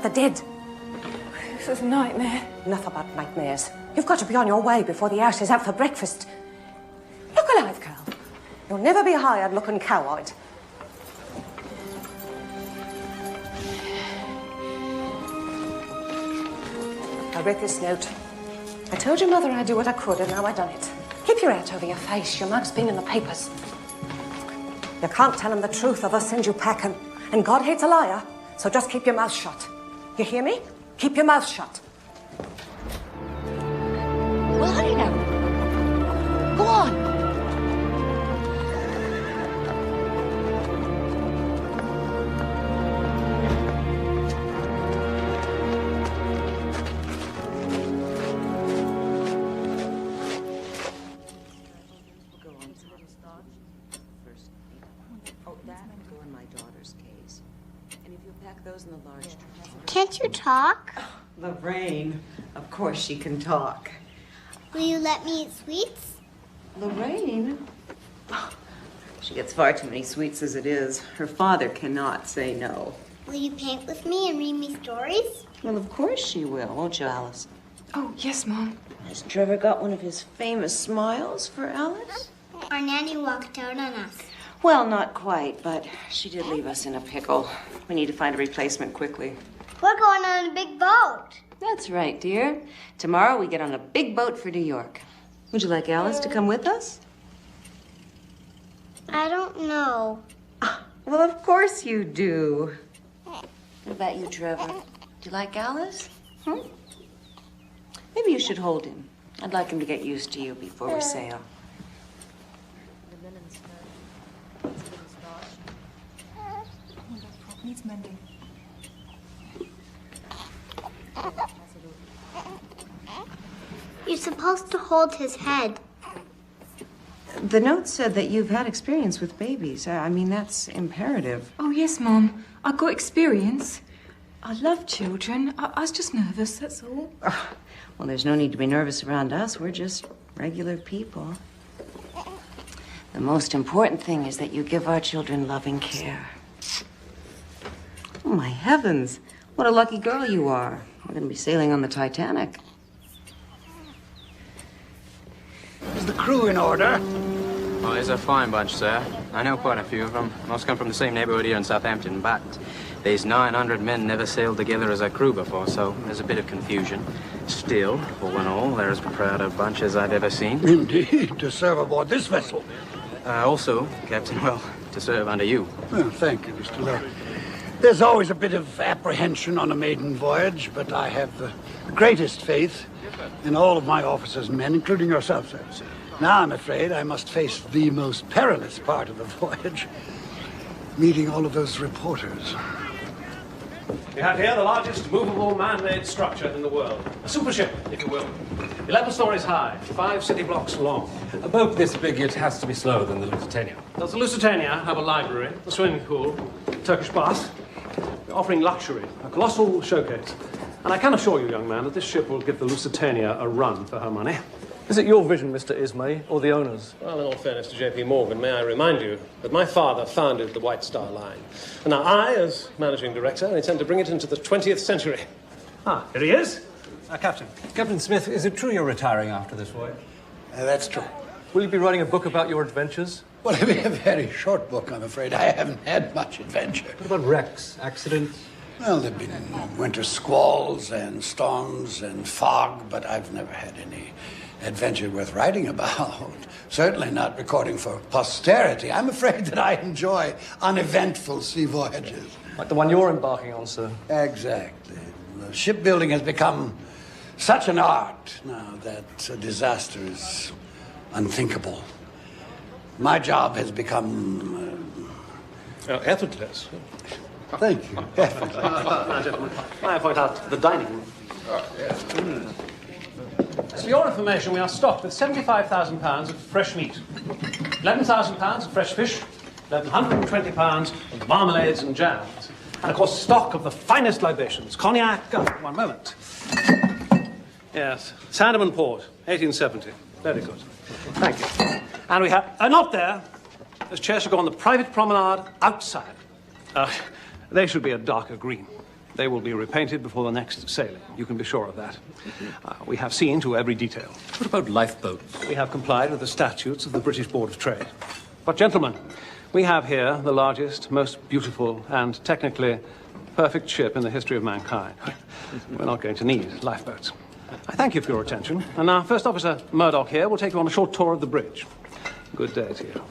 about the dead. This is a nightmare. Enough about nightmares. You've got to be on your way before the ash is out for breakfast. Look alive, Carl. You'll never be hired looking cow-eyed. I read this note. I told your mother I'd do what I could, and now I've done it. Keep your hat over your face. Your mug's been in the papers. You can't tell him the truth or they'll send you packing. And God hates a liar, so just keep your mouth shut. You hear me? Keep your mouth shut. Well, hurry now. Go on. Can't you talk? Lorraine, of course she can talk. Will you let me eat sweets? Lorraine? She gets far too many sweets as it is. Her father cannot say no. Will you paint with me and read me stories? Well, of course she will, won't you, Alice? Oh, yes, Mom. Has Trevor got one of his famous smiles for Alice? Our nanny walked out on us. Well, not quite, but she did leave us in a pickle. We need to find a replacement quickly. We're going on a big boat. That's right, dear. Tomorrow we get on a big boat for New York. Would you like Alice to come with us? I don't know. Well, of course you do. What about you, Trevor? Do you like Alice? Maybe you should hold him. I'd like him to get used to you before we sail. Needs mending. You're supposed to hold his head. The note said that you've had experience with babies. I mean, that's imperative. Oh, yes, Mom. I got experience. I love children. I was just nervous, that's all. Well, there's no need to be nervous around us. We're just regular people. The most important thing is that you give our children loving care. Oh, my heavens. What a lucky girl you are. We're going to be sailing on the Titanic. Is the crew in order? Well, there's a fine bunch, sir. I know quite a few of them. Most come from the same neighborhood here in Southampton, but these 900 men never sailed together as a crew before, so there's a bit of confusion. Still, all in all, they're as proud a bunch as I've ever seen. Indeed, to serve aboard this vessel. Also, Captain, well, to serve under you. Well, thank you, Mr. Lowe. There's always a bit of apprehension on a maiden voyage, but I have the greatest faith in all of my officers and men, including yourself, sir. Now I'm afraid I must face the most perilous part of the voyage, meeting all of those reporters. We have here the largest movable man-made structure in the world. A super ship, if you will. 11 stories high, 5 city blocks long. A boat this big, it has to be slower than the Lusitania. Does the Lusitania have a library, a swimming pool, Turkish bath? We're offering luxury, a colossal showcase. And I can assure you, young man, that this ship will give the Lusitania a run for her money. Is it your vision, Mr. Ismay, or the owner's? Well, in all fairness to J.P. Morgan, may I remind you that my father founded the White Star Line. And now I, as managing director, intend to bring it into the 20th century. Ah, here he is. Captain. Captain Smith, is it true you're retiring after this voyage? That's true. Will you be writing a book about your adventures? Well, it'll be a very short book, I'm afraid. I haven't had much adventure. What about wrecks, accidents? Well, there've been winter squalls and storms and fog, but I've never had any adventure worth writing about. Certainly not recording for posterity. I'm afraid that I enjoy uneventful sea voyages. Like the one you're embarking on, sir? Exactly. Shipbuilding has become such an art now that a disaster is unthinkable. My job has become... effortless. Thank you. Effortless. Now, gentlemen, may I point out the dining room? For your information, we are stocked with £75,000 of fresh meat, £11,000 of fresh fish, £1,120 of marmalades and jams, and, of course, stock of the finest libations, cognac... Oh, one moment. Yes, Sandeman Port, 1870. Very good. Thank you. And we have... not there. Those chairs should go on the private promenade outside. They should be a darker green. They will be repainted before the next sailing. You can be sure of that. We have seen to every detail. What about lifeboats? We have complied with the statutes of the British Board of Trade. But, gentlemen, we have here the largest, most beautiful, and technically perfect ship in the history of mankind. We're not going to need lifeboats. I thank you for your attention. And now, First Officer Murdoch here will take you on a short tour of the bridge. Good day to you.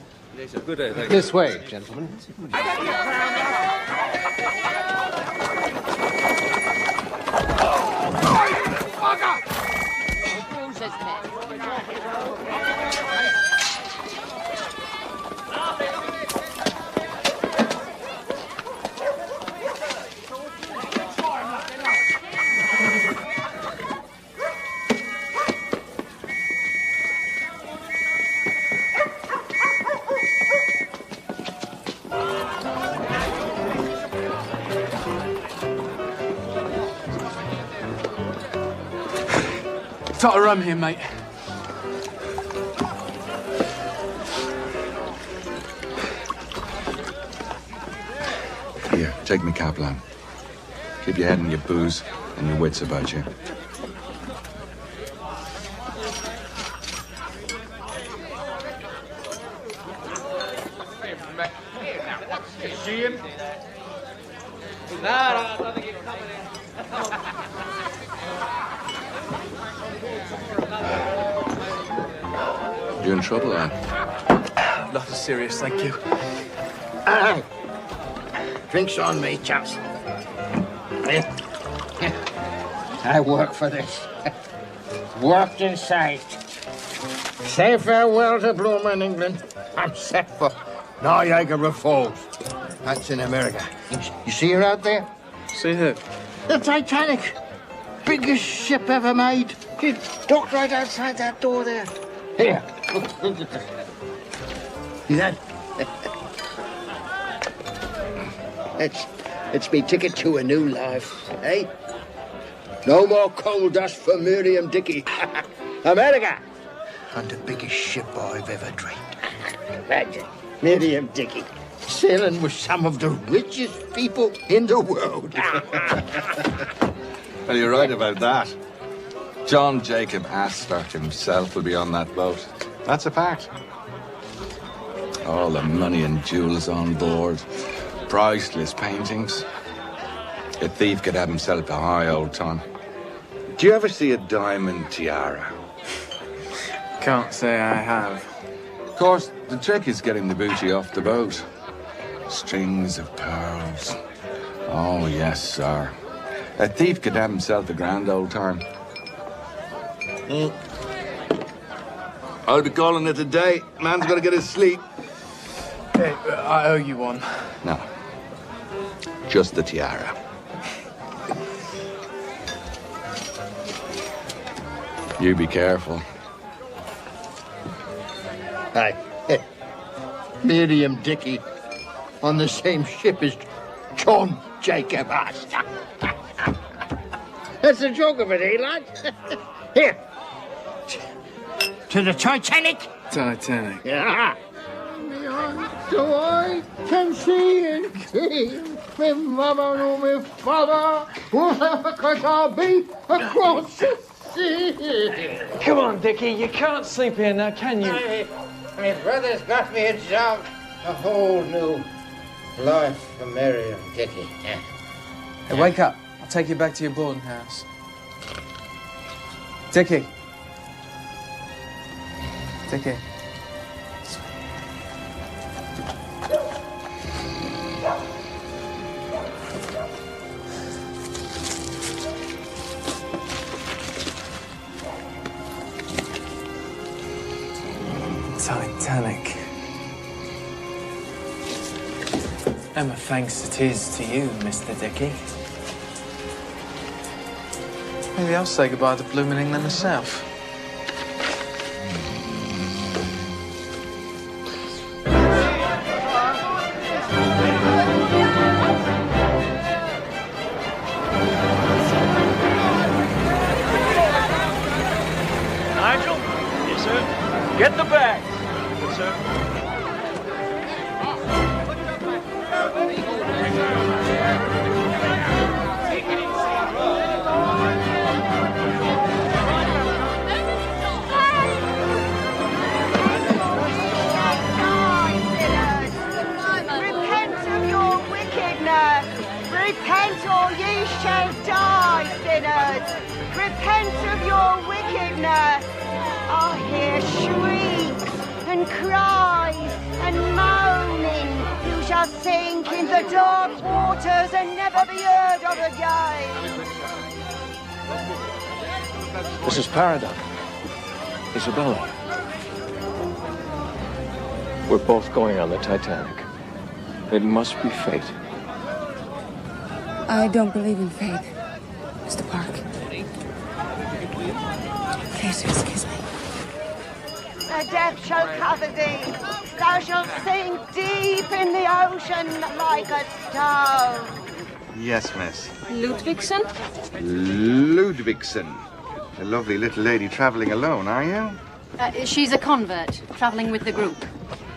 Good day, thank you. This way, gentlemen. Tot of rum here, mate. Here, take me Kaplan. Keep your head and your booze and your wits about you. See him? You in trouble, lad? Nothing serious, thank you. Drinks on me, chaps. I work for this. Worked and saved. Say farewell to bloomin' England. I'm set for Niagara Falls. That's in America. You see her out there? See who? The Titanic. Biggest ship ever made. She docked right outside that door there. Here, look at that. See that? It's me ticket to a new life, eh? No more coal dust for Miriam Dickey. America! On the biggest ship I've ever dreamed. Imagine, Miriam Dickey sailing with some of the richest people in the world. Well, you're right about that. John Jacob Astor himself will be on that boat. That's a fact. All the money and jewels on board. Priceless paintings. A thief could have himself a high old time. Do you ever see a diamond tiara? Can't say I have. Of course, the trick is getting the booty off the boat. Strings of pearls. Oh, yes, sir. A thief could have himself a grand old time. I'll be calling it a day. Man's got to get his sleep. Hey, I owe you one. No. Just the tiara. You be careful. Hi. Miriam Dickey on the same ship as John Jacob Astor. That's the joke of it, eh, lad? Here. To the Titanic. Titanic. Yeah. So I can see and see me mother nor me father, whatever could I be across the sea. Come on, Dickie, you can't sleep here now, can you? My brother's got me a job, a whole new life for Miriam Dickey. Hey, wake up. I'll take you back to your boarding house. Dickie. Dickie. Titanic. And my thanks it is to you, Mr. Dickey. Maybe I'll say goodbye to bloomin' England myself. Nigel? Yes, sir. Get the bag. Yes, sir. repent of your wickedness. I hear shrieks and cries and moaning. You shall sink in the dark waters and never be heard of again. This is Paradigm. Isabella. We're both going on the Titanic. It must be fate. I don't believe in fate, Mr. Park. Please excuse me. The death shall cover thee. Thou shalt sink deep in the ocean like a stone. Yes, miss. Ludvigsen? Ludvigsen. A lovely little lady travelling alone, are you? She's a convert, travelling with the group.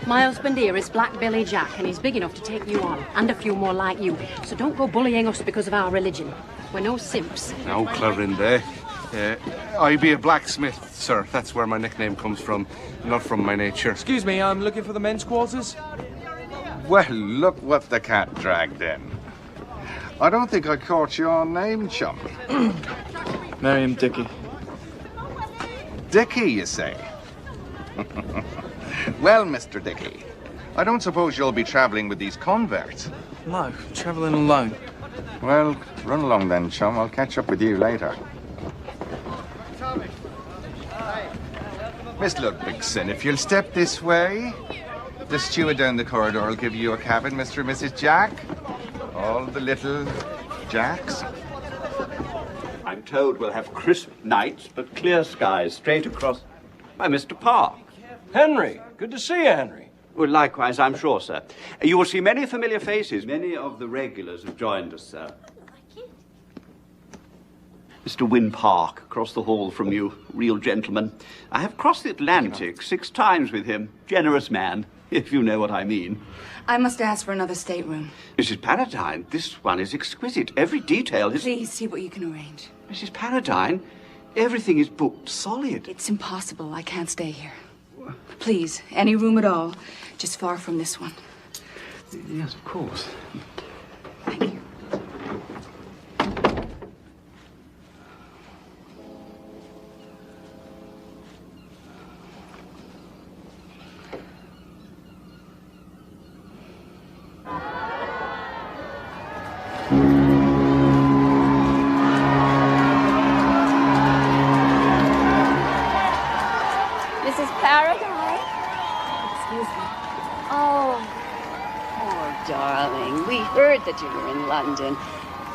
My husband here is Black Billy Jack, and he's big enough to take you on, and a few more like you. So don't go bullying us because of our religion. We're no simps. No, Clorinda. I be a blacksmith, sir. That's where my nickname comes from, not from my nature. Excuse me, I'm looking for the men's quarters. Well, look what the cat dragged in. I don't think I caught your name, chum. Miriam Dickey. Dickey, you say? Well, Mr. Dickey, I don't suppose you'll be travelling with these converts. No, travelling alone. Well, run along then, chum. I'll catch up with you later. Miss Ludvigsen, if you'll step this way, the steward down the corridor will give you a cabin, Mr. and Mrs. Jack. All the little Jacks. I'm told we'll have crisp nights, but clear skies straight across. By Mr. Park. Henry, good to see you, Henry. Well, likewise, I'm sure, sir. You will see many familiar faces. Many of the regulars have joined us, sir. Mr. Wynne Park, across the hall from you, real gentleman. I have crossed the Atlantic 6 times with him. Generous man, if you know what I mean. I must ask for another stateroom. Mrs. Paradine, this one is exquisite. Every detail is... Please see what you can arrange. Mrs. Paradine, everything is booked solid. It's impossible. I can't stay here. Please, any room at all, just far from this one. Yes, of course. Thank you. Mrs. Paradine? Excuse me. Oh, poor darling. We heard that you were in London.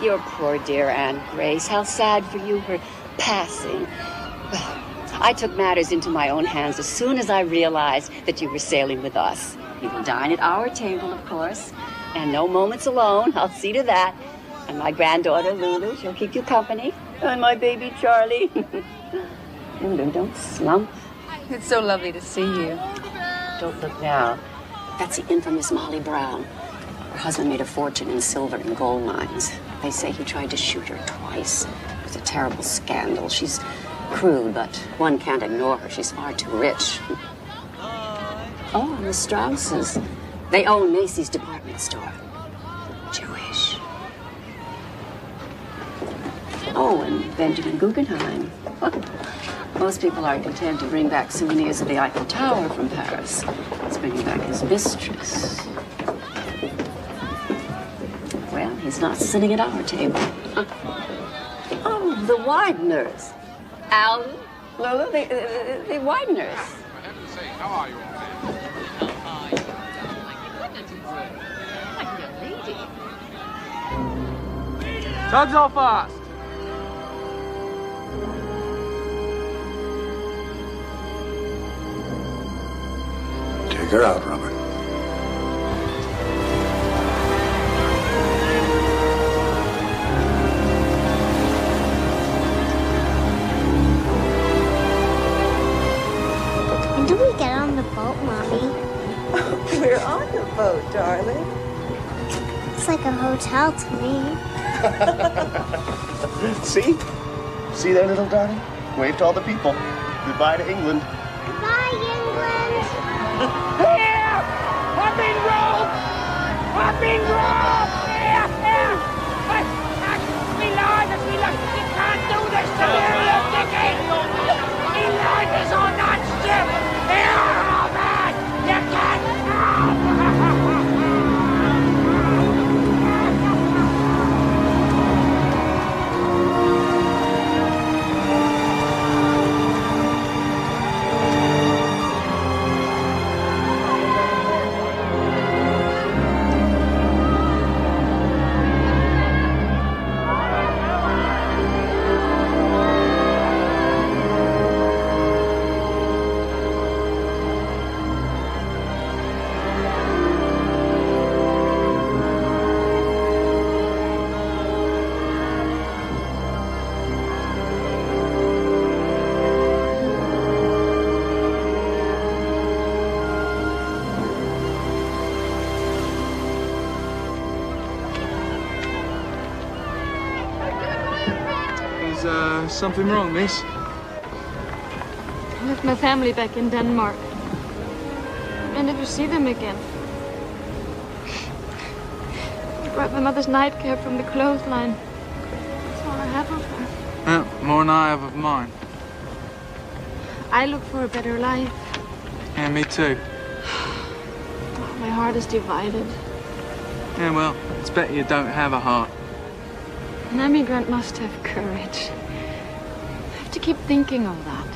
Your poor dear Aunt Grace. How sad for you, her passing. Well, I took matters into my own hands as soon as I realized that you were sailing with us. You will dine at our table, of course. And no moments alone. I'll see to that. And my granddaughter, Lulu, she'll keep you company. And my baby, Charlie. Lulu, don't slump. It's so lovely to see you. Don't look now. That's the infamous Molly Brown. Her husband made a fortune in silver and gold mines. They say he tried to shoot her twice. It was a terrible scandal. She's crude, but one can't ignore her. She's far too rich. Oh, and the Strausses. They own Macy's department store. Jewish. Oh, and Benjamin Guggenheim. Most people are content to bring back souvenirs of the Eiffel Tower from Paris. He's bringing back his mistress. Well, he's not sitting at our table. Oh, the Wideners. Alan, Lola, the Wideners. How are you all? Tugs all fast. Take her out, Robert. When do we get on the boat, Mommy? We're on the boat, darling. It's like a hotel to me. See? See there, little darling? Wave to all the people. Goodbye to England. Bye, England. Here! Hopping rope! Hopping rope! Here! Here! We can't do this to Miriam! Something wrong, miss? I left my family back in Denmark. I never see them again. I brought my mother's nightcap from the clothesline. That's all I have of her. Yeah, more than I have of mine. I look for a better life. Yeah, me too. My heart is divided. Yeah, well, it's better you don't have a heart. An emigrant must have courage. I have to keep thinking of that.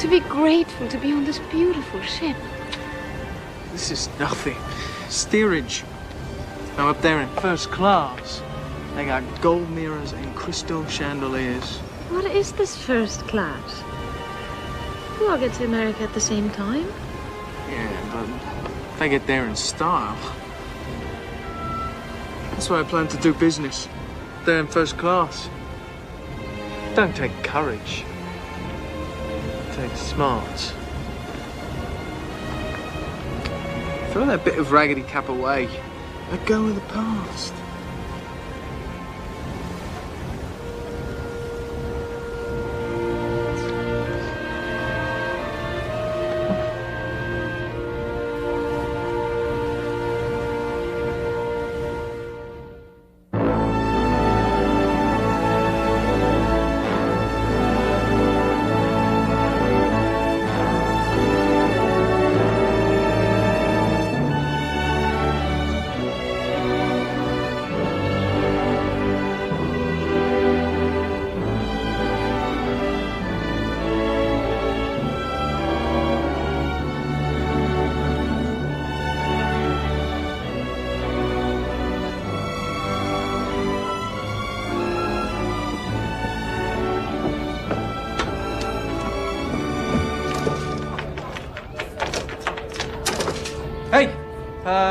To be grateful to be on this beautiful ship. This is nothing. Steerage. Now up there in first class, they got gold mirrors and crystal chandeliers. What is this first class? We all get to America at the same time. Yeah, but they get there in style. That's why I plan to do business. There in first class. Don't take courage. Take smarts. Throw that bit of raggedy cap away. Let go of the past.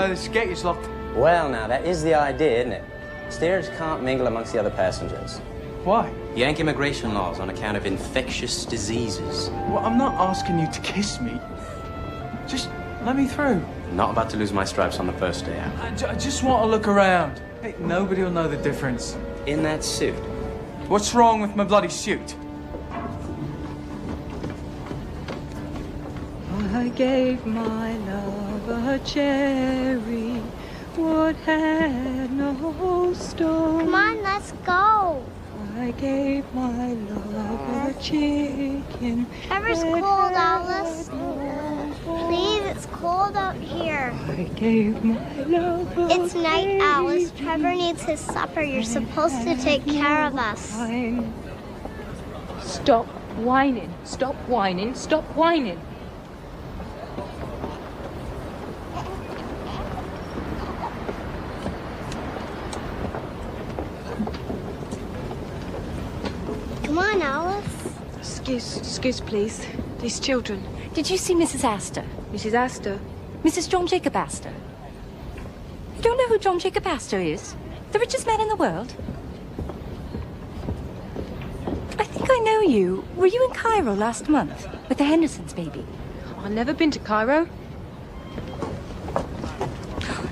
This gate is locked. Well, now, that is the idea, isn't it? Steerage can't mingle amongst the other passengers. Why? Yank immigration laws on account of infectious diseases. Well, I'm not asking you to kiss me. Just let me through. Not about to lose my stripes on the first day out. I just want to look around. Hey, nobody will know the difference. In that suit. What's wrong with my bloody suit? I gave my love a cherry, what had no stone. Come on, let's go. I gave my love a chicken. Trevor's cold, Alice. Please, it's cold out here. I gave my love a It's night, Alice. Trevor needs his supper. You're supposed to take care of us. Stop whining. Stop whining. Stop whining. Come on, Alice. Excuse, please. These children. Did you see Mrs. Astor? Mrs. Astor? Mrs. John Jacob Astor. You don't know who John Jacob Astor is? The richest man in the world? I think I know you. Were you in Cairo last month with the Hendersons' baby? I've never been to Cairo.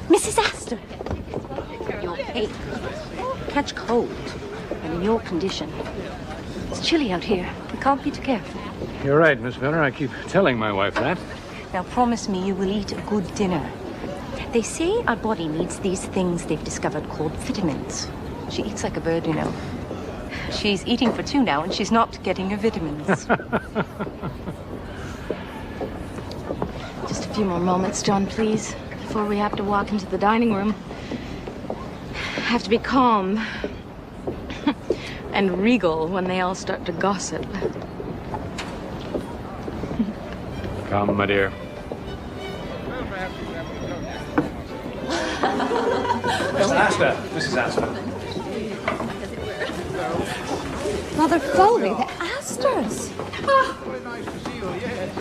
Mrs. Astor! You're pale. Catch cold. And in your condition. It's chilly out here. We can't be too careful. You're right, Miss Miller. I keep telling my wife that. Now promise me you will eat a good dinner. They say our body needs these things they've discovered called vitamins. She eats like a bird, you know. She's eating for two now and she's not getting her vitamins. Just a few more moments, John, please, before we have to walk into the dining room. Have to be calm and regal when they all start to gossip. Come, my dear. Mr. Astor, Mrs. Astor. Mother Foley, the Astors.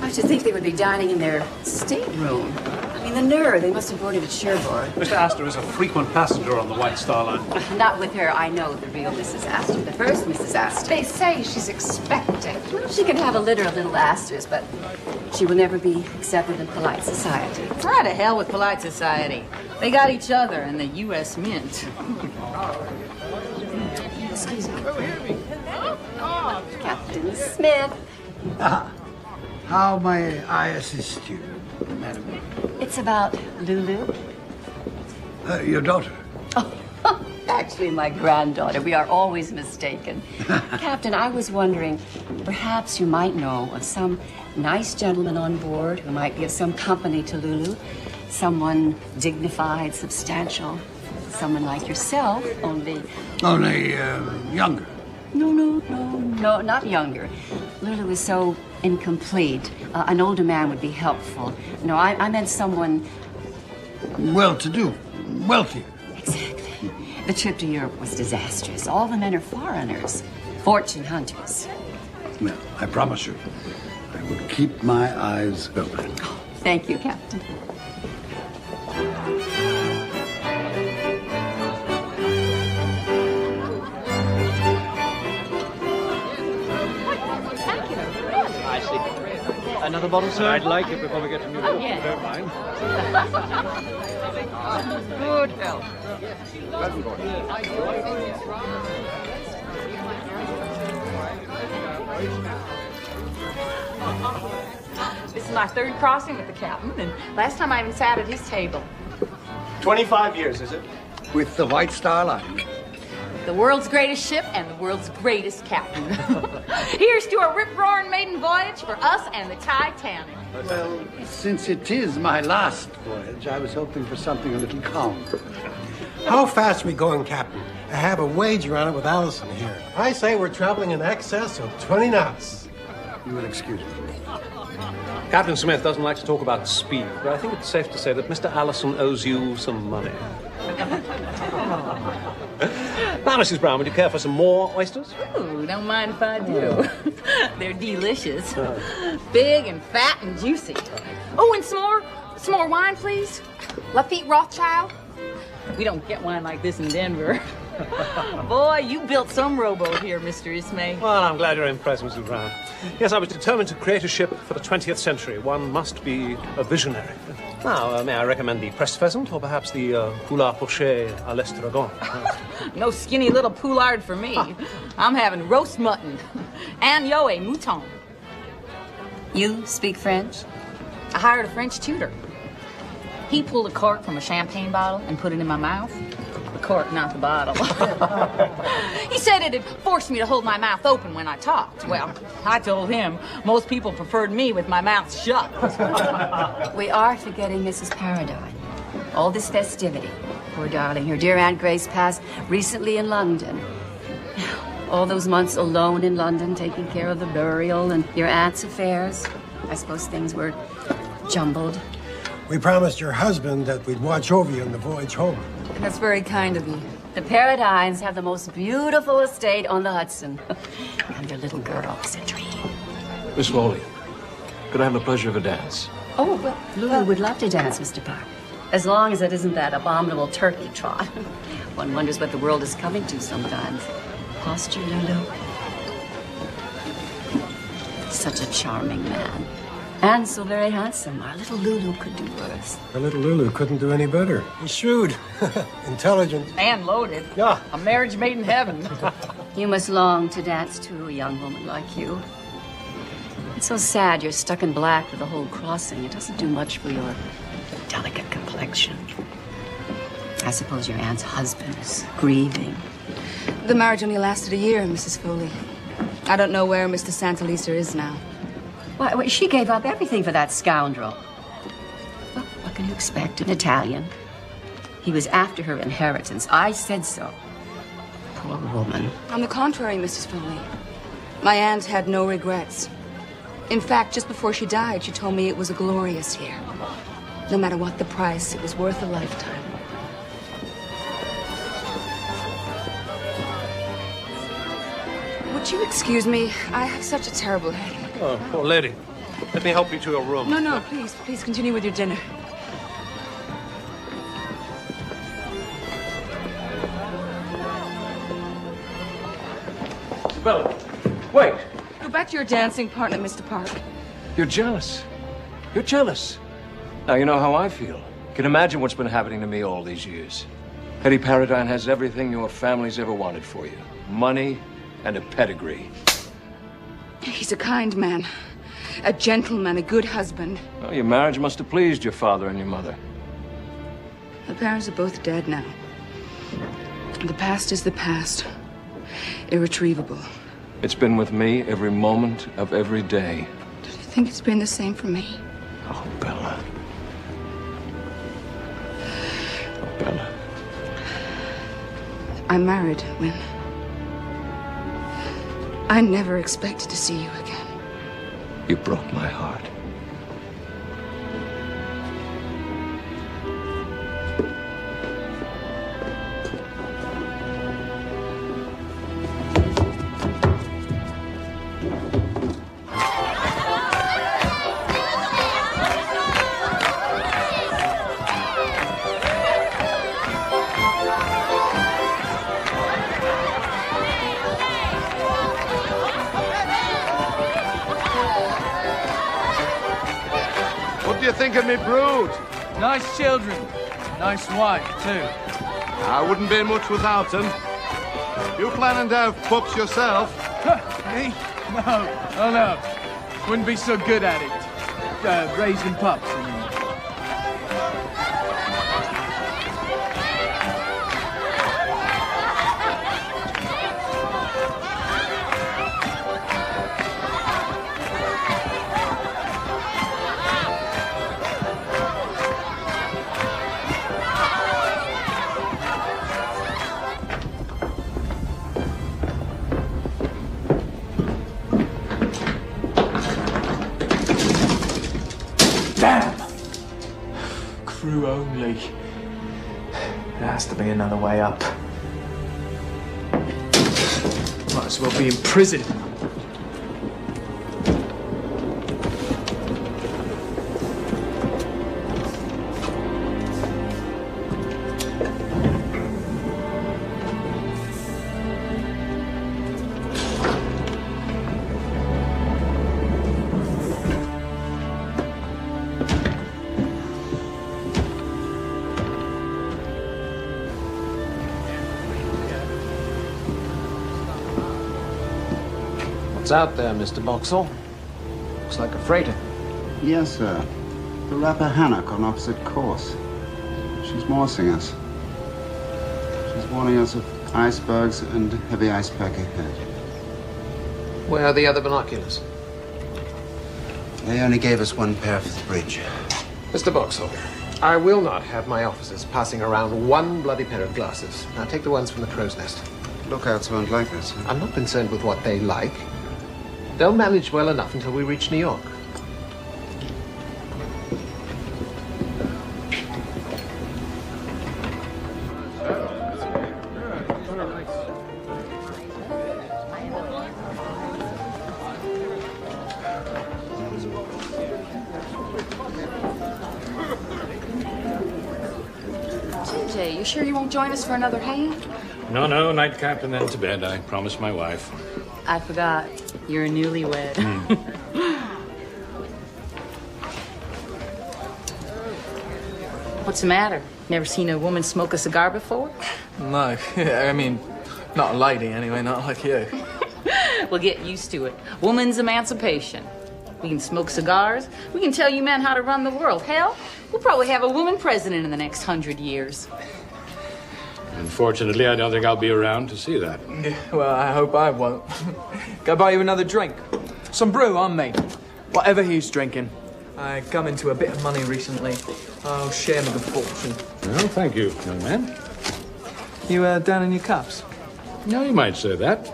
I should think they would be dining in their stateroom. I mean, the nerve. They must have boarded at Cherbourg. Mr. Astor is a frequent passenger on the White Star Line. Not with her. I know the real Mrs. Astor, the first Mrs. Astor. They say she's expecting. She can have a litter of little Astors, but she will never be accepted in polite society. Ah, to hell with polite society. They got each other and the U.S. Mint. Excuse me. Oh, Captain Smith. How may I assist you, madam? It's about Lulu. Your daughter. Actually, my granddaughter. We are always mistaken. Captain, I was wondering, perhaps you might know of some nice gentleman on board who might be of some company to Lulu. Someone dignified, substantial. Someone like yourself, only... Only younger. No, not younger. Lulu is so incomplete. An older man would be helpful. No, I meant someone... Well-to-do. Wealthier. Exactly. The trip to Europe was disastrous. All the men are foreigners. Fortune hunters. Well, I promise you, I will keep my eyes open. Thank you, Captain. I see. Another bottle, sir? I'd like it before we get to New York, if you don't mind. Good health. This is my third crossing with the captain, and last time I even sat at his table. 25 years, is it? With the White Star Line. The world's greatest ship and the world's greatest captain. Here's to a rip-roaring maiden voyage for us and the Titanic. Well, since it is my last voyage, I was hoping for something a little calmer. How fast are we going, Captain? I have a wager on it with Allison here. I say we're traveling in excess of 20 knots. You will excuse me. Captain Smith doesn't like to talk about speed, but I think it's safe to say that Mr. Allison owes you some money. Now, Mrs. Brown, would you care for some more oysters? Ooh, don't mind if I do. They're delicious. Big and fat and juicy. Oh, and some more wine, please. Lafitte Rothschild. We don't get wine like this in Denver. Boy, you built some rowboat here, Mr. Ismay. Well, I'm glad you're impressed, Mrs. Brown. Yes, I was determined to create a ship for the 20th century. One must be a visionary. Now, may I recommend the pressed pheasant, or perhaps the poulet poché à l'estragon? No skinny little poulard for me. I'm having roast mutton. Agneau et mouton. You speak French? I hired a French tutor. He pulled a cork from a champagne bottle and put it in my mouth. The cork, not the bottle. He said it'd force me to hold my mouth open when I talked. Well, I told him most people preferred me with my mouth shut. We are forgetting Mrs. Paradine. All this festivity. Poor darling, her dear Aunt Grace passed recently in London. All those months alone in London, taking care of the burial and your aunt's affairs. I suppose things were jumbled. We promised your husband that we'd watch over you on the voyage home. That's very kind of you. The Paradines have the most beautiful estate on the Hudson. And their little girl is a dream. Miss Foley, could I have the pleasure of a dance? Oh, well, Lulu would love to dance, Mr. Park. As long as it isn't that abominable turkey trot. One wonders what the world is coming to sometimes. Posture, Lulu. Such a charming man. And so very handsome. Our little Lulu could do worse. Our little Lulu couldn't do any better. He's shrewd, intelligent. And loaded. Yeah. A marriage made in heaven. You must long to dance to a young woman like you. It's so sad you're stuck in black for the whole crossing. It doesn't do much for your delicate complexion. I suppose your aunt's husband is grieving. The marriage only lasted a year, Mrs. Foley. I don't know where Mr. Santalister is now. Why, she gave up everything for that scoundrel. Well, what can you expect? An Italian. He was after her inheritance. I said so. Poor woman. On the contrary, Mrs. Foley. My aunt had no regrets. In fact, just before she died, she told me it was a glorious year. No matter what the price, it was worth a lifetime. Would you excuse me? I have such a terrible headache. Oh, poor lady. Let me help you to your room. No, please continue with your dinner. Well, wait. Go back to your dancing partner, Mr. Park. You're jealous. You're jealous. Now, you know how I feel. You can imagine what's been happening to me all these years. Hetty Paradine has everything your family's ever wanted for you. Money and a pedigree. He's a kind man, a gentleman, a good husband. Well, your marriage must have pleased your father and your mother. The parents are both dead now. The past is the past. Irretrievable. It's been with me every moment of every day. Do you think it's been the same for me? Oh, Bella. Oh, Bella. I'm married, Win. I never expected to see you again. You broke my heart. What do you think of me brood? Nice children. Nice wife, too. I wouldn't be much without them. You planning to have pups yourself? Me? No. Oh, no. Wouldn't be so good at it. Raising pups, I mean. Damn! Crew only. There has to be another way up. Might as well be in prison. What's out there, Mr. Boxall? Looks like a freighter. Yes, sir. The Rappahannock on opposite course. She's morsing us. She's warning us of icebergs and heavy ice pack ahead. Where are the other binoculars? They only gave us one pair for the bridge. Mr. Boxall, I will not have my officers passing around one bloody pair of glasses. Now take the ones from the crow's nest. Lookouts won't like this. Huh? I'm not concerned with what they like. They'll manage well enough until we reach New York. TJ, you sure you won't join us for another hand? No, nightcap and then to bed. I promised my wife. I forgot. You're a newlywed. What's the matter? Never seen a woman smoke a cigar before? No, I mean, not a lady anyway, not like you. We'll get used to it. Woman's emancipation. We can smoke cigars. We can tell you men how to run the world. Hell, we'll probably have a woman president in the next 100 years. Unfortunately, I don't think I'll be around to see that. Yeah, well, I hope I won't. Go buy you another drink. Some brew on me. Whatever he's drinking. I come into a bit of money recently. I'll share me the fortune. Well, thank you, young man. You down in your cups? No, you might say that.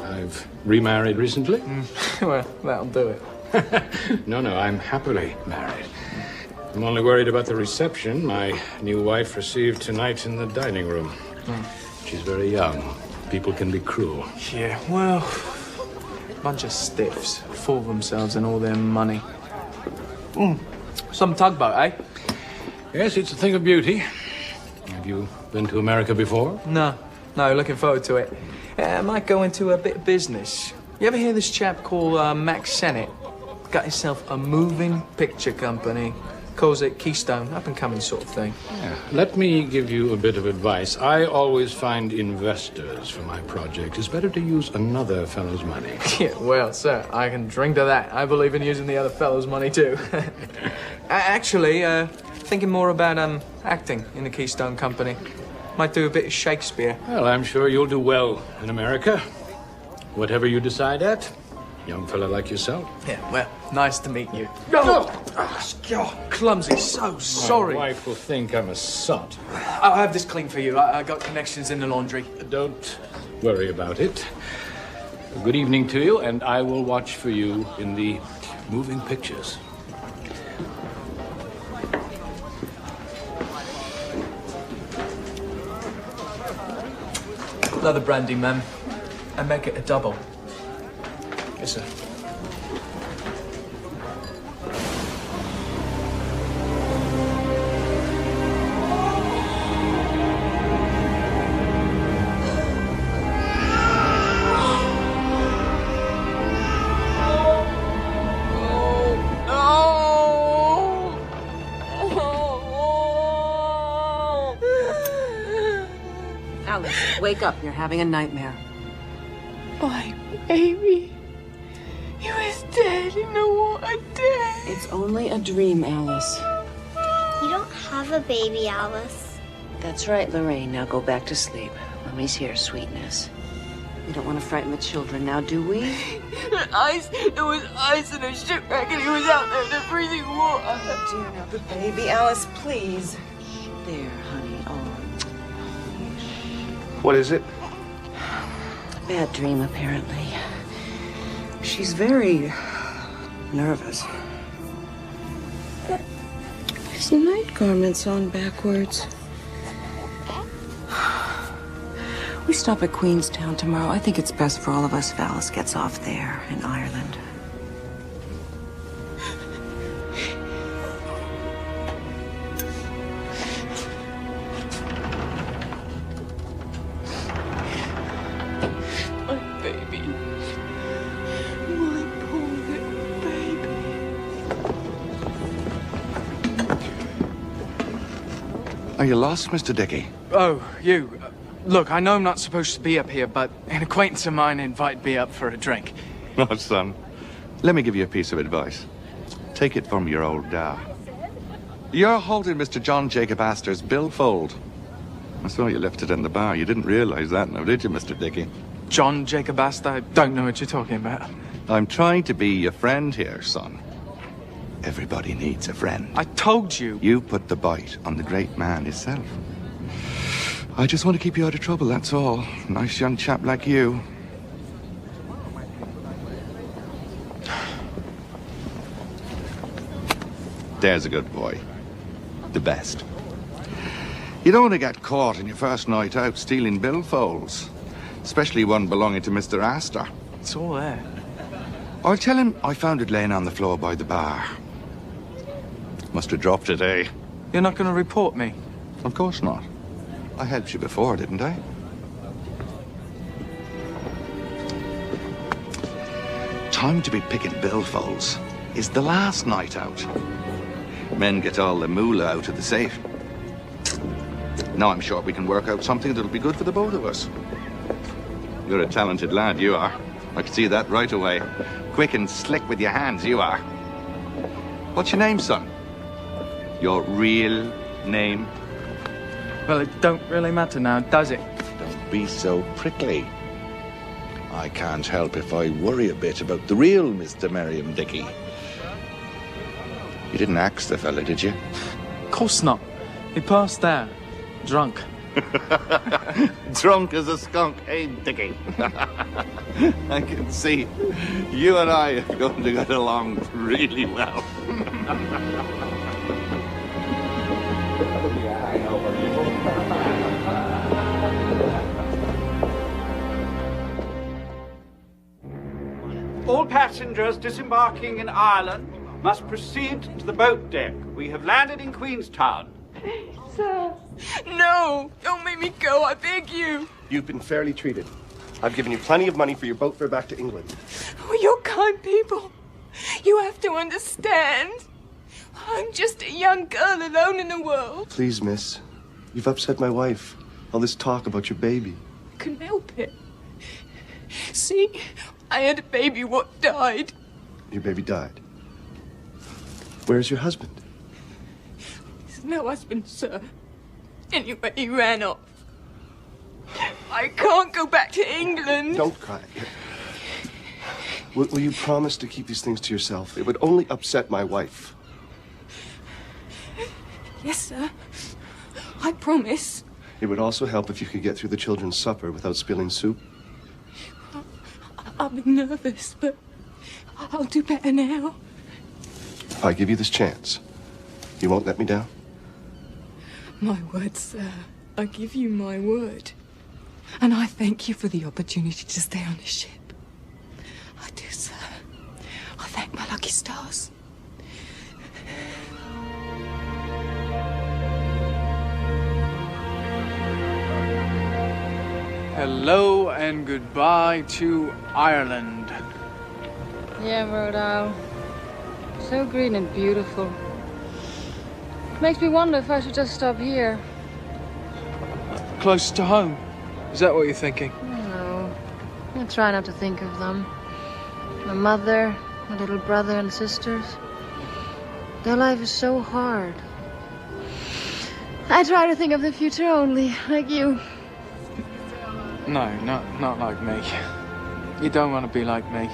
I've remarried recently. Well, that'll do it. No, I'm happily married. I'm only worried about the reception my new wife received tonight in the dining room. She's very young. People can be cruel. Yeah, well, bunch of stiffs, full of themselves and all their money. Some tugboat, eh? Yes, it's a thing of beauty. Have you been to America before? No, looking forward to it. I might go into a bit of business. You ever hear this chap called Max Sennett? Got himself a moving picture company Calls it Keystone, up-and-coming sort of thing. Yeah. Let me give you a bit of advice. I always find investors for my project. It's better to use another fellow's money. Yeah, well, sir, I can drink to that. I believe in using the other fellow's money, too. Actually, thinking more about acting in the Keystone Company. Might do a bit of Shakespeare. Well, I'm sure you'll do well in America. Whatever you decide at, young fella like yourself. Yeah, well, nice to meet you. Oh, clumsy, so sorry. My wife will think I'm a sot. I'll have this clean for you. I got connections in the laundry. Don't worry about it. Good evening to you, and I will watch for you in the moving pictures. Another brandy, ma'am. And make it a double. Yes, sir. Alice, wake up. You're having a nightmare. My baby. He was dead. You know what I did? It's only a dream, Alice. You don't have a baby, Alice. That's right, Lorraine. Now go back to sleep. Mummy's here, sweetness. We don't want to frighten the children now, do we? There was ice in a shipwreck and he was out there in the freezing water. Oh, dear, now, baby. Alice, please. There, honey. Oh. What is it? A bad dream, apparently. She's very nervous. His night garment's on backwards. We stop at Queenstown tomorrow. I think it's best for all of us if Alice gets off there in Ireland. My baby. My poor little baby. Are you lost, Mr. Dickey? Oh, you. Look, I know I'm not supposed to be up here, but an acquaintance of mine invited me up for a drink. Oh, son. Let me give you a piece of advice. Take it from your old dad. You're holding Mr. John Jacob Astor's billfold. I saw you left it in the bar. You didn't realize that now, did you, Mr. Dickey? John Jacob Astor? I don't know what you're talking about. I'm trying to be your friend here, son. Everybody needs a friend. I told you. You put the bite on the great man himself. I just want to keep you out of trouble, that's all. Nice young chap like you. There's a good boy. The best. You don't want to get caught in your first night out stealing billfolds. Especially one belonging to Mr. Astor. It's all there. I'll tell him I found it laying on the floor by the bar. Must have dropped it, eh? You're not going to report me? Of course not. I helped you before, didn't I? Time to be picking billfolds is the last night out. Men get all the moolah out of the safe. Now I'm sure we can work out something that'll be good for the both of us. You're a talented lad, you are. I can see that right away. Quick and slick with your hands, you are. What's your name, son? Your real name? Well, it don't really matter now, does it? Don't be so prickly. I can't help if I worry a bit about the real Mr. Merriam Dickey. You didn't axe the fella, did you? Of course not. He passed out. Drunk. Drunk as a skunk, eh, Dickey? I can see you and I are going to get along really well. All passengers disembarking in Ireland must proceed to the boat deck. We have landed in Queenstown. Sir. No! Don't make me go, I beg you. You've been fairly treated. I've given you plenty of money for your boat fare back to England. Oh, you're kind people. You have to understand. I'm just a young girl alone in the world. Please, miss. You've upset my wife. All this talk about your baby. I couldn't help it. See, I had a baby what died. Your baby died. Where's your husband? He's no husband, sir. Anyway, he ran off. I can't go back to England. Don't cry. Will you promise to keep these things to yourself? It would only upset my wife. Yes, sir. I promise. It would also help if you could get through the children's supper without spilling soup. I've been nervous, but I'll do better now. If I give you this chance, you won't let me down? My word, sir. I give you my word. And I thank you for the opportunity to stay on the ship. I do, sir. I thank my lucky stars. Hello and goodbye to Ireland. Yeah, Rodal. So green and beautiful. Makes me wonder if I should just stop here. Close to home. Is that what you're thinking? No. I try not to think of them. My mother, my little brother and sisters. Their life is so hard. I try to think of the future only, like you. No, not like me. You don't want to be like me.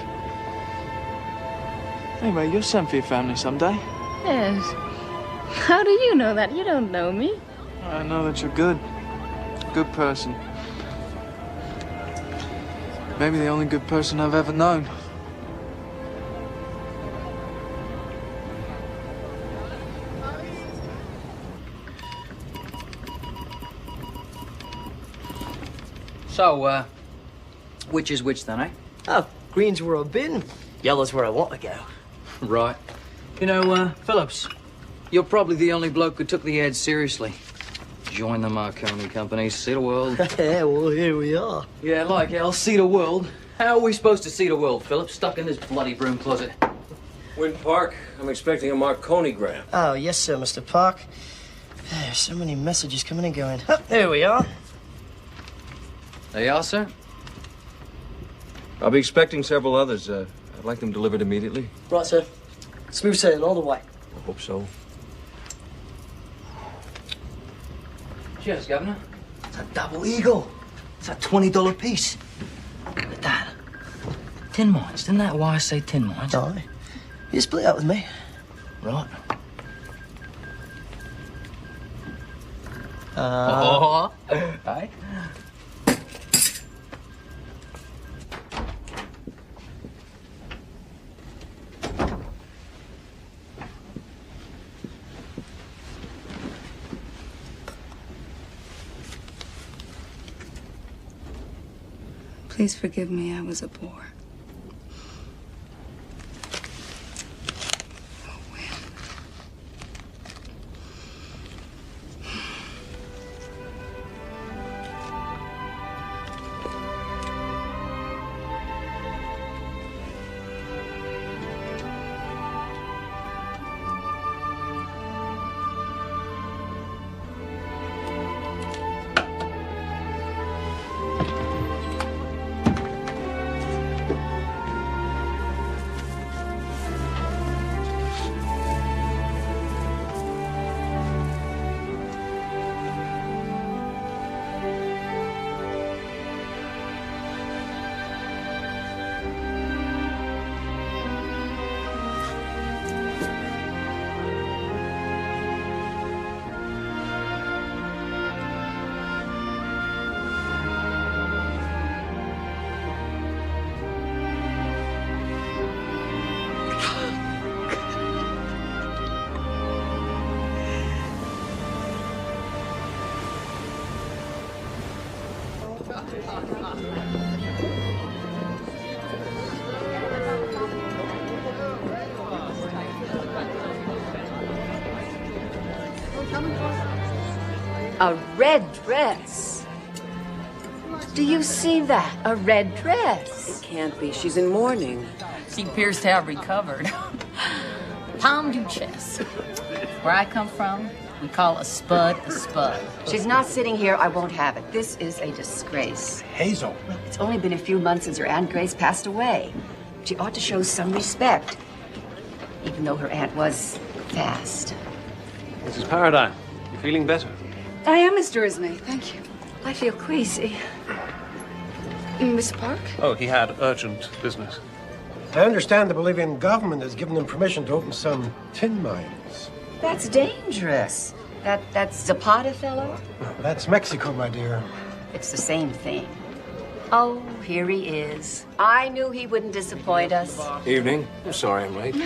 Anyway, you'll send for your family someday. Yes. How do you know that? You don't know me. I know that you're good. Good person. Maybe the only good person I've ever known. So, which is which then, eh? Oh, green's where I've been, yellow's where I want to go. Right. You know, Phillips, you're probably the only bloke who took the ad seriously. Join the Marconi company, see the world. Yeah, well, here we are. Yeah, like hell, see the world. How are we supposed to see the world, Phillips? Stuck in this bloody broom closet. Wynn Park, I'm expecting a Marconi-gram. Oh, yes, sir, Mr. Park. There's so many messages coming and going. Oh, there we are. There you are, sir. I'll be expecting several others. I'd like them delivered immediately. Right, sir. Smooth sailing all the way. I hope so. Cheers, Governor. It's a double eagle. It's a $20 piece. Look at that. Tin mines. Didn't that wise say tin mines? Aye. You split up with me. Right. Aye. Please forgive me, I was a bore. A red dress. Do you see that? A red dress. It can't be. She's in mourning. She appears to have recovered. Tom Duchess. Where I come from, we call a spud a spud. She's not sitting here. I won't have it. This is a disgrace. Hazel. Look, it's only been a few months since her Aunt Grace passed away. She ought to show some respect, even though her aunt was fast. Mrs. Paradine, you feeling better? I am, Mr. Ismay. Thank you. I feel queasy. Mr. Park? Oh, he had urgent business. I understand the Bolivian government has given them permission to open some tin mines. That's dangerous. That Zapata fellow? That's Mexico, my dear. It's the same thing. Oh, here he is. I knew he wouldn't disappoint us. Evening. I'm sorry I'm late.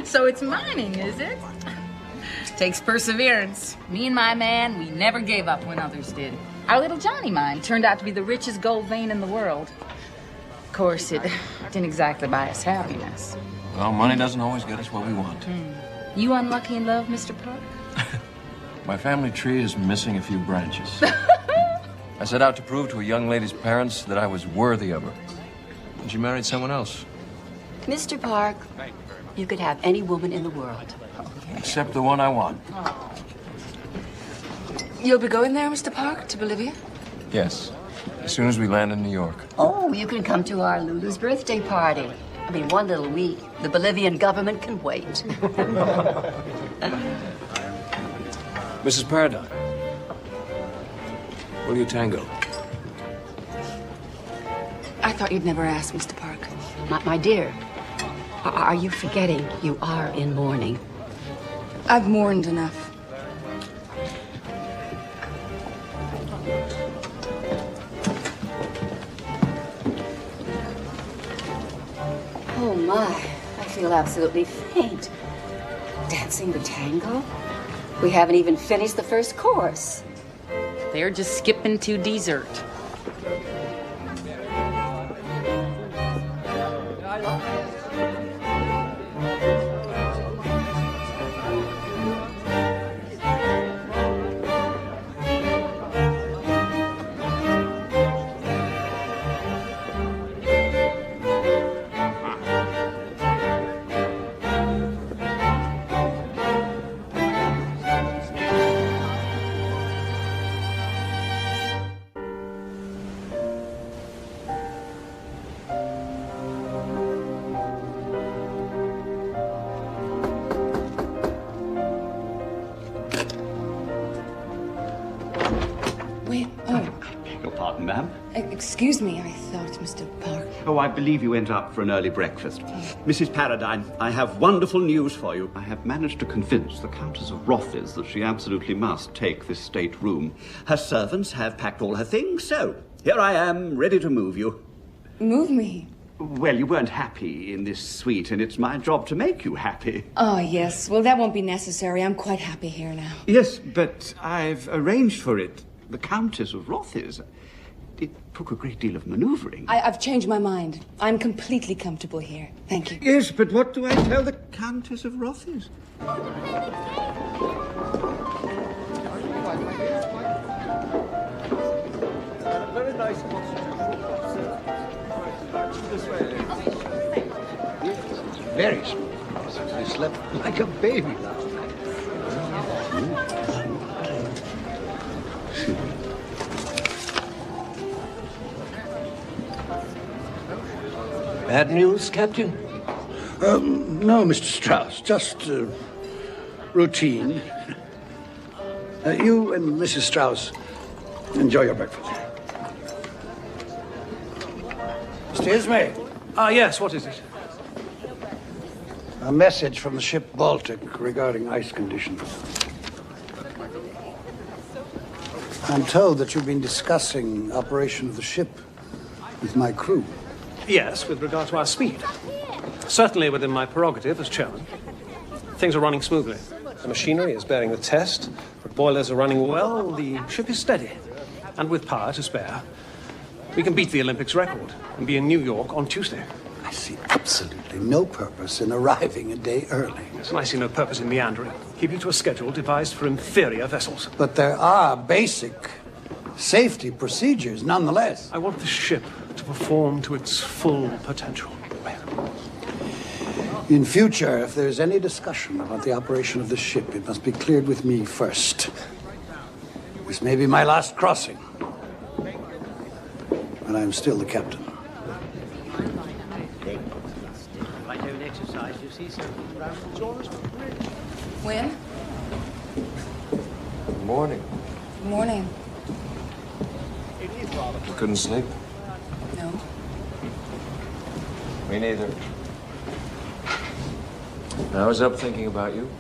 So it's mining, is it? Takes perseverance. Me and my man, we never gave up when others did. Our little Johnny mine turned out to be the richest gold vein in the world. Of course, it didn't exactly buy us happiness. Well, money doesn't always get us what we want. You unlucky in love, Mr. Park? My family tree is missing a few branches. I set out to prove to a young lady's parents that I was worthy of her. And she married someone else. Mr. Park, you could have any woman in the world. Except the one I want. You'll be going there, Mr. Park, to Bolivia? Yes. As soon as we land in New York. Oh, you can come to our Lulu's birthday party. I mean, one little week. The Bolivian government can wait. Mrs. Paradine. Will you tango? I thought you'd never ask, Mr. Park. My dear, are you forgetting you are in mourning? I've mourned enough. Oh, my. I feel absolutely faint. Dancing the tango? We haven't even finished the first course. They're just skipping to dessert. Wait, oh, Your pardon, ma'am? excuse me, I thought Mr. Park. Oh, I believe you went up for an early breakfast. Mrs. Paradine, I have wonderful news for you. I have managed to convince the Countess of Rothes that she absolutely must take this stateroom. Her servants have packed all her things, so here I am, ready to move you. Move me? Well, you weren't happy in this suite, and it's my job to make you happy. Oh, yes. Well, that won't be necessary. I'm quite happy here now. Yes, but I've arranged for it. The Countess of Rothes. It took a great deal of maneuvering. I've changed my mind. I'm completely comfortable here. Thank you. Yes, but what do I tell the Countess of Rothes? Very nice Very small. I slept like a baby last night. Bad news, Captain? No, Mr. Strauss. Just routine. You and Mrs. Strauss enjoy your breakfast. Mr. Ismay. Yes, what is it? A message from the ship Baltic regarding ice conditions. I'm told that you've been discussing operation of the ship with my crew. Yes, with regard to our speed. Certainly within my prerogative as chairman. Things are running smoothly. The machinery is bearing the test. The boilers are running well. The ship is steady. And with power to spare, we can beat the Olympics record and be in New York on Tuesday. I see absolutely no purpose in arriving a day early. Yes, and I see no purpose in meandering. Keeping to a schedule devised for inferior vessels. But there are basic safety procedures nonetheless. I want the ship to perform to its full potential. In future, if there's any discussion about the operation of the ship, it must be cleared with me first. This may be my last crossing, but I'm still the captain. When? Good morning. Good morning. You couldn't sleep? No. Me neither. I was up thinking about you,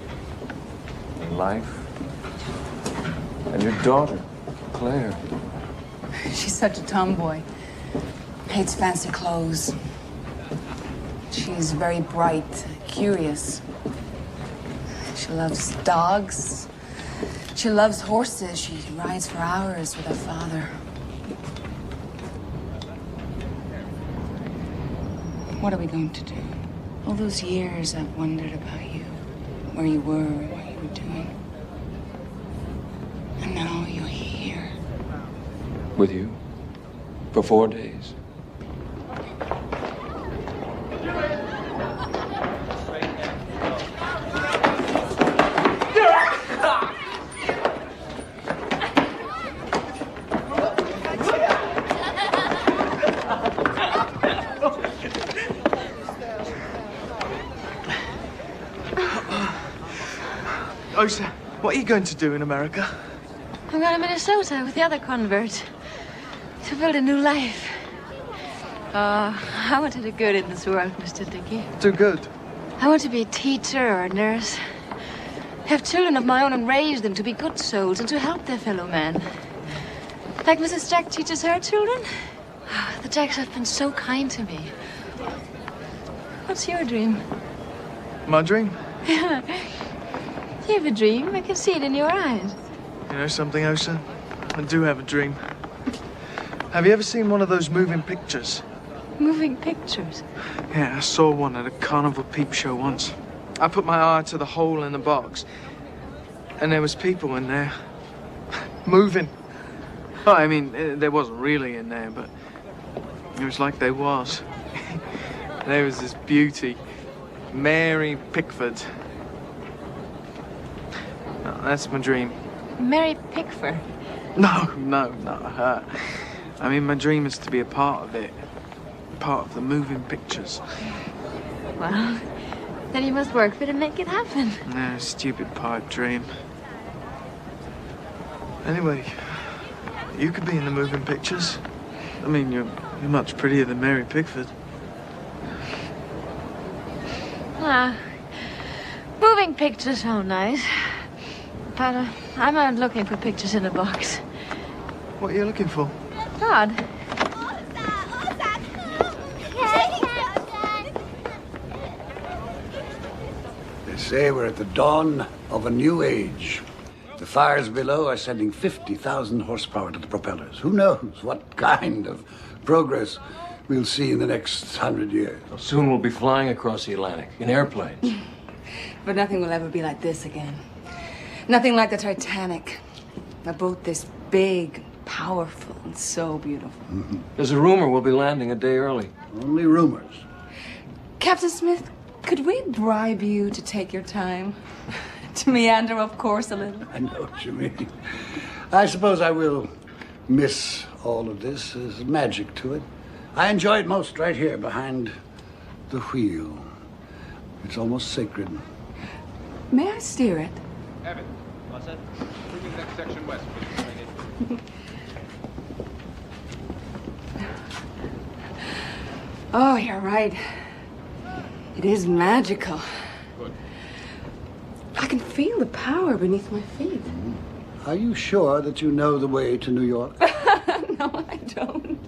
and life, and your daughter, Claire. She's such a tomboy. Hates fancy clothes. She's very bright, curious. She loves dogs. She loves horses. She rides for hours with her father. What are we going to do? All those years I've wondered about you, where you were, what you were doing. And now you're here. With you? For 4 days? Osa, what are you going to do in America? I'm going to Minnesota with the other converts to build a new life. I want to do good in this world, Mr. Dickey. Do good? I want to be a teacher or a nurse. Have children of my own and raise them to be good souls and to help their fellow men. Like Mrs. Jack teaches her children. The Jacks have been so kind to me. What's your dream? My dream? You have a dream. I can see it in your eyes. You know something, Osa? I do have a dream. Have you ever seen one of those moving pictures? Moving pictures? Yeah, I saw one at a carnival peep show once. I put my eye to the hole in the box, and there was people in there. Moving. Oh, I mean, there wasn't really in there, but it was like there was. There was this beauty, Mary Pickford. Oh, that's my dream. Mary Pickford? No, not her. I mean, my dream is to be a part of it. Part of the moving pictures. Well, then you must work for it and make it happen. No, stupid pipe dream. Anyway, you could be in the moving pictures. I mean, you're much prettier than Mary Pickford. Moving pictures sound nice. But I'm not looking for pictures in a box. What are you looking for? God. They say we're at the dawn of a new age. The fires below are sending 50,000 horsepower to the propellers. Who knows what kind of progress we'll see in the next 100 years. Soon we'll be flying across the Atlantic in airplanes. But nothing will ever be like this again. Nothing like the Titanic. A boat this big, powerful, and so beautiful. There's a rumor we'll be landing a day early. Only rumors. Captain Smith, could we bribe you to take your time? To meander, of course, a little. I know what you mean. I suppose I will miss all of this. There's magic to it. I enjoy it most right here behind the wheel. It's almost sacred. May I steer it? Evan, what's that? Moving next section west, please. Oh, you're right. It is magical. Good. I can feel the power beneath my feet. Are you sure that you know the way to New York? No, I don't.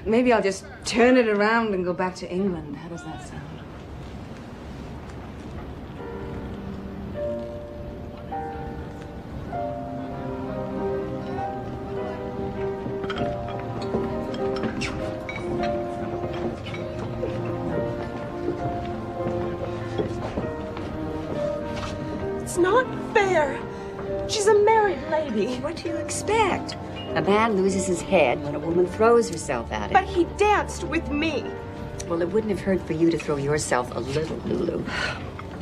Maybe I'll just turn it around and go back to England. How does that sound? It's not fair. She's a married lady. What do you expect? A man loses his head when a woman throws herself at him. But he danced with me. Well, it wouldn't have hurt for you to throw yourself a little, Lulu.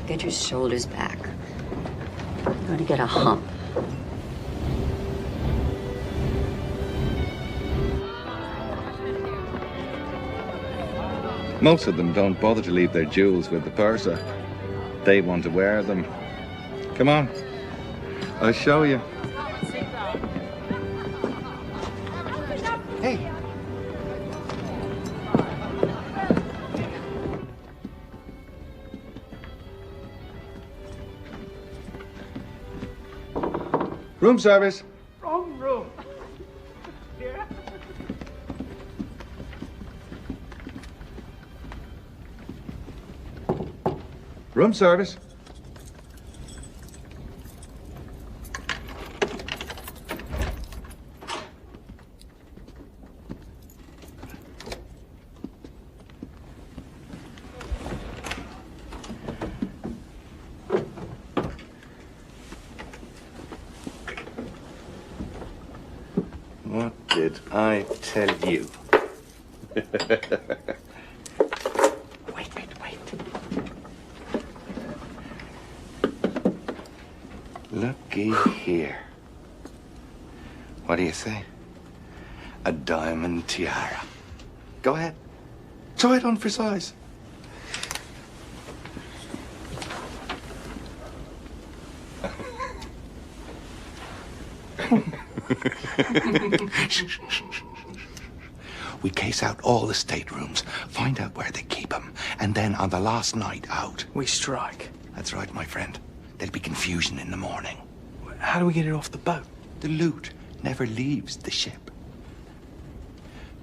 Get your shoulders back. You're going to get a hump. Most of them don't bother to leave their jewels with the purser. They want to wear them. Come on, I'll show you. Hey. Room service. Wrong room. Yeah. Room service. What did I tell you? Looky here. What do you say? A diamond tiara. Go ahead. Try it on for size. We case out all the staterooms, find out where they keep them, and then on the last night out, we strike. That's right, my friend. There'll be confusion in the morning. How do we get it off the boat? The loot never leaves the ship.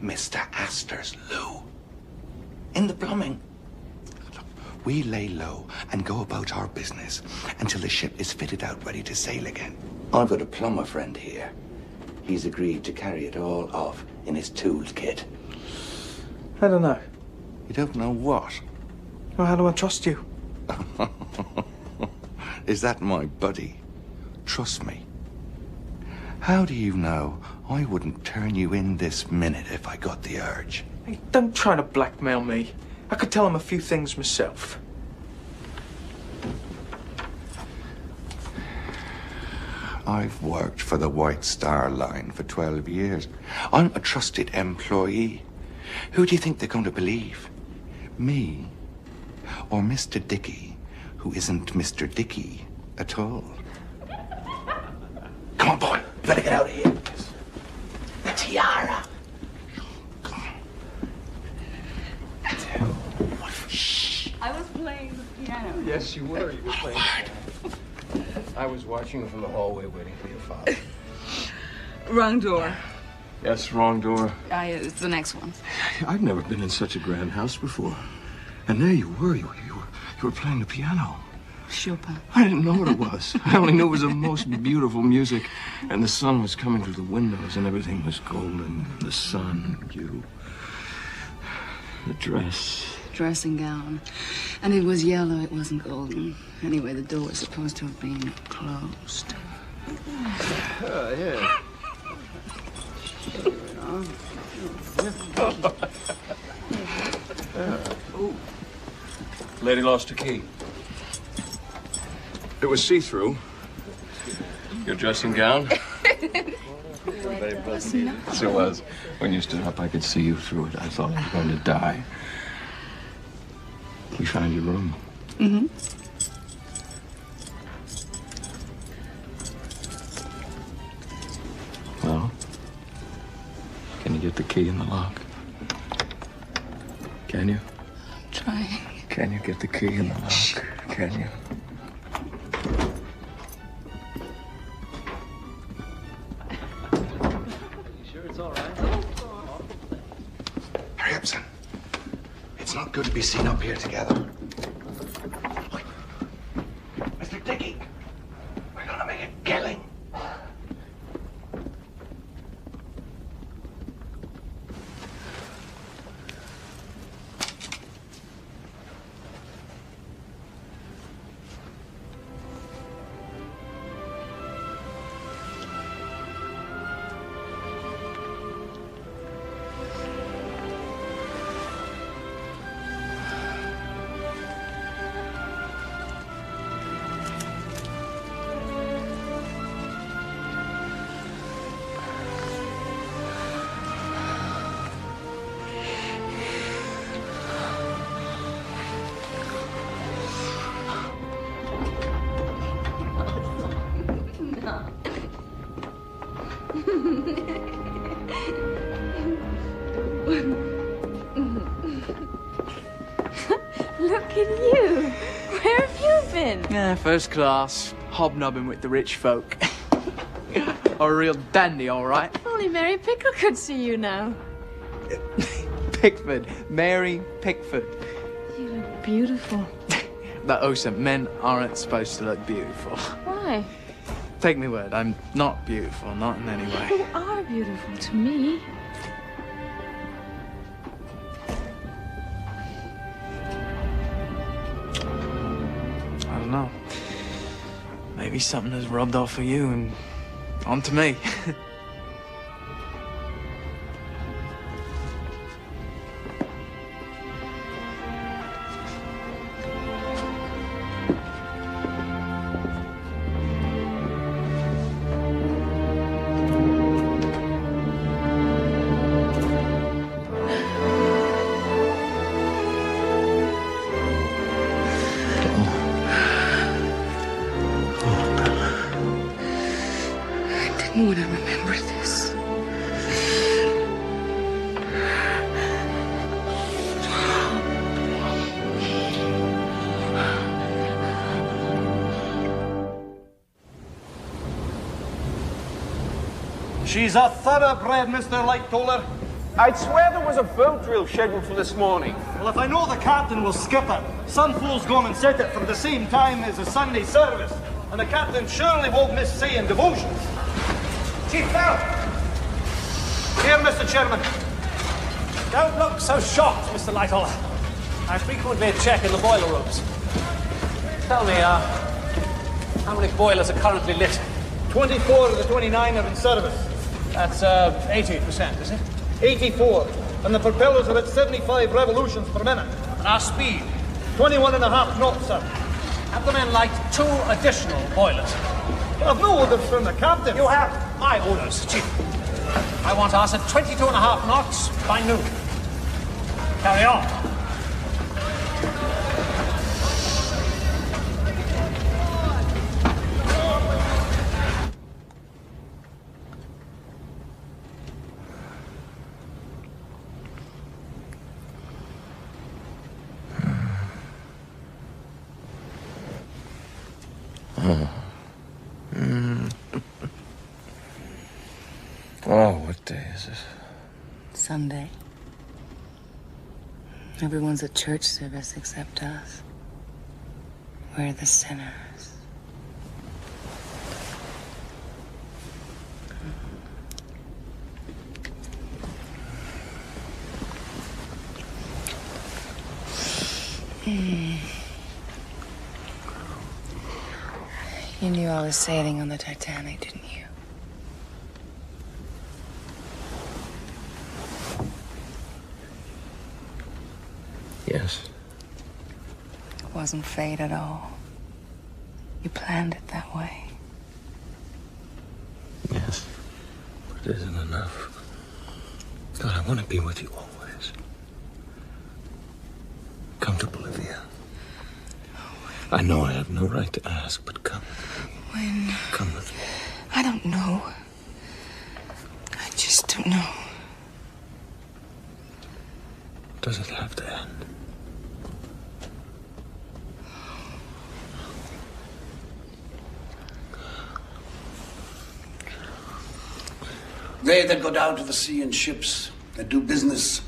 Mr. Astor's loo. In the plumbing. Look, we lay low and go about our business until the ship is fitted out ready to sail again. I've got a plumber friend here. He's agreed to carry it all off in his tools kit. I don't know. You don't know what? Well, how do I trust you? Is that my buddy? Trust me. How do you know I wouldn't turn you in this minute if I got the urge? Hey, don't try to blackmail me. I could tell him a few things myself. I've worked for the White Star Line for 12 years. I'm a trusted employee. Who do you think they're going to believe? Me or Mr. Dickey, who isn't Mr. Dickey at all? Come on, boy. You better get out of here. The tiara. I was playing the piano. Yes, you were. You were playing. I was watching you from the hallway, waiting for your father. Wrong door. Yes, wrong door. It's the next one. I've never been in such a grand house before. And there you were. You were playing the piano. Chopin. I didn't know what it was. I only knew it was the most beautiful music. And the sun was coming through the windows, and everything was golden. The sun, you, the dress. Dressing gown. And it was yellow, it wasn't golden. Anyway, the door was supposed to have been closed. Yeah. Lady lost her key. It was see-through. Your dressing gown. Yes, it was. When you stood up, I could see you through it. I thought I was going to die. We found your room. Mm-hmm. Well, can you get the key in the lock? Can you? I'm trying. Can you get the key in the lock? Can you? Hurry up, son. It's not good to be seen up here together. Mr. Dickey, we're gonna make a killing. Look at you. Where have you been? Yeah, first class. Hobnobbing with the rich folk. A real dandy, all right. Only Mary Pickle could see you now. Pickford. Mary Pickford. You look beautiful. That Osa, men aren't supposed to look beautiful. Why? Take me word, I'm not beautiful, not in any way. You are beautiful to me. I don't know. Maybe something has rubbed off of you and onto me. I didn't want to remember this. She's a thoroughbred, Mr. Lightoller. I'd swear there was a boat drill scheduled for this morning. Well, if I know the captain will skip it, Sunfool's gone and set it for the same time as the Sunday service, and the captain surely won't miss saying devotions. Chief Bell! Here, Mr. Chairman. Don't look so shocked, Mr. Lightoller. I frequently check in the boiler rooms. Tell me, how many boilers are currently lit? 24 of the 29 are in service. That's 80%, is it? 84. And the propellers are at 75 revolutions per minute. And our speed? 21.5 knots, sir. Have the men light 2 additional boilers? I've no orders from the captain. You have my orders, Chief. I want us at 22.5 knots by noon. Carry on. Oh, what day is it? Sunday. Everyone's at church service except us. We're the sinners. You knew I was sailing on the Titanic, didn't you? Yes. It wasn't fate at all. You planned it that way. Yes. But it isn't enough. God, I want to be with you always. Come to Bolivia. I know I have no right to ask, but come. When? Come with me. I don't know. I just don't know. Does it have to end? They that go down to the sea in ships, that do business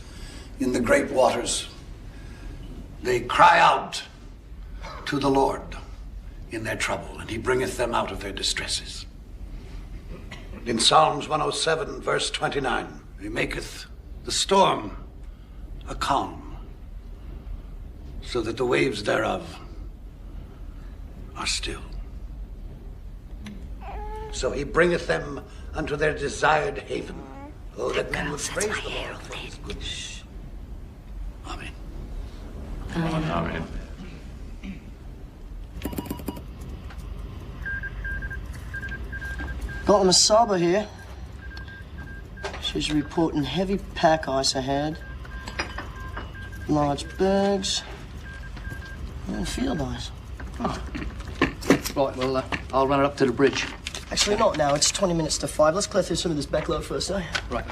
in the great waters, they cry out to the Lord in their trouble, and he bringeth them out of their distresses. In Psalms 107, verse 29, he maketh the storm a calm, so that the waves thereof are still. So he bringeth them unto their desired haven. Oh, that men would praise the Lord for his goodness. Amen. Amen. Got a Masaba here. She's reporting heavy pack ice ahead. Large bergs. And field ice. Right, well, I'll run it up to the bridge. Actually, not now. It's 20 minutes to 5. Let's clear through some of this backload first, eh? Right.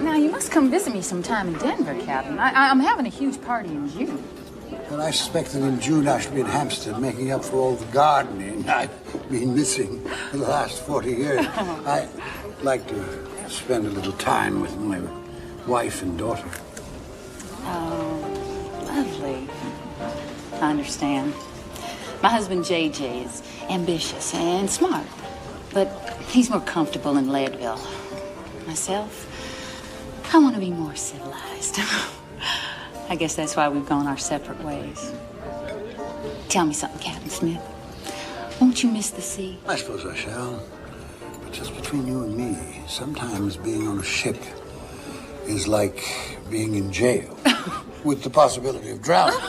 Now, you must come visit me sometime in Denver, Captain. I'm having a huge party in June. Well, I suspect that in June I should be in Hampstead making up for all the gardening I've been missing for the last 40 years. I'd like to spend a little time with my wife and daughter. Oh, lovely. I understand. My husband, JJ, is ambitious and smart, but he's more comfortable in Leadville. Myself, I want to be more civilized. I guess that's why we've gone our separate ways. Tell me something, Captain Smith. Won't you miss the sea? I suppose I shall. But just between you and me, sometimes being on a ship is like being in jail with the possibility of drowning.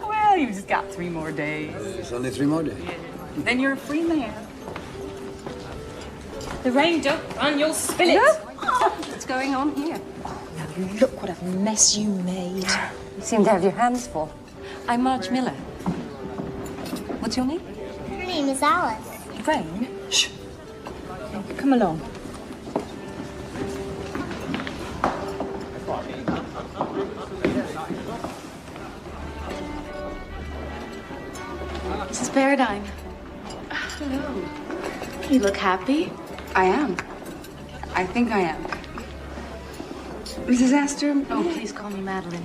Well, you just got 3 more days. It's only 3 more days. Yeah. Then you're a free man. The rain don't run, you'll spill it. What's going on here? Now, look what a mess you made. You seem to have your hands full. I'm Marge Miller. What's your name? Her name is Alice. Rain? Shh. Come along. Mrs. Paradigm. Hello. You look happy. I am. I think I am. Mrs. Astor. Oh, please call me Madeline.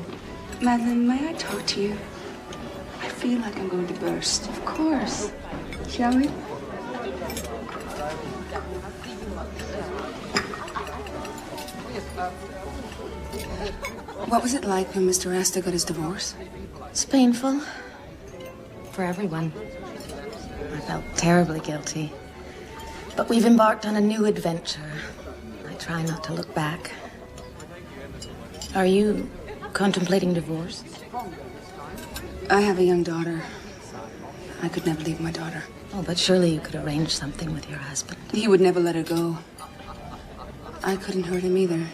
Madeline, may I talk to you? I feel like I'm going to burst. Of course. Shall we? What was it like when Mr. Astor got his divorce? It's painful. For everyone. I felt terribly guilty. But we've embarked on a new adventure. I try not to look back. Are you contemplating divorce? I have a young daughter. I could never leave my daughter. Oh, but surely you could arrange something with your husband. He would never let her go. I couldn't hurt him either.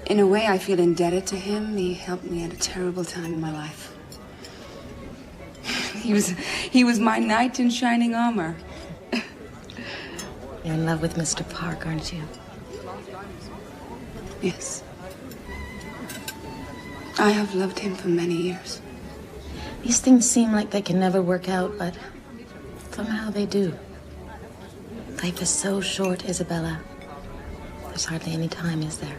In a way, I feel indebted to him. He helped me at a terrible time in my life. He was my knight in shining armor. You're in love with Mr. Park, aren't you? Yes. I have loved him for many years. These things seem like they can never work out, but somehow they do. Life is so short, Isabella. There's hardly any time, is there?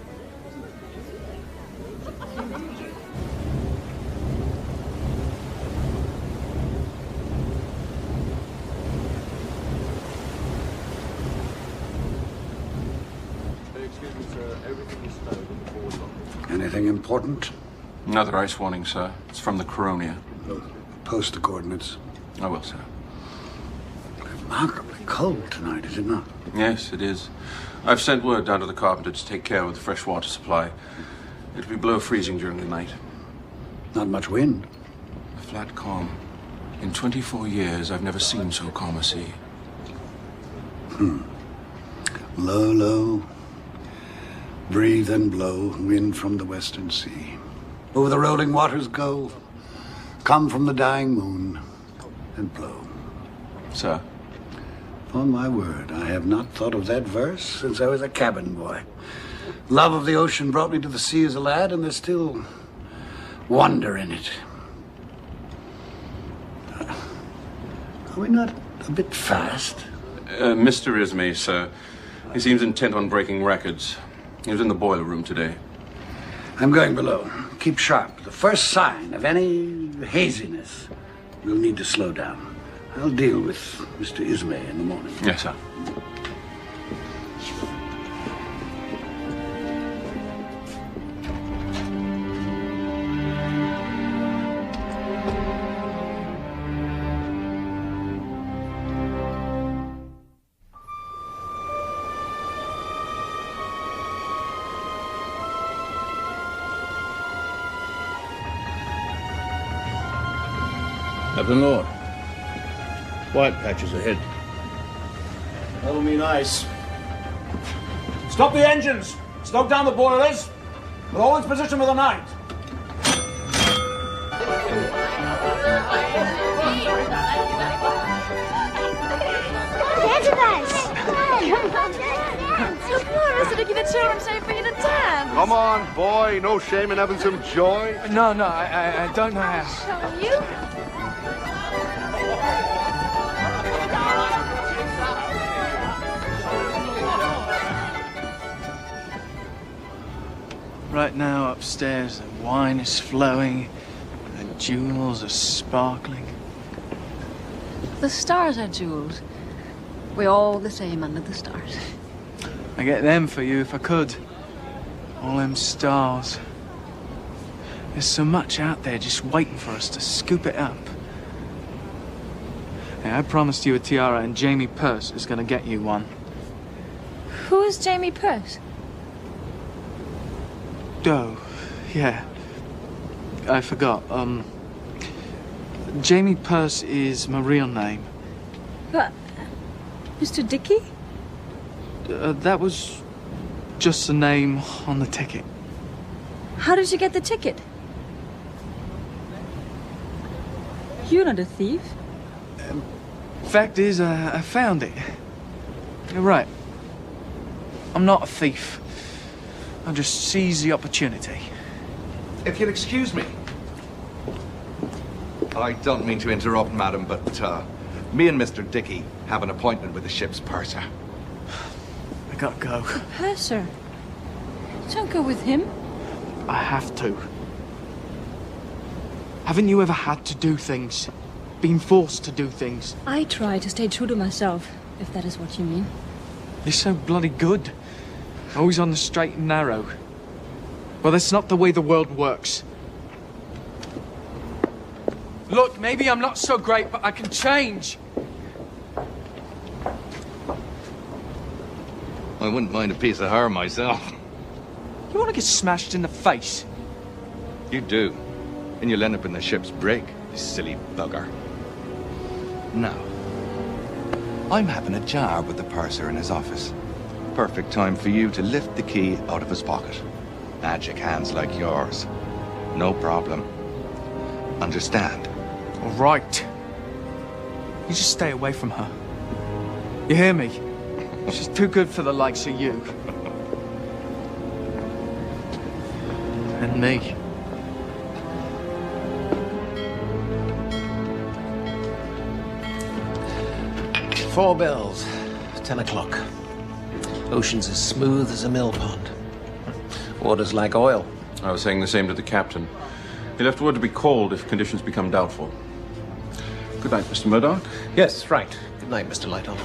Excuse me, sir. Everything is stowed in the forward locker. Anything important? Another ice warning, sir. It's from the Coronia. Post the coordinates. I will, sir. Remarkably cold tonight, is it not? Yes, it is. I've sent word down to the carpenter to take care of the fresh water supply. It'll be below freezing during the night. Not much wind. A flat calm. In 24 years, I've never seen so calm a sea. Low, low. Breathe and blow, wind from the western sea. Over the rolling waters go, come from the dying moon, and blow. Sir? Upon my word, I have not thought of that verse since I was a cabin boy. Love of the ocean brought me to the sea as a lad, and there's still wonder in it. Are we not a bit fast? Mr. Ismay, sir. He seems intent on breaking records. He was in the boiler room today. I'm going below. Keep sharp. The first sign of any haziness, we'll need to slow down. I'll deal with Mr. Ismay in the morning. Yes, sir. Captain Lord. White patches ahead. That'll mean ice. Stop the engines! Stoke down the boilers! We'll hold its position for the night. children say for you to dance. Come on, boy. No shame in having some joy. No, I don't know how. Show you. Right now, upstairs, the wine is flowing, the jewels are sparkling. The stars are jewels. We're all the same under the stars. I get them for you if I could. All them stars. There's so much out there just waiting for us to scoop it up. Hey, I promised you a tiara, and Jamie Purse is gonna get you one. Who is Jamie Purse? Oh, yeah. I forgot. Jamie Purse is my real name. But, Mr. Dickey? That was just the name on the ticket. How did you get the ticket? You're not a thief. Fact is, I found it. You're right. I'm not a thief. I just seized the opportunity. If you'll excuse me. I don't mean to interrupt, madam, but me and Mr. Dickey have an appointment with the ship's purser. I gotta go. Purser? Don't go with him. I have to. Haven't you ever had to do things? Been forced to do things? I try to stay true to myself, if that is what you mean. You're so bloody good. Always on the straight and narrow. Well, that's not the way the world works. Look, maybe I'm not so great, but I can change. I wouldn't mind a piece of her myself. You want to get smashed in the face? You do. And you'll end up in the ship's brig, you silly bugger. Now, I'm having a jar with the purser in his office. Perfect time for you to lift the key out of his pocket. Magic hands like yours. No problem. Understand? All right. You just stay away from her. You hear me? She's too good for the likes of you. And me. Four bells. 10 o'clock. Ocean's as smooth as a mill pond. Water's like oil. I was saying the same to the captain. He left word to be called if conditions become doubtful. Good night, Mr. Murdoch. Yes, right. Good night, Mr. Lighton.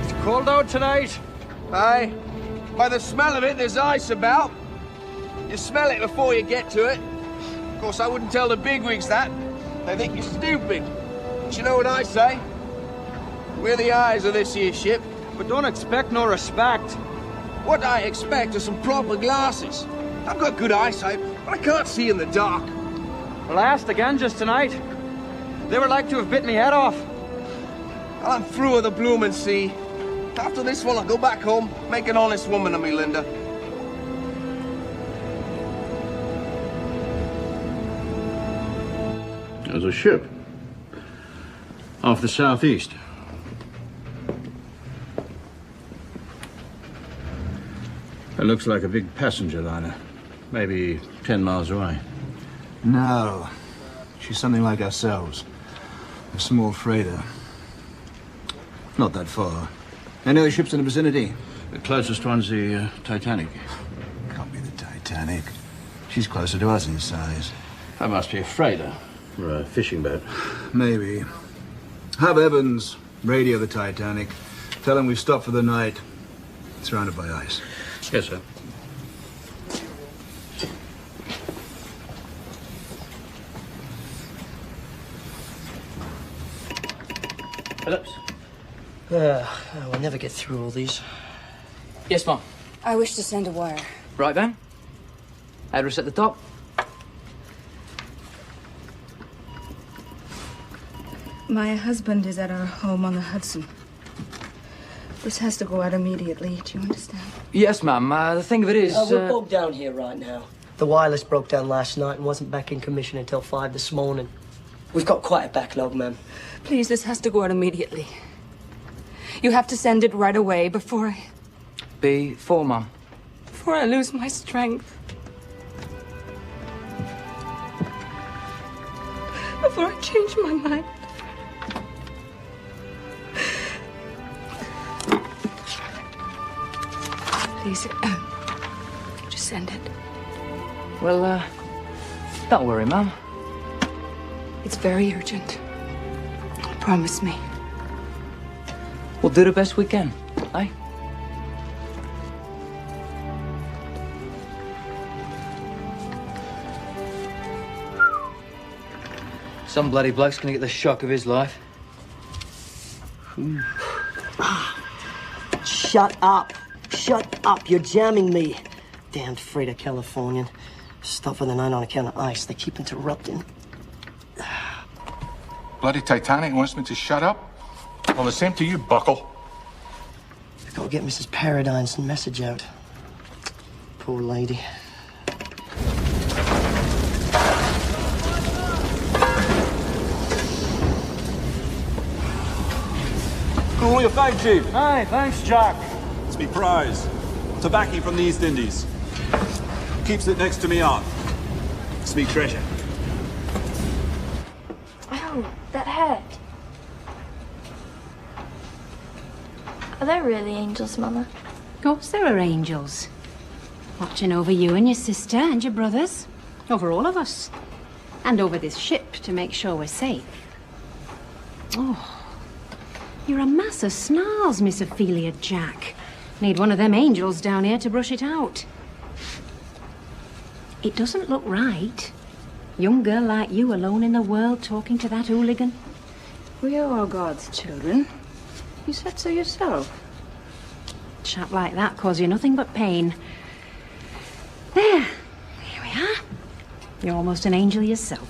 It's cold out tonight. Aye. By the smell of it, there's ice about. You smell it before you get to it. Of course, I wouldn't tell the bigwigs that. They think you're stupid. But you know what I say? We're the eyes of this here ship. But don't expect no respect. What I expect are some proper glasses. I've got good eyesight, but I can't see in the dark. Well, I asked the Ganges tonight. They were like to have bit me head off. I'm through with the bloomin' sea. After this one, I'll go back home, make an honest woman of me, Linda. There's a ship. Off the southeast. It looks like a big passenger liner. Maybe 10 miles away. No. She's something like ourselves. A small freighter. Not that far. Any other ships in the vicinity? The closest one's the Titanic. Can't be the Titanic. She's closer to us in size. That must be a freighter. Or a fishing boat. Maybe. Have Evans radio the Titanic. Tell him we've stopped for the night. Surrounded by ice. Yes, sir. Phillips? We'll never get through all these. Yes, Mom. I wish to send a wire. Right then. Address at the top. My husband is at our home on the Hudson. This has to go out immediately. Do you understand? Yes, ma'am. The thing of it is... We're both down here right now. The wireless broke down last night and wasn't back in commission until 5 this morning. We've got quite a backlog, ma'am. Please, this has to go out immediately. You have to send it right away before Mum. I lose my strength. Before I change my mind. Please, just send it. Well, don't worry, Mum. It's very urgent. Promise me. We'll do the best we can, eh? Some bloody bloke's gonna get the shock of his life. Shut up. Shut up. You're jamming me. Damned freighter Californian. Stop for the night on account of ice. They keep interrupting. Bloody Titanic wants me to shut up? Well, the same to you, Buckle. Go get Mrs. Paradine's message out. Poor lady. Cool your fag, Chief. Aye, thanks, Jack. It's me prize. Tobacco from the East Indies. Keeps it next to me art. It's me treasure. Oh, that head. Are there really angels, Mama? Of course there are angels. Watching over you and your sister and your brothers. Over all of us. And over this ship to make sure we're safe. Oh, you're a mass of snarls, Miss Ophelia Jack. Need one of them angels down here to brush it out. It doesn't look right. Young girl like you alone in the world talking to that hooligan. We are all God's children. You said so yourself. Chap like that cause you nothing but pain. There. Here we are. You're almost an angel yourself.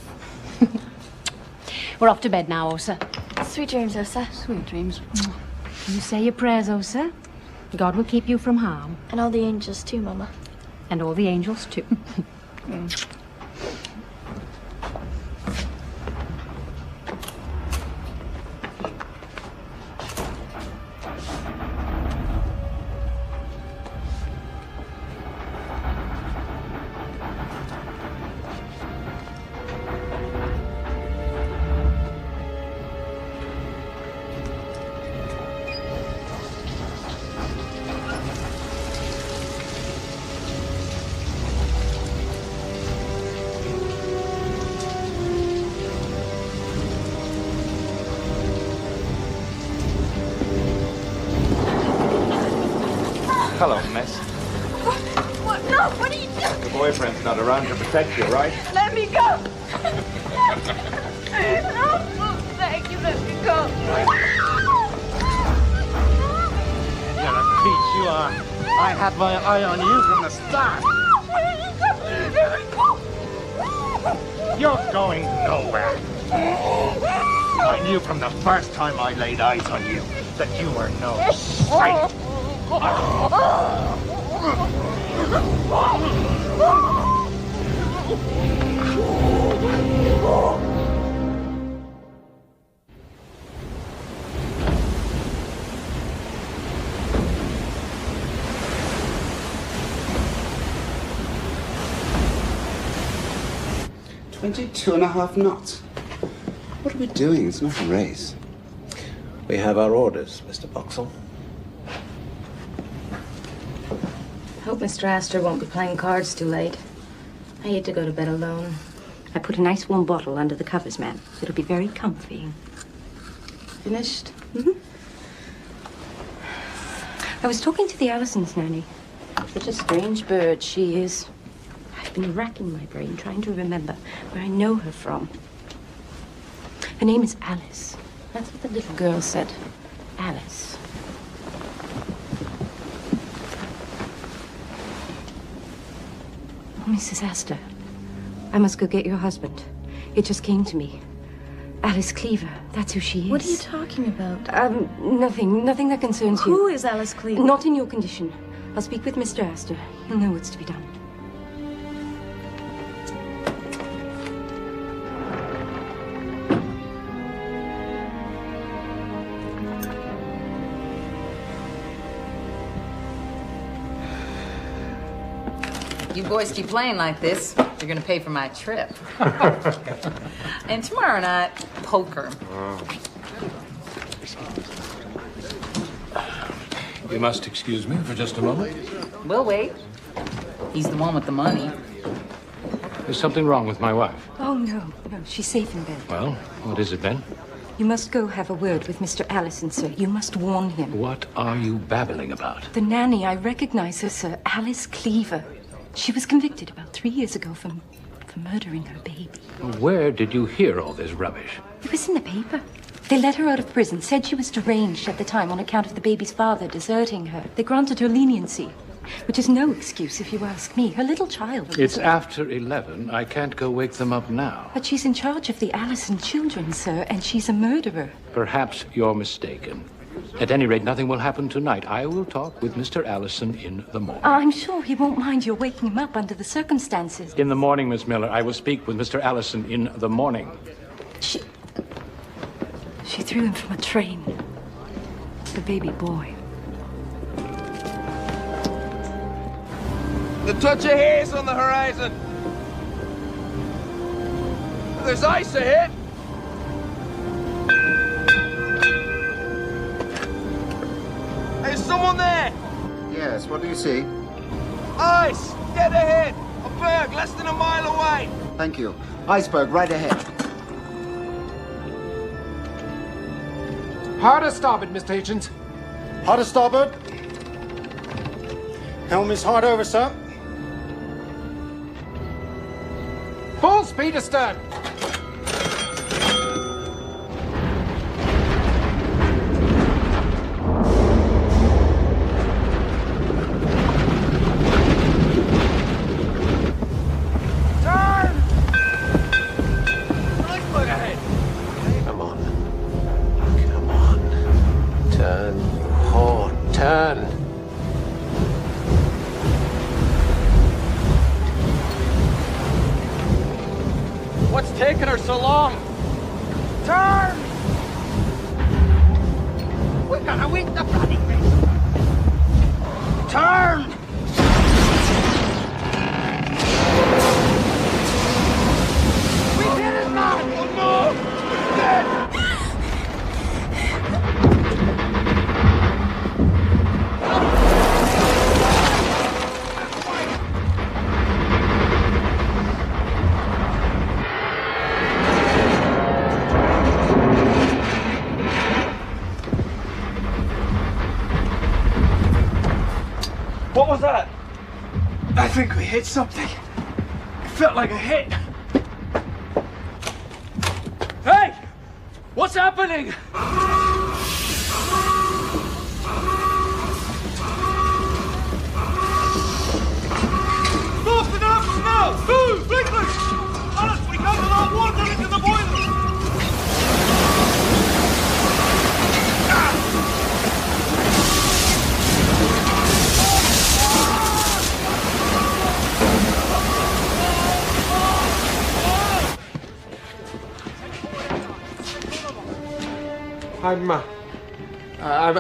We're off to bed now, Osa. Sweet dreams, Osa. Sweet dreams. You say your prayers, Osa. God will keep you from harm. And all the angels too, Mama. And all the angels too. Hello, miss. What? No, what are you doing? Your boyfriend's not around to protect you, right? Let me go! Oh, thank you, let me go. You're a peach, you are. I had my eye on you from the start. You're going nowhere. I knew from the first time I laid eyes on you that you were no sight. $22.5 knots. What are we doing? It's not a race. We have our orders, Mr. Boxall. Hope Mr. Astor won't be playing cards too late. I hate to go to bed alone. I put a nice warm bottle under the covers, ma'am. It'll be very comfy. Finished? Mm-hmm. I was talking to the Allisons, Nanny. Such a strange bird she is. I've been racking my brain trying to remember where I know her from. Her name is Alice. That's what the little girl said. Alice. Oh, Mrs. Astor, I must go get your husband. It just came to me. Alice Cleaver, that's who she is. What are you talking about? Nothing that concerns you. Who is Alice Cleaver? Not in your condition. I'll speak with Mr. Astor. He'll know what's to be done. You boys keep playing like this, you're gonna pay for my trip. And tomorrow night, poker. You must excuse me for just a moment. We'll wait. He's the one with the money. There's something wrong with my wife. Oh, no, she's safe in bed. Well, what is it then? You must go have a word with Mr. Allison, sir. You must warn him. What are you babbling about? The nanny, I recognize her, sir. Alice Cleaver. She was convicted about 3 years ago for murdering her baby. Where did you hear all this rubbish? It was in the paper. They let her out of prison, said she was deranged at the time on account of the baby's father deserting her. They granted her leniency, which is no excuse if you ask me. Her little child... It's after 11. I can't go wake them up now. But she's in charge of the Allison children, sir, and she's a murderer. Perhaps you're mistaken. At any rate, nothing will happen tonight. I will talk with Mr. Allison in the morning. I'm sure he won't mind your waking him up under the circumstances. In the morning, Miss Miller. I will speak with Mr. Allison in the morning. She threw him from a train. The baby boy. The touch of haze on the horizon. There's ice ahead. Is someone there? Yes, what do you see? Ice! Dead ahead! A berg less than a mile away! Thank you. Iceberg right ahead. Hard to starboard, Mr. Hitchens. Hard to starboard. Helm is hard over, sir. Full speed astern. What's taking her so long? Turn! We're gonna win the bloody thing! Turn! We did it, man! Oh no! We're dead! What was that? I think we hit something. It felt like a hit. Hey! What's happening? Fasten up now! Move! Quickly! Alice, we can't allow water into the boiler!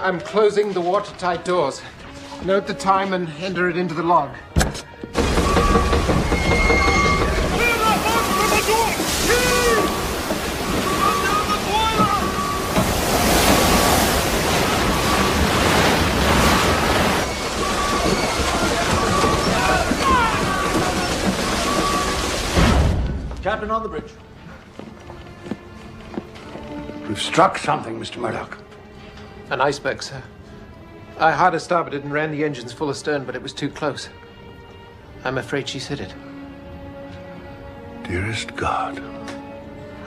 I'm closing the watertight doors. Note the time and enter it into the log. Captain on the bridge. We've struck something, Mr. Murdoch. An iceberg, sir. I hard to starboard it and ran the engines full astern, but it was too close. I'm afraid she's hit it. Dearest God.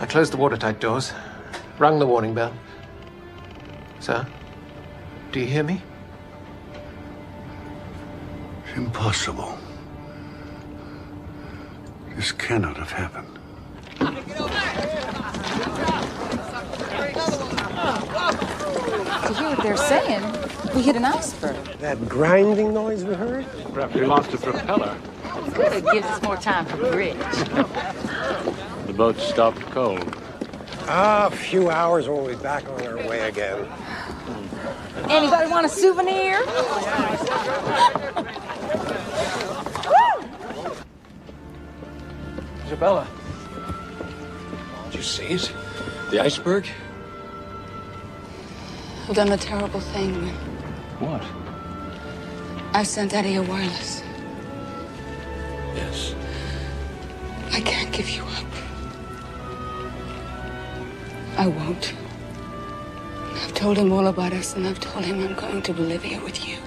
I closed the watertight doors, rung the warning bell. Sir, do you hear me? Impossible. This cannot have happened. To hear what they're saying, we hit an iceberg. That grinding noise we heard? Perhaps we lost a propeller. Good, it gives us more time for bridge. The boat stopped cold. A few hours and we'll be back on our way again. Anybody want a souvenir? Isabella. Did you see it? The iceberg? I've done a terrible thing. What? I've sent Eddie a wireless. Yes. I can't give you up. I won't. I've told him all about us, and I've told him I'm going to Bolivia with you.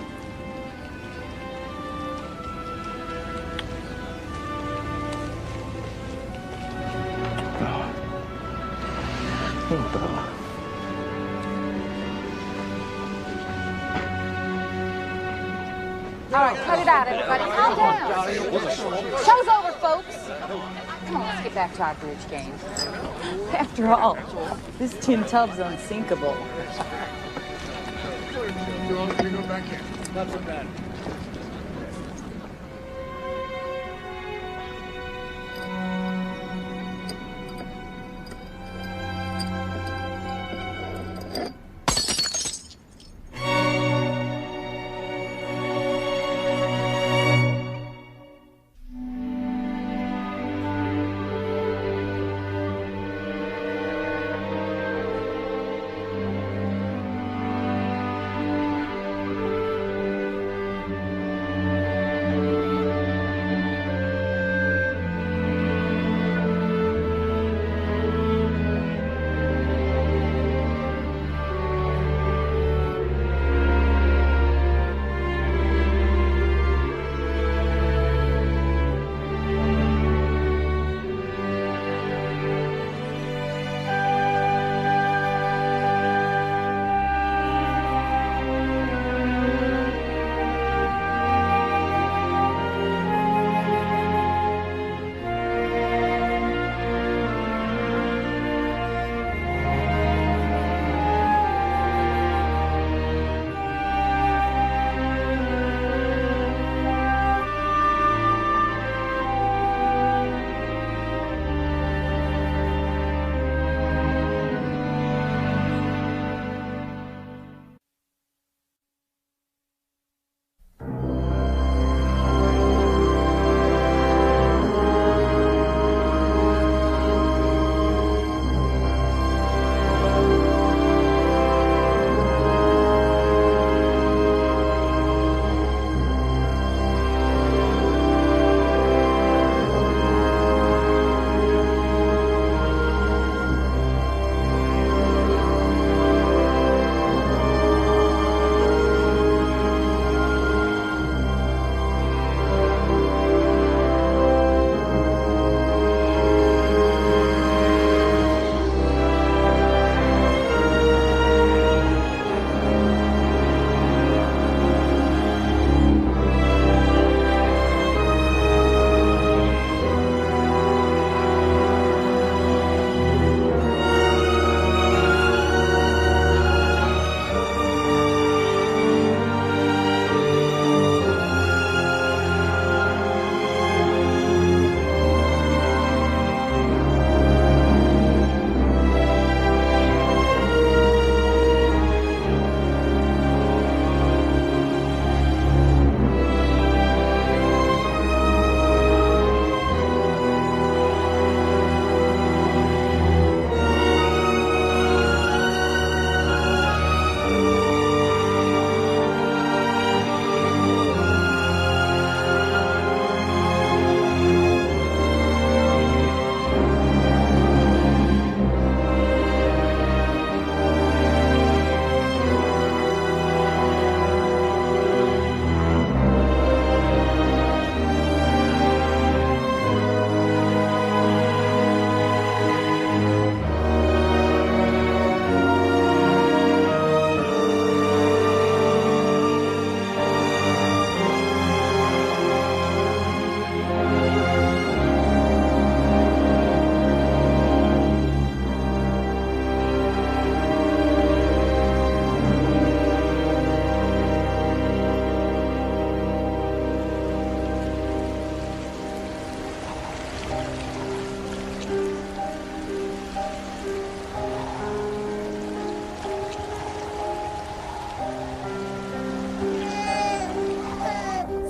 Oh, Bella. All right, cut it out, everybody. Calm down. Show's over, folks. Come on, let's get back to our bridge game. After all, this tin tub's unsinkable. Not so bad.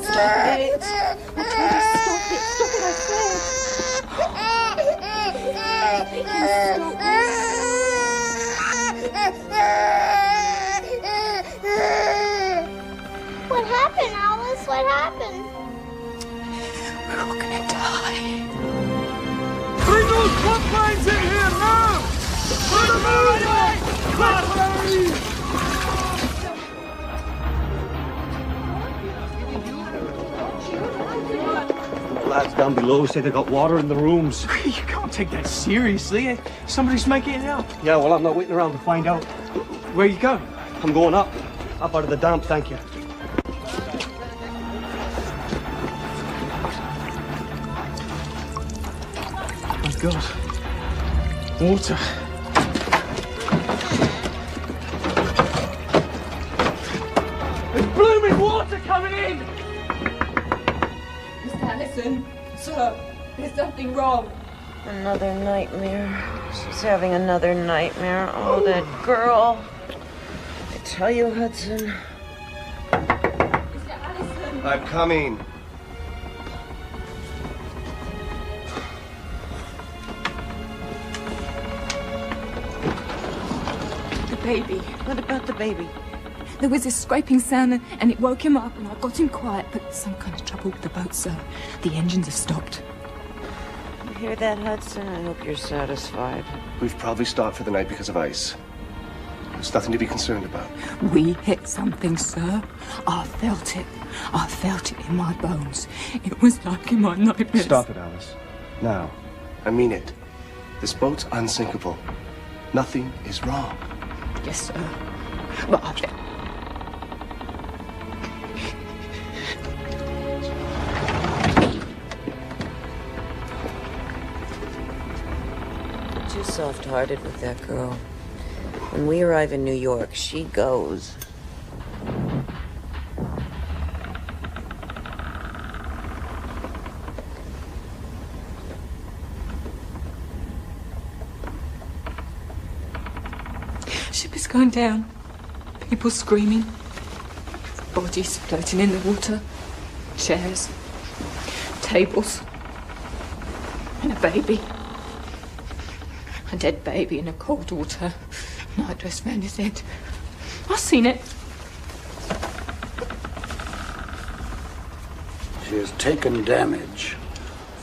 Stop it! I told you, stop it! Stop it, I said! what happened. We're all gonna die. Bring those pump lines in here now! For the moon! Quickly! Lads down below say they got water in the rooms. You can't take that seriously. Somebody's making it up. Yeah, well, I'm not waiting around to find out. Where are you going? I'm going up. Up out of the damp, thank you. Oh, God. Water. There's blooming water coming in! Mr. Allison, sir, there's something wrong. Another nightmare. She's having another nightmare. Oh, that girl. I tell you, Hudson. Mr. Allison. I'm coming. The baby. What about the baby? There was a scraping sound and it woke him up and I got him quiet, but some kind of trouble with the boat, sir. The engines have stopped. You hear that, Hudson? I hope you're satisfied. We've probably stopped for the night because of ice. There's nothing to be concerned about. We hit something, sir. I felt it. I felt it in my bones. It was like in my nightmares. Stop it, Alice. Now. I mean it. This boat's unsinkable. Nothing is wrong. Yes, sir. But I... Too soft-hearted with that girl. When we arrive in New York, she goes. Ship is going down. People screaming. Bodies floating in the water. Chairs. Tables. And a baby. A dead baby in a cold water. Nightdress round his head. I've seen it. She has taken damage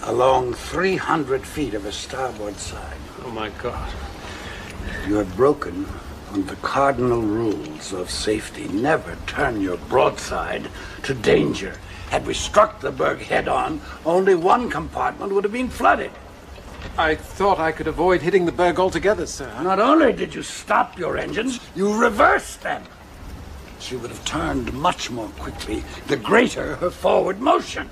along 300 feet of her starboard side. Oh, my God. You have broken one of the cardinal rules of safety. Never turn your broadside to danger. Had we struck the berg head-on, only one compartment would have been flooded. I thought I could avoid hitting the berg altogether, sir. Not only did you stop your engines, you reversed them. She would have turned much more quickly, the greater her forward motion.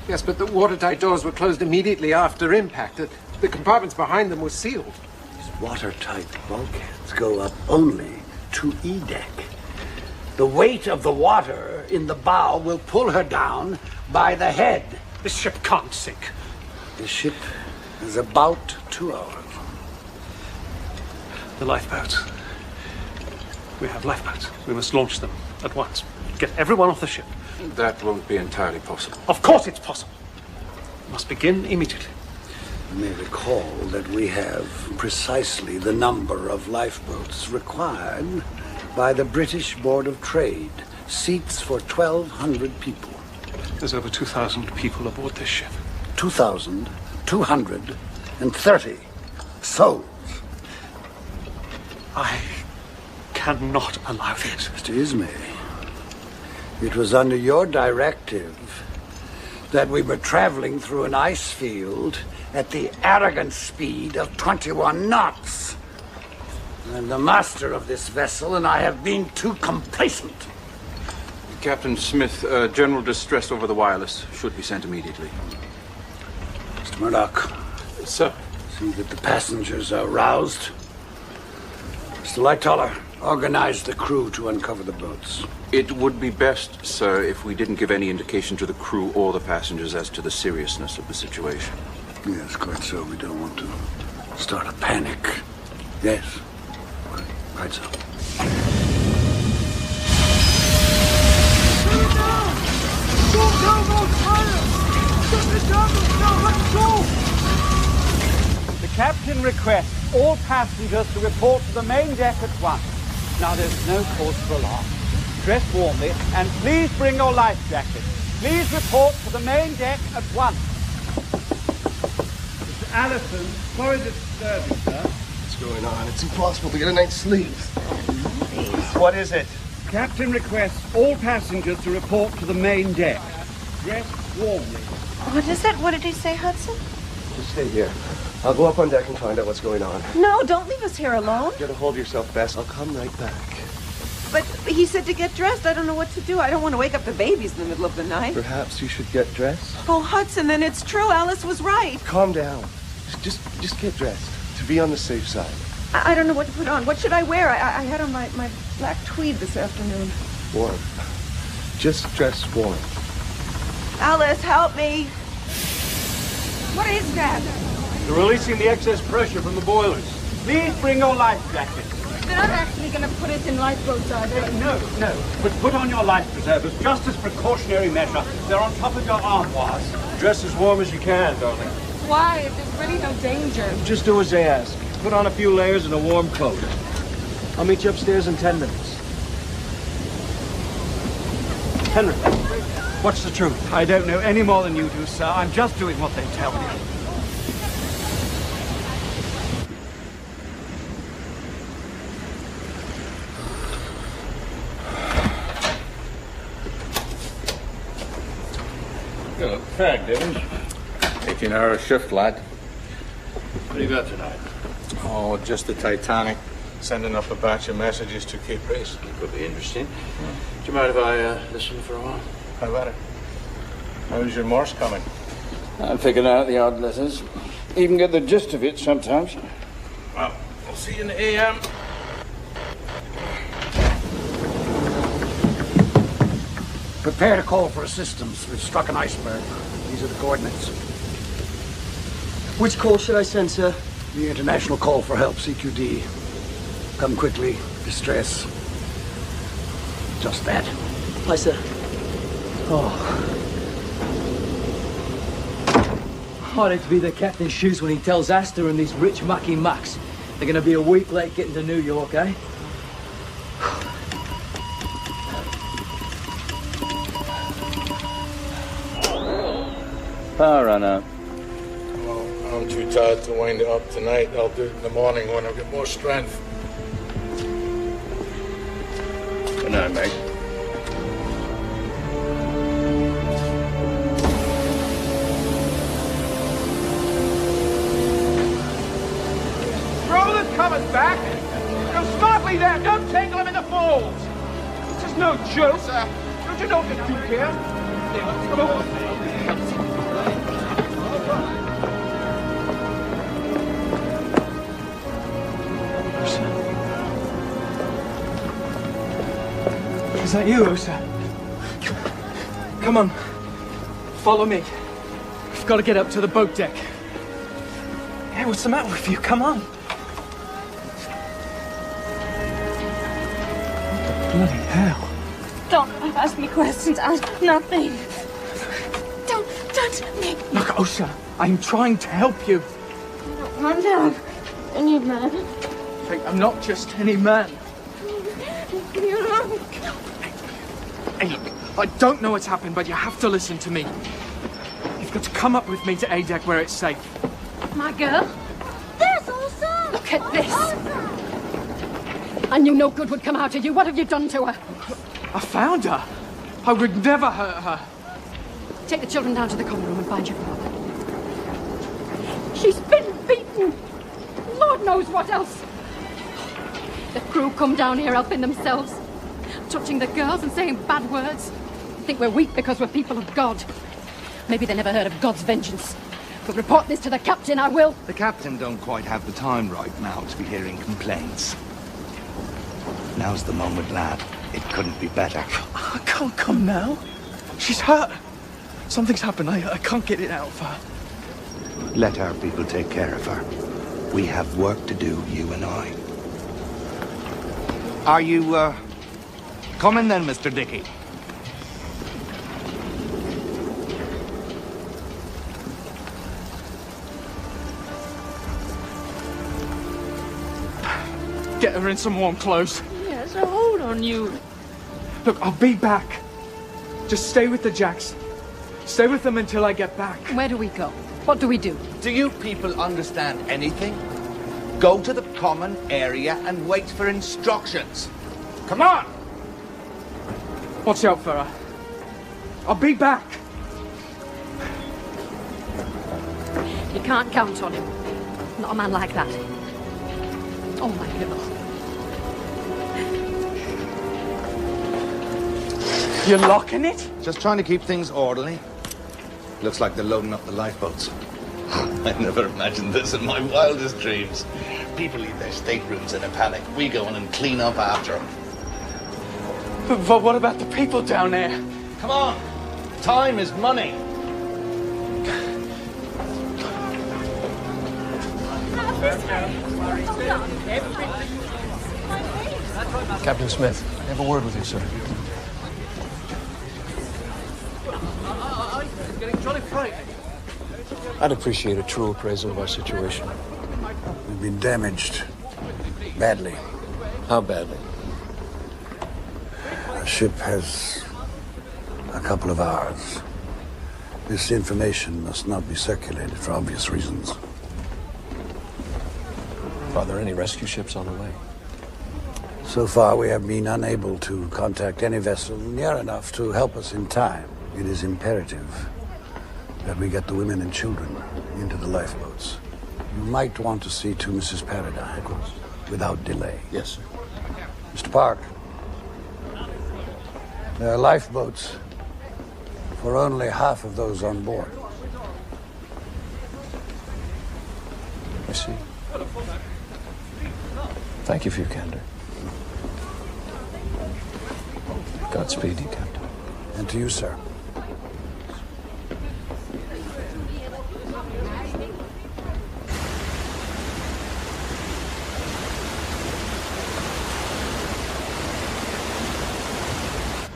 Yes, but the watertight doors were closed immediately after impact. The compartments behind them were sealed. These watertight bulkheads go up only to E-deck. The weight of the water in the bow will pull her down by the head. This ship can't sink. The ship is about 2 hours. The lifeboats. We have lifeboats. We must launch them at once. Get everyone off the ship. That won't be entirely possible. Of course it's possible. We must begin immediately. You may recall that we have precisely the number of lifeboats required by the British Board of Trade. Seats for 1,200 people. There's over 2,000 people aboard this ship. 2,230 souls. I cannot allow this. Mr. Ismay, it was under your directive that we were traveling through an ice field at the arrogant speed of 21 knots. I'm the master of this vessel, and I have been too complacent. Captain Smith, general distress over the wireless should be sent immediately. Mr. Murdoch. Sir. See that the passengers are roused. Mr. Lightoller, organize the crew to uncover the boats. It would be best, sir, if we didn't give any indication to the crew or the passengers as to the seriousness of the situation. Yes, quite so. We don't want to start a panic. Yes, quite so. The captain requests all passengers to report to the main deck at once. Now, there's no cause for alarm. dress warmly, and please bring your life jackets. Please report to the main deck at once. Mr. Allison, sorry to disturb you, sir. What's going on? It's impossible to get a night's sleep. What is it? Captain requests all passengers to report to the main deck. Dress warmly. What is it? What did he say, Hudson? Just stay here. I'll go up on deck and find out what's going on. No, don't leave us here alone. Get a hold of yourself, Bess. I'll come right back. But he said to get dressed. I don't know what to do. I don't want to wake up the babies in the middle of the night. Perhaps you should get dressed. Oh, Hudson, then it's true. Alice was right. Calm down. Just get dressed. To be on the safe side. I don't know what to put on. What should I wear? I had on my black tweed this afternoon. Warm. Just dress warm. Alice, help me. What is that? They're releasing the excess pressure from the boilers. Please bring your life jackets. They're not actually going to put us in lifeboats, are they? No. But put on your life preservers just as precautionary measure. They're on top of your armoires. Dress as warm as you can, darling. Why? There's really no danger. Just do as they ask. Put on a few layers and a warm coat. I'll meet you upstairs in 10 minutes. Henry, what's the truth? I don't know any more than you do, sir. I'm just doing what they tell me. You look fagged, Evans. 18-hour shift, lad. What do you got tonight? Oh, just the Titanic. Sending up a batch of messages to Cape Race. Could be interesting. Do you mind if I listen for a while? How about it? How's your Morse coming? I'm figuring out the odd letters. Even get the gist of it sometimes. Well, we'll see you in the AM. Prepare to call for assistance. We've struck an iceberg. These are the coordinates. Which call should I send, sir? The international call for help, CQD. Come quickly. Distress. Just that. Aye, sir. I'd hate to be the captain's shoes when he tells Astor and these rich mucky mucks they're going to be a week late getting to New York, eh? Power run out. Well, I'm too tired to wind it up tonight. I'll do it in the morning when I get more strength. Good night, mate. Throw the covers back. Go smartly there. Don't tangle them in the folds. This is no joke. Don't you know what to do here? Is that you, Osa? Come on. Follow me. We've got to get up to the boat deck. Hey, what's the matter with you? Come on. Bloody hell. Don't ask me questions. Ask nothing. Don't make me. Look, Osa, I'm trying to help you. Calm down. I need man. I'm not just any man. You know. Hey, look, I don't know what's happened, but you have to listen to me. You've got to come up with me to A-Deck where it's safe. My girl. There's Elsa. Look at this. I knew no good would come out of you. What have you done to her? I found her. I would never hurt her. Take the children down to the common room and find your father. She's been beaten. Lord knows what else. The crew come down here helping themselves, touching the girls and saying bad words. Think we're weak because we're people of God. Maybe they never heard of God's vengeance. But report this to the captain, I will. The captain don't quite have the time right now to be hearing complaints. Now's the moment, lad. It couldn't be better. I can't come now. She's hurt. Something's happened. I can't get it out of her. Let our people take care of her. We have work to do, you and I. Are you, coming then, Mr. Dickey? Get her in some warm clothes. Yes, I hold on you. Look, I'll be back. Just stay with the Jacks. Stay with them until I get back. Where do we go? What do we do? Do you people understand anything? Go to the common area and wait for instructions. Come on! Watch out for her. I'll be back. You can't count on him. Not a man like that. Oh, my God. You're locking it? Just trying to keep things orderly. Looks like they're loading up the lifeboats. I never imagined this in my wildest dreams. People leave their staterooms in a panic. We go in and clean up after them. But what about the people down there? Come on. Time is money. Captain Smith, I have a word with you, sir. I'd appreciate a true appraisal of our situation. We've been damaged. Badly. How badly? The ship has a couple of hours. This information must not be circulated for obvious reasons. Are there any rescue ships on the way? So far, we have been unable to contact any vessel near enough to help us in time. It is imperative that we get the women and children into the lifeboats. You might want to see to Mrs. Paradine, of course, without delay. Yes, sir. Mr. Park, there are lifeboats for only half of those on board. I see. Thank you for your candor. Godspeed, you, Captain. And to you, sir.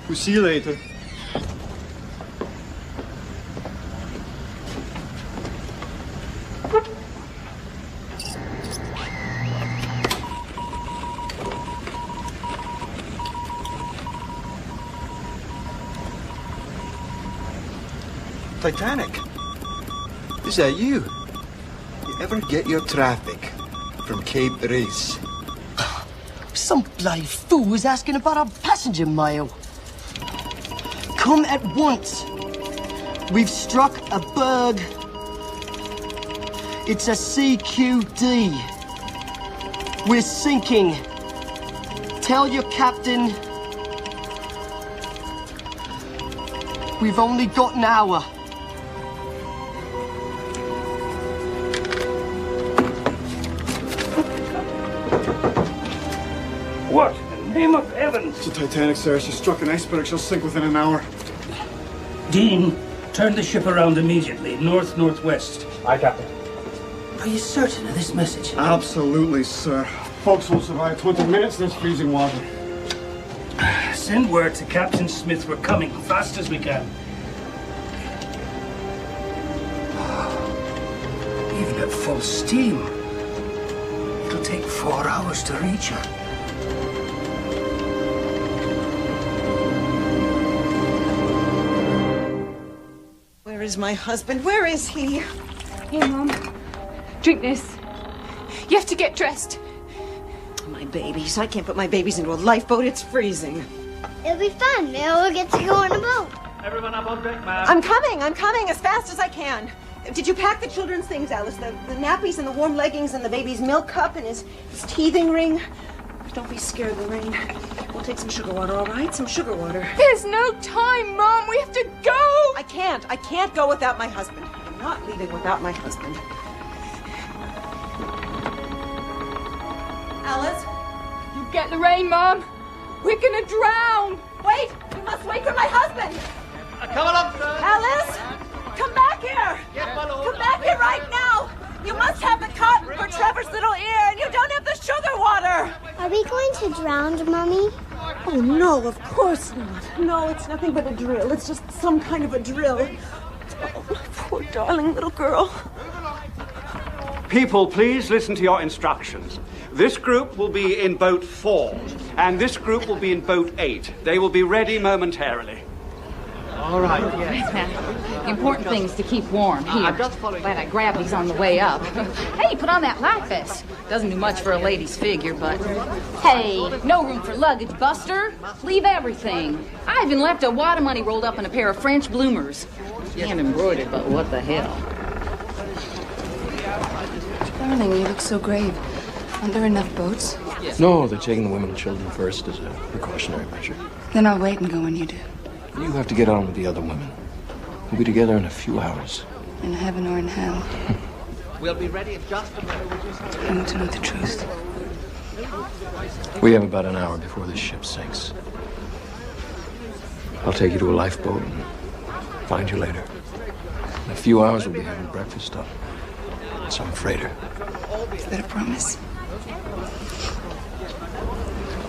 We'll see you later. Titanic? Is that you? You ever get your traffic from Cape Race? Some bloody fool is asking about our passenger mail. Come at once. We've struck a berg. It's a CQD. We're sinking. Tell your captain we've only got an hour. What in the name of heaven? It's the Titanic, sir. She struck an iceberg. She'll sink within an hour. Dean, turn the ship around immediately. North-northwest. Aye, Captain. Are you certain of this message? Absolutely, sir. Folks will survive 20 minutes in this freezing water. Send word to Captain Smith we're coming fast as we can. Even at full steam, it'll take 4 hours to reach her. Where is my husband? Where is he? Here, Mom. Drink this. You have to get dressed. My babies. I can't put my babies into a lifeboat. It's freezing. It'll be fun. We'll get to go on a boat. Everyone up on deck, ma'am. I'm coming as fast as I can. Did you pack the children's things, Alice? The nappies and the warm leggings and the baby's milk cup and his teething ring? Don't be scared, Lorraine. We'll take some sugar water, all right? Some sugar water. There's no time, Mom. We have to go. I can't go without my husband. I'm not leaving without my husband. Alice? You get Lorraine, Mom. We're gonna drown. Wait! You must wait for my husband! Come along, sir. Alice! Come back here! Come back here right now! You must have the cotton for Trevor's little ear, and you don't have the sugar water! Are we going to drown, Mommy? Oh, no, of course not. No, it's nothing but a drill. It's just some kind of a drill. Oh, my poor darling little girl. People, please listen to your instructions. This group will be in boat 4, and this group will be in boat 8. They will be ready momentarily. All right, yes. The important thing is to keep warm. Here, glad I grabbed these on the way up. Hey, put on that life vest. Doesn't do much for a lady's figure, but... Hey, no room for luggage, Buster. Leave everything. I even left a wad of money rolled up in a pair of French bloomers. Hand embroidered, but what the hell? Darling, you look so grave. Aren't there enough boats? No, they're taking the women and children first as a precautionary measure. Then I'll wait and go when you do. You have to get on with the other women. We'll be together in a few hours. In heaven or in hell. We'll be ready in just a minute. I want to know the truth. We have about an hour before this ship sinks. I'll take you to a lifeboat and find you later. In a few hours, we'll be having breakfast on some freighter. Is that a promise?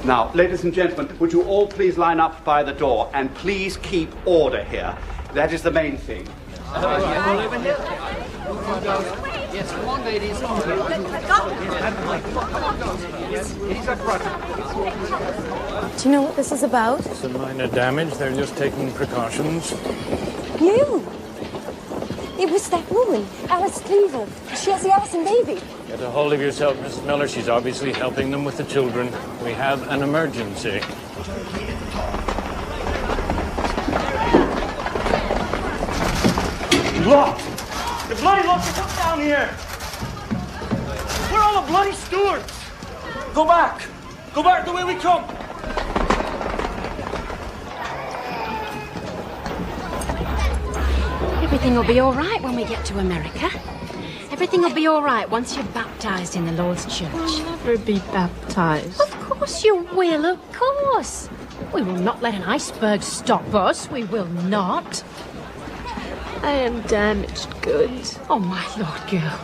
Now, ladies and gentlemen, would you all please line up by the door and please keep order here? That is the main thing. Yes, come on, ladies. Do you know what this is about? Some minor damage. They're just taking precautions. You! It was that woman, Alice Cleaver. She has the Allison baby. Get a hold of yourself, Mrs. Miller. She's obviously helping them with the children. We have an emergency. Locked! The bloody locked us up down here! Where are all the bloody stewards? Go back! Go back the way we come! Everything will be all right when we get to America. Everything will be all right once you're baptized in the Lord's church. We'll never be baptized. Of course you will, of course. We will not let an iceberg stop us. We will not. I am damaged goods. Oh, my Lord, girl.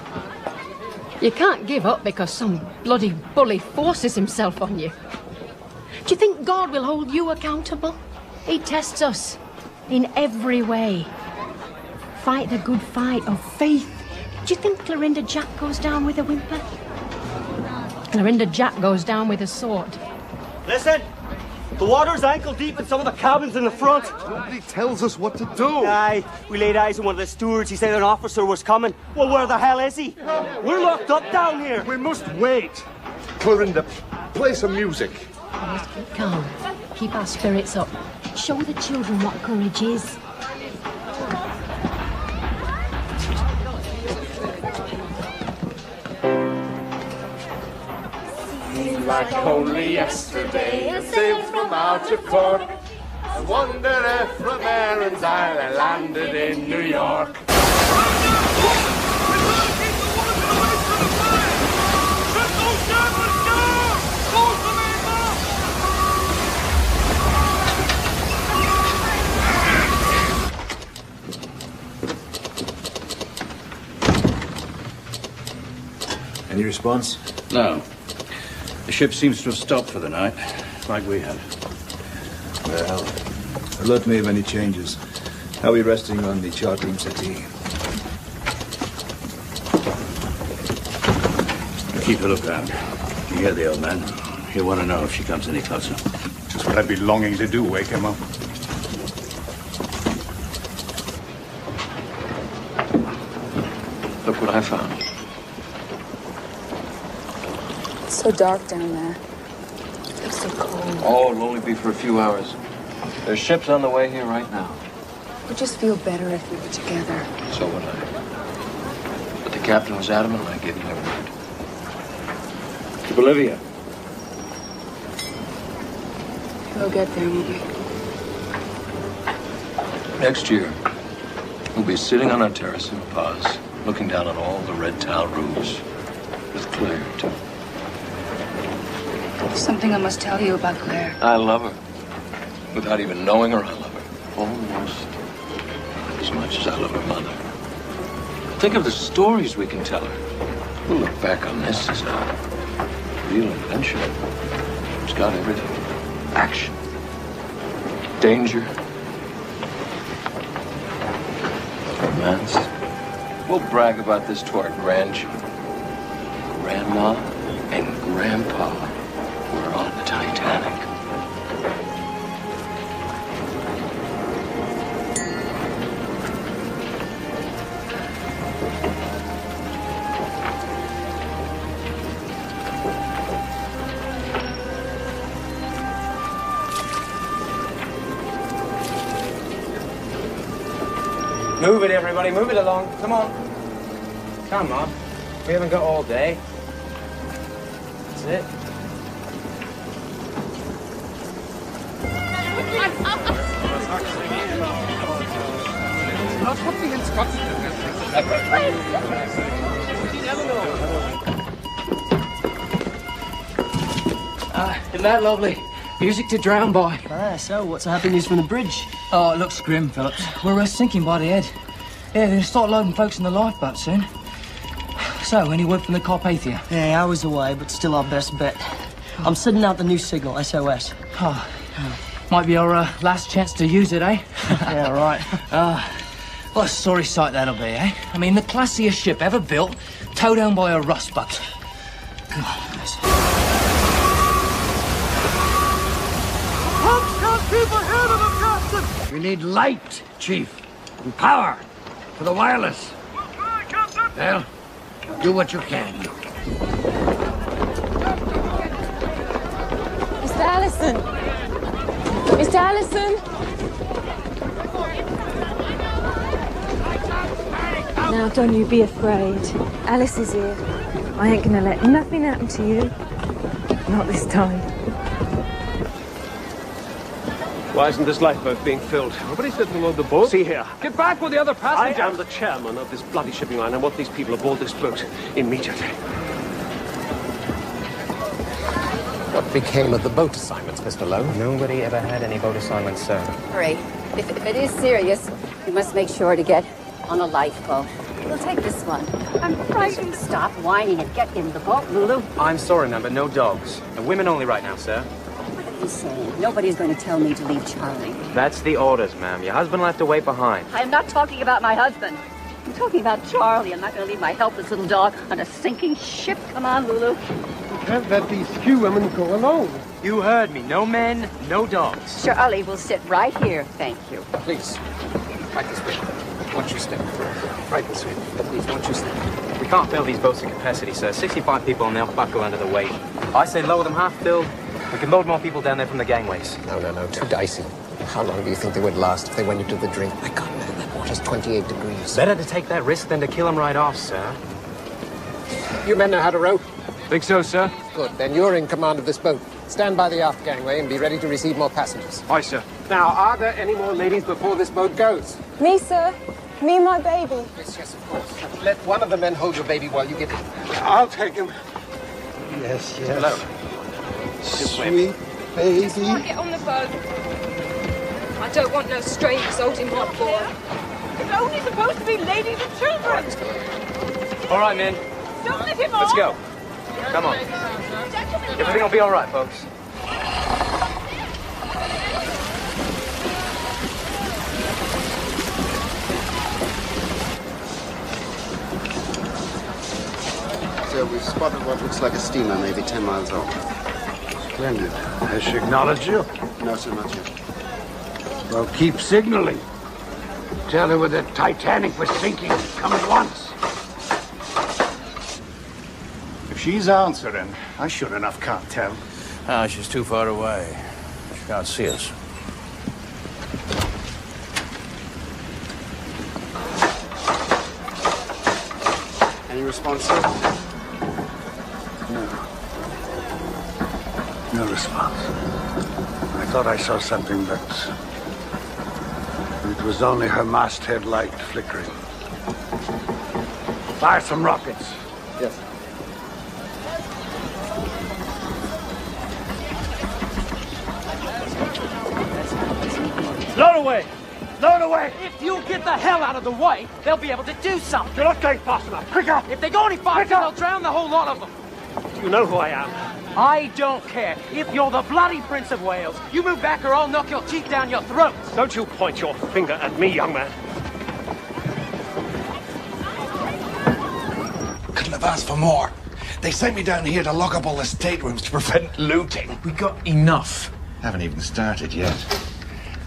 You can't give up because some bloody bully forces himself on you. Do you think God will hold you accountable? He tests us in every way. Fight the good fight of faith. Do you think Clorinda Jack goes down with a whimper? Clorinda Jack goes down with a sword. Listen! The water's ankle deep in some of the cabins in the front. Nobody tells us what to do. Aye, we laid eyes on one of the stewards. He said an officer was coming. Well, where the hell is he? We're locked up down here. We must wait. Clorinda, play some music. We must keep calm. Keep our spirits up. Show the children what courage is. Like only yesterday, I sailed from out of port. I wonder if from Erin's Isle I landed in New York. Any response? No. The ship seems to have stopped for the night, like we had. Well, alert me of any changes. How are we resting on the chart room settee? Keep a lookout. You hear the old man? He'll want to know if she comes any closer. Just what I'd be longing to do, wake him up. Look what I found. It's so dark down there. It's so cold. Oh, it'll only be for a few hours. There's ships on the way here right now. It would just feel better if we were together. So would I. But the captain was adamant and I gave him my word. To Bolivia. We'll get there, won't we? Next year, we'll be sitting on our terrace in Paz, looking down on all the red tile roofs, with Claire, too. There's something I must tell you about Claire. I love her. Without even knowing her, I love her. Almost as much as I love her mother. Think of the stories we can tell her. We'll look back on this as a real adventure. It's got everything. Action. Danger. Romance. We'll brag about this to our grandchildren. Grandma and Grandpa were on the Titanic. Move it, everybody. Move it along. Come on. Come on. We haven't got all day. That's it. Isn't that lovely? Music to drown by. So what's the happy news from the bridge? Oh, it looks grim, Phillips. We're sinking by the head. Yeah, they're going to start loading folks in the lifeboat soon. So, any word from the Carpathia? Yeah, hours away, but still our best bet. I'm sending out the new signal, SOS. Oh, might be our last chance to use it, eh? Yeah, right. What a sorry sight that'll be, eh? I mean, the classiest ship ever built, towed down by a rust bucket. God, We need light, Chief, and power for the wireless. Well, do what you can. Mr. Allison! Mr. Allison! Now, don't you be afraid. Alice is here. I ain't gonna let nothing happen to you. Not this time. Why isn't this lifeboat being filled? Nobody said to load the boat. See here. Get back with the other passengers. I am the chairman of this bloody shipping line. I want these people aboard this boat immediately. What became of the boat assignments, Mr. Lowe? Nobody ever had any boat assignments, sir. Hurry. If it is serious, you must make sure to get on a lifeboat. We'll take this one. I'm frightened. Stop whining and get in the boat, Lulu. I'm sorry, ma'am, but no dogs. And women only right now, sir. What are you saying? Nobody's going to tell me to leave Charlie. That's the orders, ma'am. Your husband will have to wait behind. I'm not talking about my husband. I'm talking about Charlie. I'm not going to leave my helpless little dog on a sinking ship. Come on, Lulu. You can't let these few women go alone. You heard me. No men, no dogs. Charlie will sit right here. Thank you. Please, right this way. Won't you step? Right this way. Please, won't you step? We can't fill these boats to capacity, sir. 65 people and they'll buckle under the weight. I say lower them half filled. We can load more people down there from the gangways. No. Too dicey. How long do you think they would last if they went into the drink? I can't know. That water's 28 degrees. Better to take that risk than to kill them right off, sir. You men know how to row? Think so, sir. Good. Then you're in command of this boat. Stand by the aft gangway and be ready to receive more passengers. Aye, sir. Now, are there any more ladies before this boat goes? Me, sir. Me and my baby. Yes, of course. Let one of the men hold your baby while you get... I'll take him. Yes. Hello. Sweet baby. Just want to get on the boat. I don't want no strangers holding my boy. It's only supposed to be ladies and children. All right, men. Don't let him Let's off. go. Come on. Everything will be all right, folks. So we've spotted what looks like a steamer, maybe 10 miles off. Splendid. Has she acknowledged you? No, sir, not yet. Well, keep signaling. Tell her when the Titanic was sinking. Come at once. If she's answering, I sure enough can't tell. Ah, she's too far away. She can't see us. Any response, sir? No response. I thought I saw something, but it was only her masthead light flickering. Fire some rockets. Yes. Load away! Load away! If you get the hell out of the way, they'll be able to do something. You're not going fast enough. Quicker! If they go any faster, they'll drown the whole lot of them. You know who I am. I don't care. If you're the bloody Prince of Wales, you move back or I'll knock your teeth down your throat. Don't you point your finger at me, young man. Couldn't have asked for more. They sent me down here to lock up all the staterooms to prevent looting. We got enough. Haven't even started yet.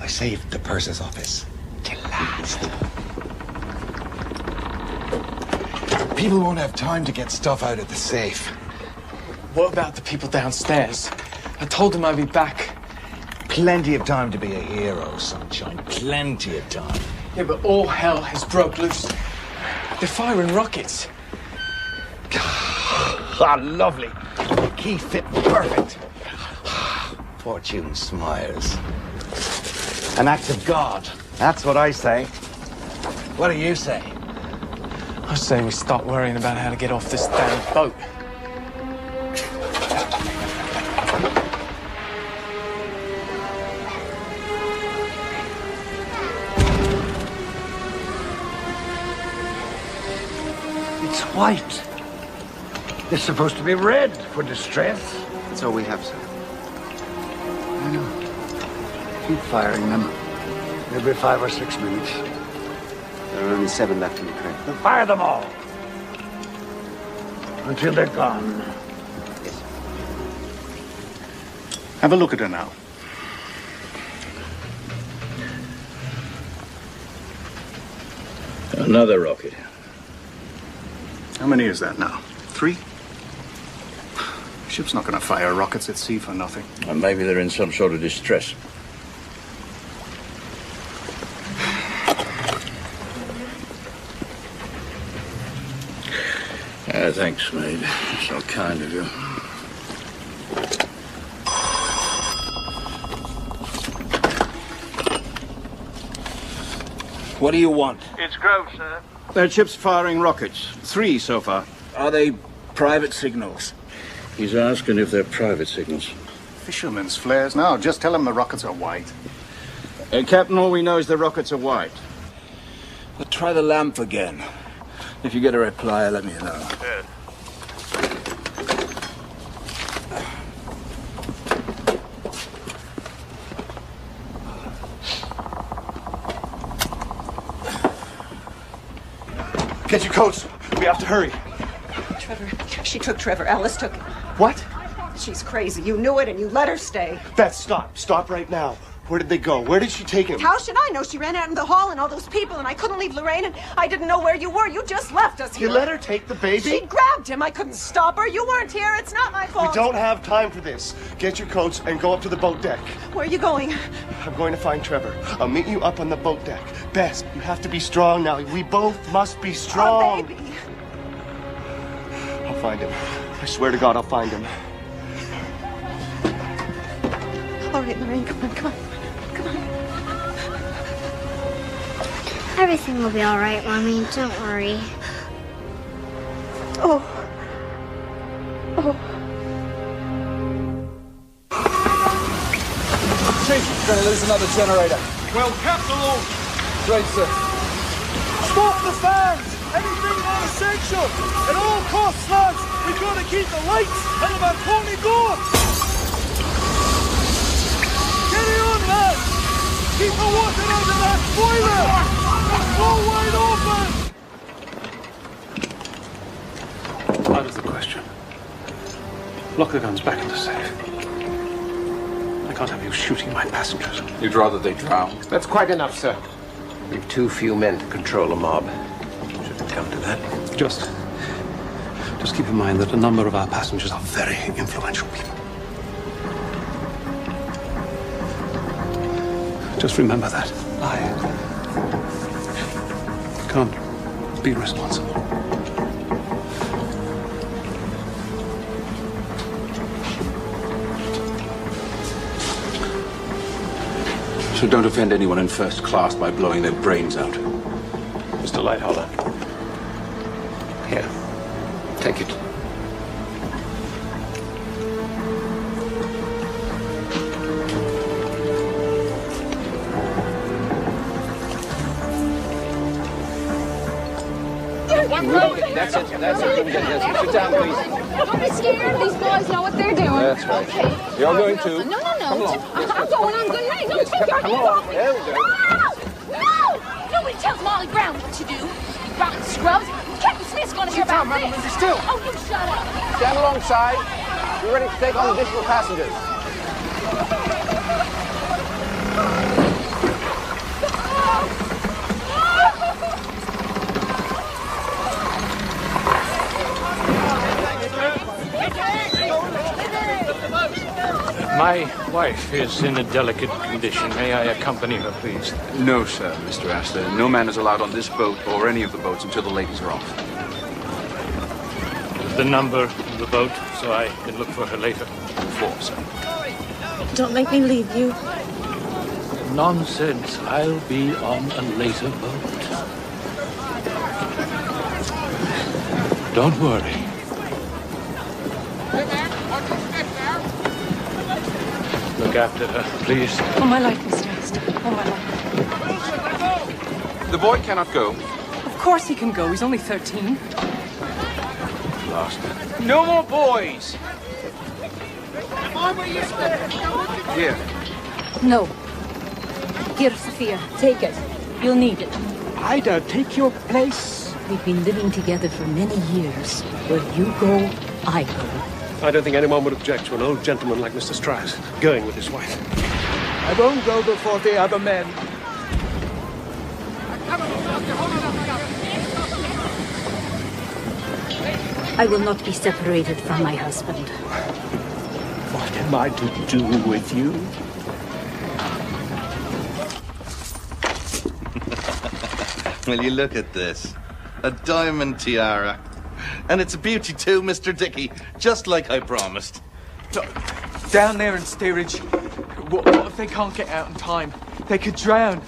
I saved the purser's office till last. People won't have time to get stuff out of the safe. What about the people downstairs? I told them I'd be back. Plenty of time to be a hero, sunshine. Plenty of time. Yeah, but all hell has broke loose. They're firing rockets. Ah, lovely. The key fit perfect. Fortune smiles. An act of God. That's what I say. What do you say? I say we stop worrying about how to get off this damn boat. It's white. It's supposed to be red for distress. That's all we have, sir. I know. Keep firing them. Every 5 or 6 minutes. There are only 7 left in the crate. Then fire them all. Until they're gone. Yes. Have a look at her now. Another rocket. How many is that now? 3? Ship's not going to fire rockets at sea for nothing. Well, maybe they're in some sort of distress. Thanks, mate. So kind of you. What do you want? It's Grove, sir. That ship's firing rockets. 3 so far. Are they private signals? He's asking if they're private signals. Fisherman's flares. No, just tell him the rockets are white. Captain, all we know is the rockets are white. Well, try the lamp again. If you get a reply, let me know. Yeah. Get your coats. We have to hurry. Trevor. She took Trevor. Alice took him. What? She's crazy. You knew it and you let her stay. Beth, stop. Stop right now. Where did they go? Where did she take him? How should I know? She ran out in the hall and all those people, and I couldn't leave Lorraine, and I didn't know where you were. You just left us here. You let her take the baby? She grabbed him. I couldn't stop her. You weren't here. It's not my fault. We don't have time for this. Get your coats and go up to the boat deck. Where are you going? I'm going to find Trevor. I'll meet you up on the boat deck. Bess, you have to be strong now. We both must be strong. Oh, baby. I'll find him. I swear to God, I'll find him. All right, Lorraine, come on, come on. Everything will be all right, Mommy. Don't worry. Oh. Oh. Chief, we're going to lose another generator. Well, Captain Long. Great, sir. Stop the fans! Anything non-essential! At all costs, lads! We've got to keep the lights and the Marconi going! Get it on, lads! Keep the water out of that boiler! It's all wide open! Out of the question. Lock the guns back in the safe. I can't have you shooting my passengers. You'd rather they drown? That's quite enough, sir. We've too few men to control a mob. Should it come to that? Just keep in mind that a number of our passengers are very influential people. Just remember that. I can't be responsible. So don't offend anyone in first class by blowing their brains out. Mr. Lighthollow. Here. Take it. That's it. Sit down, please. Don't be scared. These boys know what they're doing. That's right. Okay. You're going too. No. Come along. I'm going on good night. No, take your Come hands on. off me. There we go. No! Nobody tells Molly Brown what to do. You rotten scrubs. Captain Smith's want to hear about Madam this. Lindsay, still. Oh, you shut up. Stand alongside. You're ready to take on additional passengers. My wife is in a delicate condition. May I accompany her, please? No, sir, Mr. Astor. No man is allowed on this boat or any of the boats until the ladies are off. The number of the boat, so I can look for her later. 4, sir. Don't make me leave you. Nonsense. I'll be on a later boat. Don't worry. Look after her, please. Oh, my life, Mr. Astor. Oh, my life. The boy cannot go. Of course he can go. He's only 13. Lost. No more boys. Here. No. Here, Sophia, take it. You'll need it. Ida, take your place. We've been living together for many years. Where you go, I go. I don't think anyone would object to an old gentleman like Mr. Strauss going with his wife. I won't go before the other men. I will not be separated from my husband. What am I to do with you? Will you look at this? A diamond tiara. And it's a beauty too, Mr. Dickey, just like I promised. Down there in steerage, what if they can't get out in time? They could drown.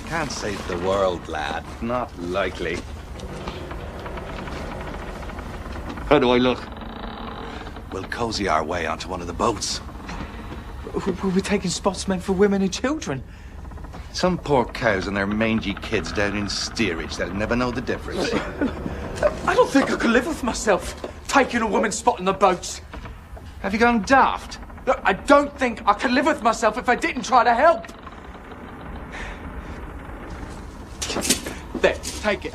Can't save the world, lad. Not likely. How do I look? We'll cozy our way onto one of the boats. We'll be taking spots meant for women and children. Some poor cows and their mangy kids down in steerage that'll never know the difference. I don't think I could live with myself, taking a woman's spot in the boats. Have you gone daft? Look, I don't think I could live with myself if I didn't try to help. There, take it.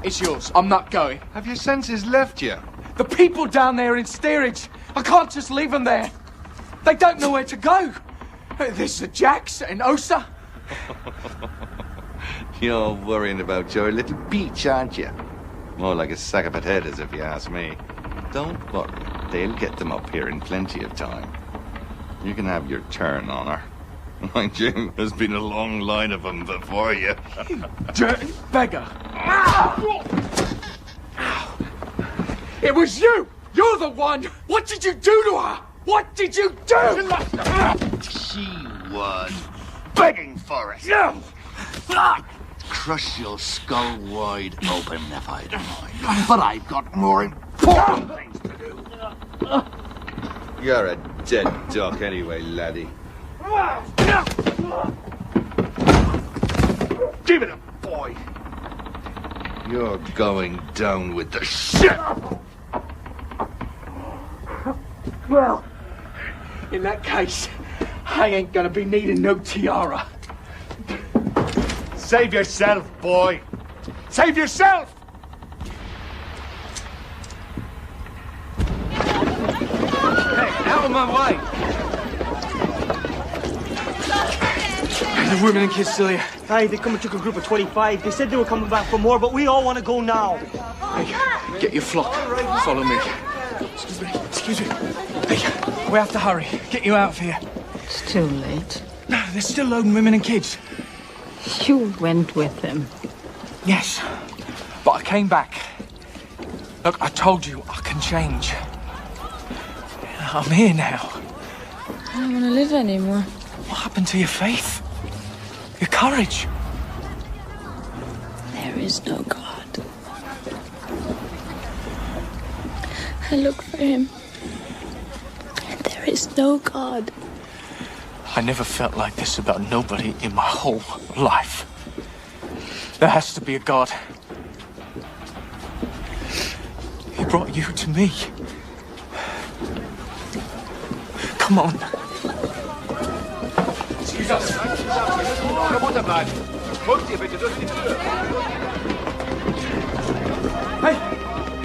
It's yours. I'm not going. Have your senses left you? The people down there in steerage, I can't just leave them there. They don't know where to go. There's the Jacks and Osa. You're worrying about your little beach, aren't you? More like a sack of potatoes, if you ask me. Don't worry. They'll get them up here in plenty of time. You can have your turn on her. Mind you, there's been a long line of them before you. You dirty beggar. It was you! You're the one! What did you do to her? What did you do? She was begging for it. No! Crush your skull wide open if I'd mind. But I've got more important things to do. You're a dead duck anyway, laddie. Give it up, boy. You're going down with the ship. Well, in that case, I ain't gonna be needing no tiara. Save yourself, boy. Save yourself! Hey, out of my way. The women and kids still here. Aye, they come and took a group of 25. They said they were coming back for more, but we all want to go now. Hey, get your flock. Follow me. Excuse me. Excuse me. Hey, we have to hurry. Get you out of here. It's too late. No, they're still loading women and kids. You went with them. Yes, but I came back. Look, I told you I can change. I'm here now. I don't want to live anymore. What happened to your faith? Your courage? There is no God. I look for him. And there is no God. I never felt like this about nobody in my whole life. There has to be a God. He brought you to me. Come on. Excuse us. Runter bleiben. Folgt ihr bitte durch die Tür. Hey,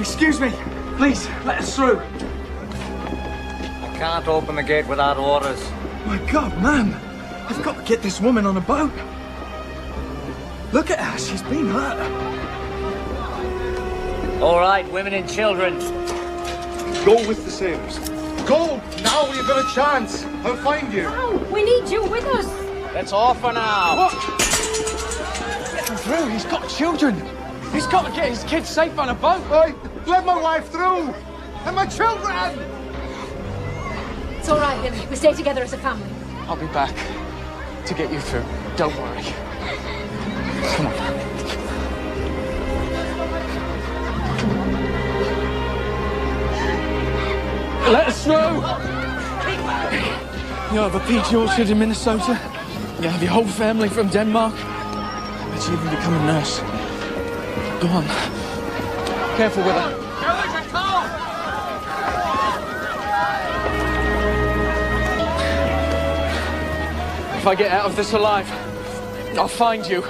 Excuse me. Please, let us through. I can't open the gate without orders. My God, man. I've got to get this woman on a boat. Look at her. She's been hurt. All right, women and children. Go with the sailors. Go! Now we've got a chance. I'll find you. No, we need you with us. That's all for now. What? Get him through. He's got children. He's got to get his kids safe on a boat. Let my wife through. And my children. It's all right, Billy. We stay together as a family. I'll be back to get you through. Don't worry. Come on. Let us through! You have a peach orchard in Minnesota. You have your whole family from Denmark. I bet you even become a nurse. Go on. Careful with her. If I get out of this alive, I'll find you.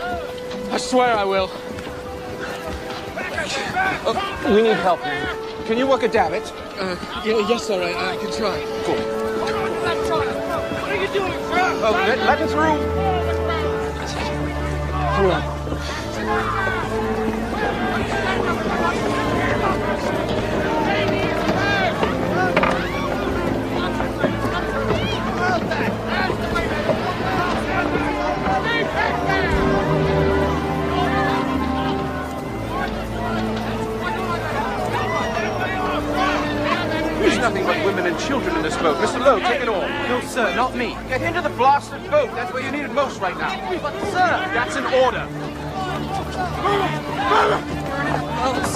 I swear I will. We need help. Can you work a davit? Yes, sir, I can try. Cool. What are you doing, sir? Oh, let him through. Hold on. There's nothing but women and children in this boat. Mr. Lowe, take it all. No, sir, not me. Get into the blasted boat. That's where you need it most right now. But, sir! That's an order.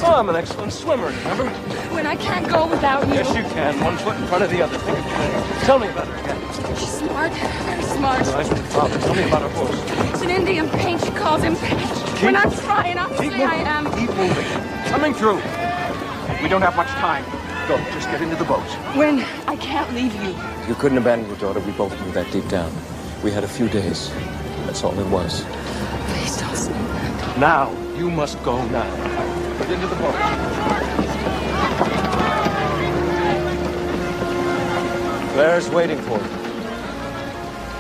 Oh, I'm an excellent swimmer, remember? When I can't go without you. Yes, you can. One foot in front of the other. Think of it. Tell me about her again. She's smart, very smart. Nice with the father. Tell me about her horse. It's an Indian paint. She calls him Paint. When I'm trying, obviously I am. Keep moving. Coming through. We don't have much time. Go, just get into the boat. When I can't leave you. You couldn't abandon your daughter. We both knew that deep down. We had a few days. That's all it was. Please don't say that. Now, you must go now. Get into the boat. Claire's waiting for you.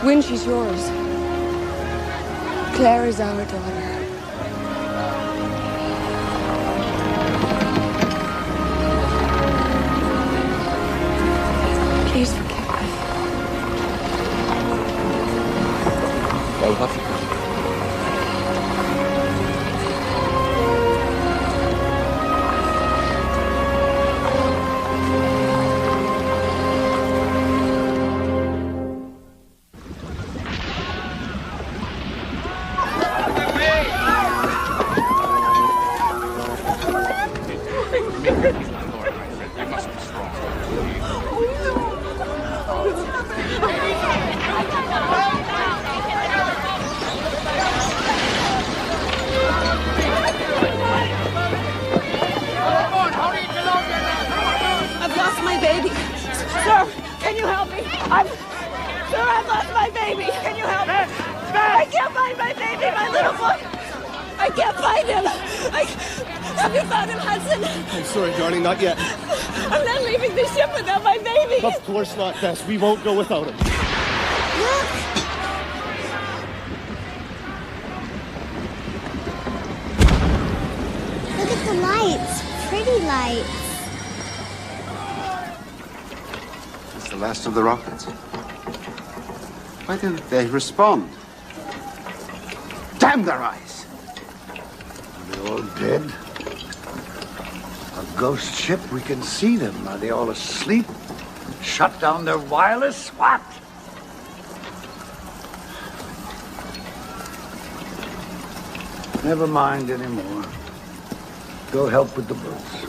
When she's yours. Claire is our daughter. Please forgive me. I love you. I've lost my baby. Sir, can you help me? Sir, I've lost my baby. Can you help me? I can't find my baby, my little boy. I can't find him. Have you found him, Hudson? I'm sorry, darling, not yet. I'm not leaving the ship without my baby. Of course not, Bess. We won't go without him. Look at the lights. Pretty lights. It's the last of the rockets. Why didn't they respond? Damn their eyes! Are they all dead? A ghost ship? We can see them. Are they all asleep? Shut down their wireless? What? Never mind anymore. Go help with the boats.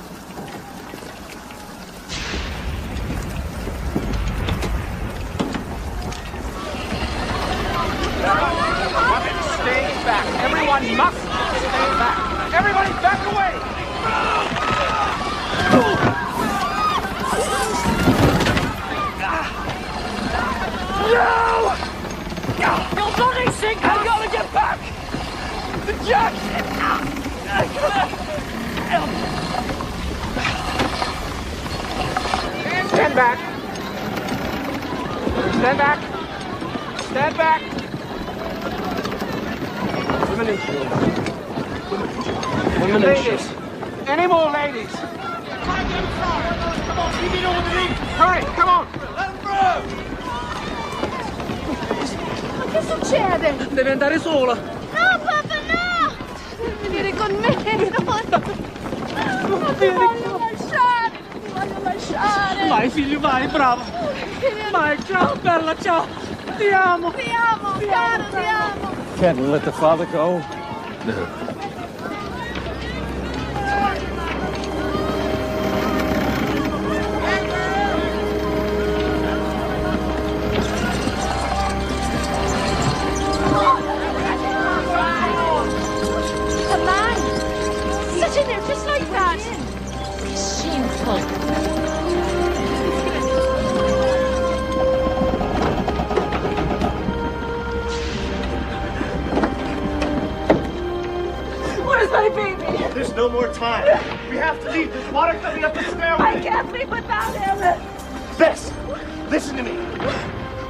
Stay back. Everyone must stay back. Everybody back away. No! You'll bloody sink! I gotta get back! The jack! Stand back. Stand back. Stand back. Women and children. Women and ladies. Any more ladies? Come on, keep it over the roof. Hurry, come on. Let him through. Che succede? Deve andare sola. No, papà, no! Devi venire con me, non ti voglio lasciare, ti voglio lasciare. Vai, figlio, vai, bravo. Vai, ciao, bella, ciao. Ti amo. Ti amo, caro, ti amo. Can't let the father go. No. A man! Sitting there just like that! Shameful. Where's my baby? There's no more time. We have to leave. There's water coming up the stairway. I can't leave without him. Bess, listen to me.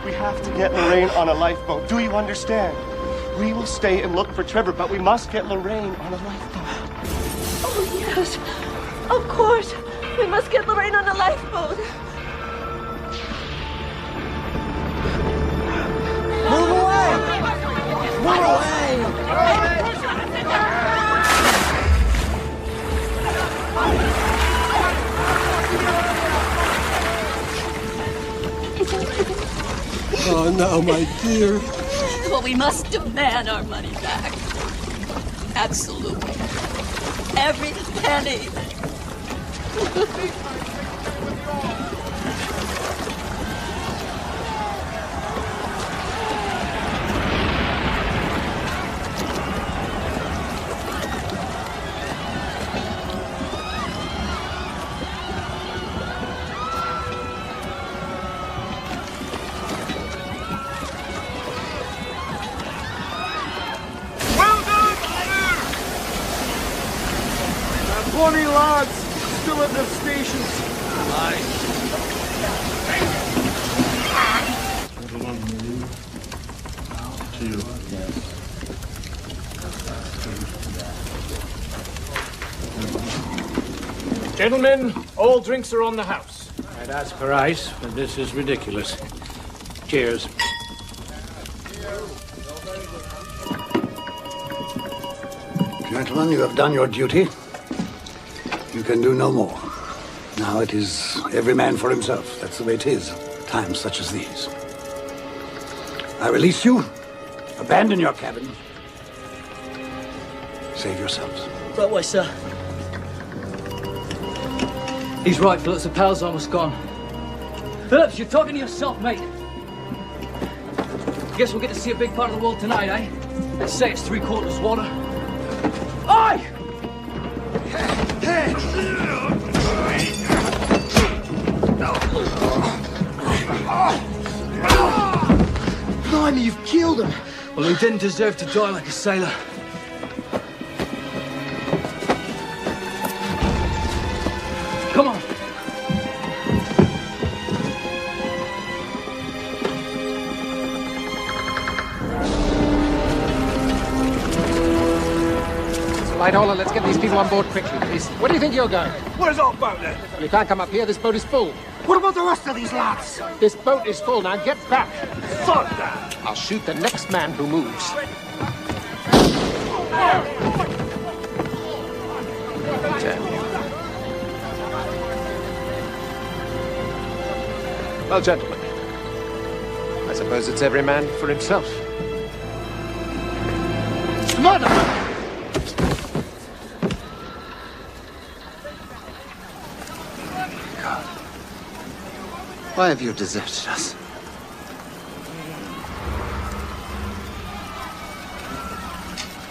We have to get Lorraine on a lifeboat. Do you understand? We will stay and look for Trevor, but we must get Lorraine on a lifeboat. Oh, yes. Of course. We must get Lorraine on a lifeboat. Move away! Move away! Oh, no, my dear. Well, we must demand our money back. Absolutely. Every penny. Well done, sir! 20 lads still at their stations. Gentlemen, all drinks are on the house. I'd ask for ice, but this is ridiculous. Cheers. Gentlemen, you have done your duty. You can do no more. Now it is every man for himself. That's the way it is, times such as these. I release you. Abandon your cabin. Save yourselves. That way, sir. He's right, Phillips. The pal's almost gone. Phillips, you're talking to yourself, mate. Guess we'll get to see a big part of the world tonight, eh? Let's say it's 3/4 water. Aye! Blimey, you've killed him. Well, he didn't deserve to die like a sailor. Come on. Lighthauler, let's get these people on board quickly, please. Where do you think you're going? Where's our boat then? You can't come up here. This boat is full. What about the rest of these lads? This boat is full. Now get back. Sod that! I'll shoot the next man who moves. Damn you. Well, gentlemen, I suppose it's every man for himself. Mother! Why have you deserted us?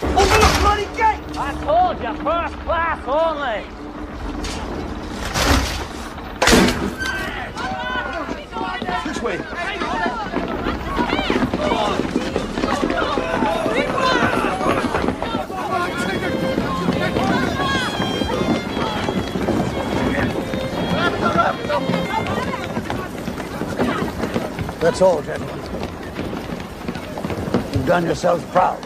Open the bloody gate! I told you, first class only. This way. That's all, gentlemen. You've done yourselves proud.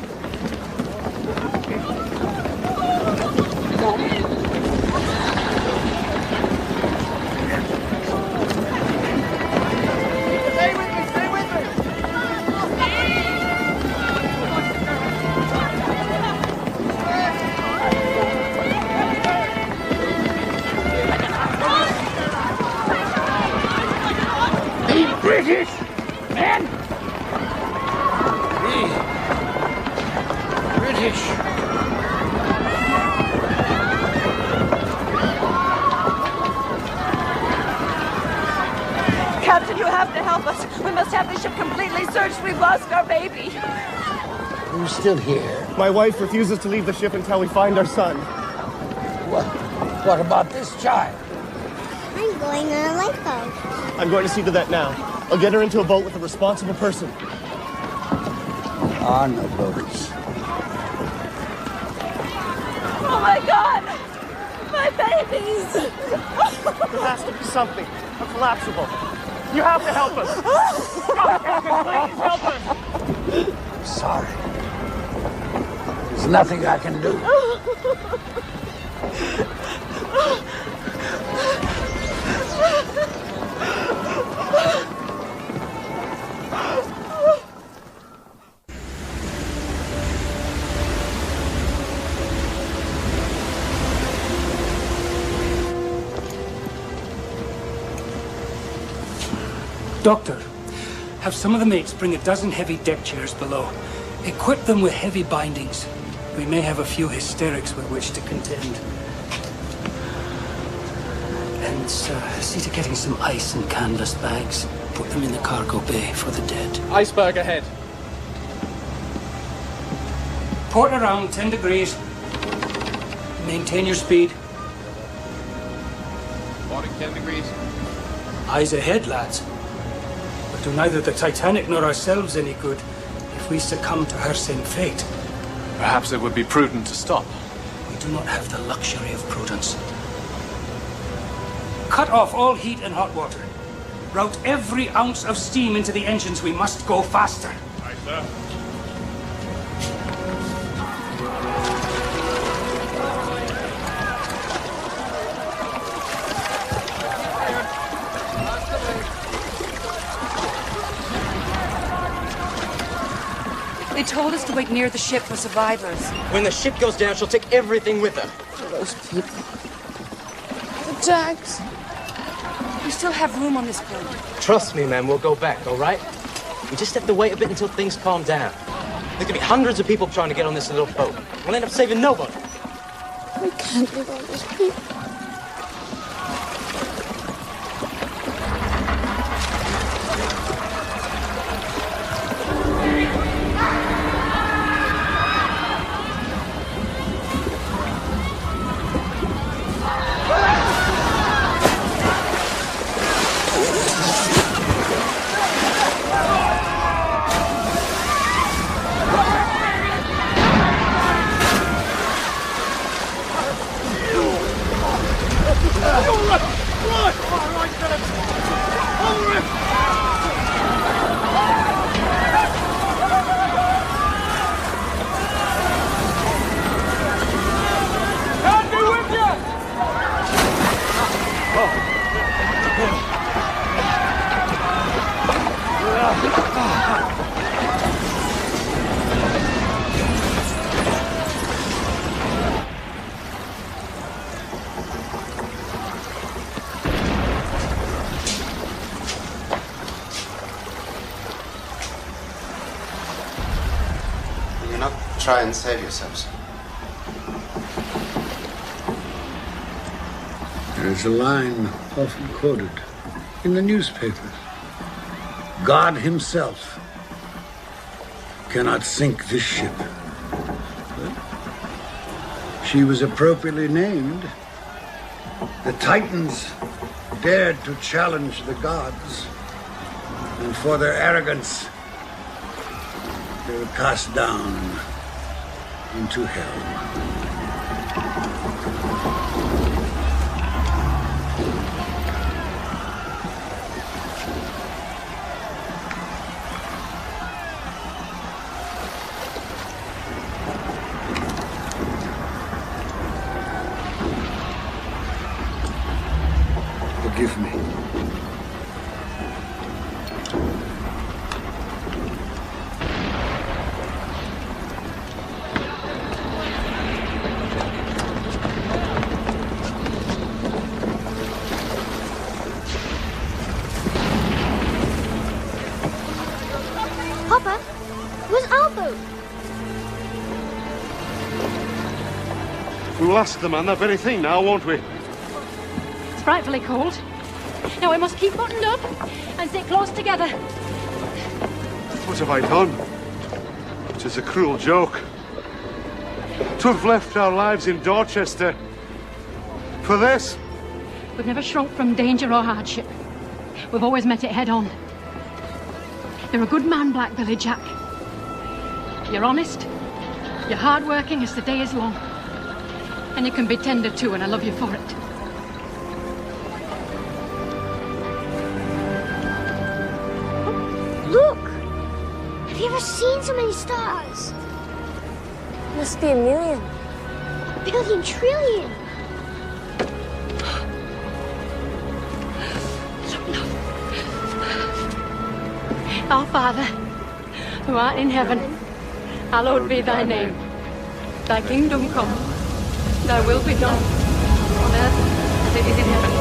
British men! British. Captain, you have to help us. We must have the ship completely searched. We've lost our baby. Who's still here? My wife refuses to leave the ship until we find our son. What about this child? I'm going on a lifeboat. I'm going to see to that now. I'll get her into a boat with a responsible person. There are no boats. Oh my God! My babies! There has to be something. A collapsible. You have to help us. God, Captain, please help us. Sorry. There's nothing I can do. Doctor, have some of the mates bring a dozen heavy deck chairs below. Equip them with heavy bindings. We may have a few hysterics with which to contend. And see to getting some ice and canvas bags. Put them in the cargo bay for the dead. Iceberg ahead. Port around 10 degrees. Maintain your speed. Porting 10 degrees. Eyes ahead, lads. But do neither the Titanic nor ourselves any good if we succumb to her same fate. Perhaps it would be prudent to stop. We do not have the luxury of prudence. Cut off all heat and hot water. Route every ounce of steam into the engines. We must go faster. Aye, sir. They told us to wait near the ship for survivors. When the ship goes down, she'll take everything with her. Those people. The Jags. We still have room on this boat. Trust me, man, we'll go back, all right? We just have to wait a bit until things calm down. There could be hundreds of people trying to get on this little boat. We'll end up saving nobody. We can't leave all those people. Try and save yourselves. There is a line often quoted in the newspapers. God himself cannot sink this ship. But she was appropriately named. The Titans dared to challenge the gods, and for their arrogance, they were cast down into hell. We will ask the man that very thing now, won't we? It's frightfully cold. Now we must keep buttoned up and stay close together. What have I done? It is a cruel joke. To have left our lives in Dorchester for this. We've never shrunk from danger or hardship. We've always met it head on. You're a good man, Black Billy Jack. You're honest. You're hard-working as the day is long. And you can be tender too, and I love you for it. Look! Have you ever seen so many stars? Must be a million. Billion, trillion. Our Father, who art in heaven, hallowed be thy name. Thy kingdom come, thy will be done, on earth as it is in heaven.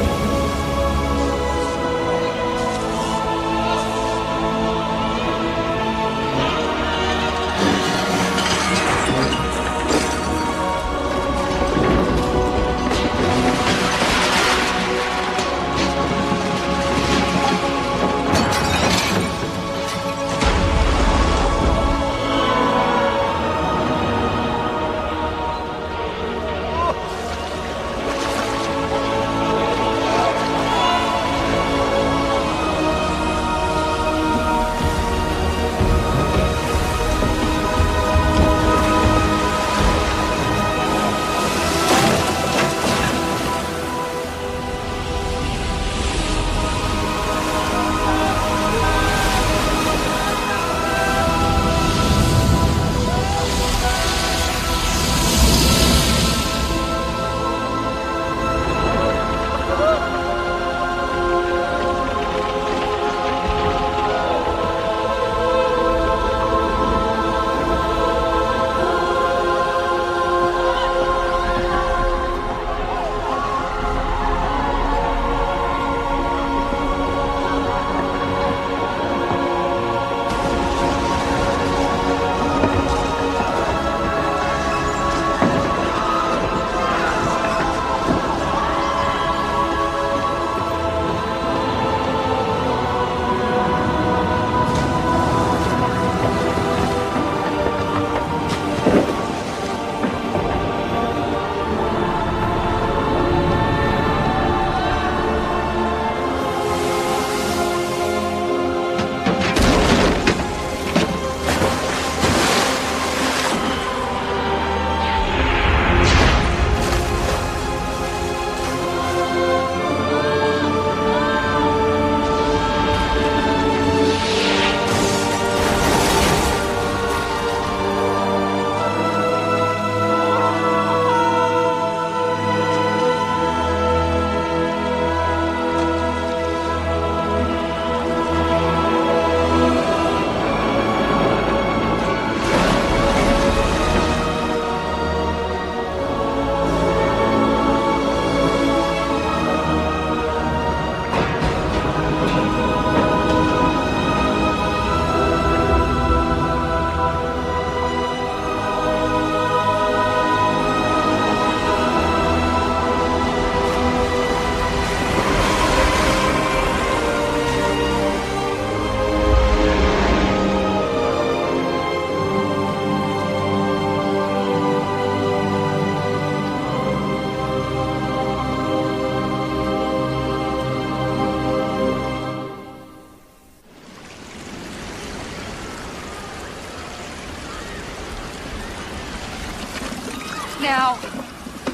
Now,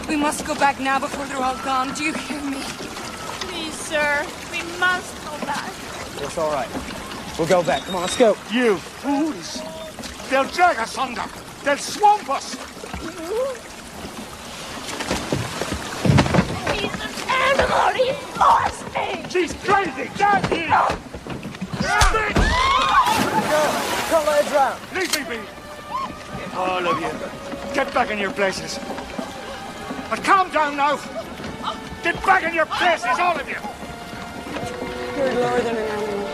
we must go back now before they're all gone. Do you hear me? Please, sir, we must go back. It's all right. We'll go back. Come on, let's go. You fools! They'll drag us under. They'll swamp us. He's an animal. He forced me. She's crazy. Damn you! Can't let her drown. Leave me be. All of you. Get back in your places. But calm down now. Get back in your places, all of you. You're lower than an animal.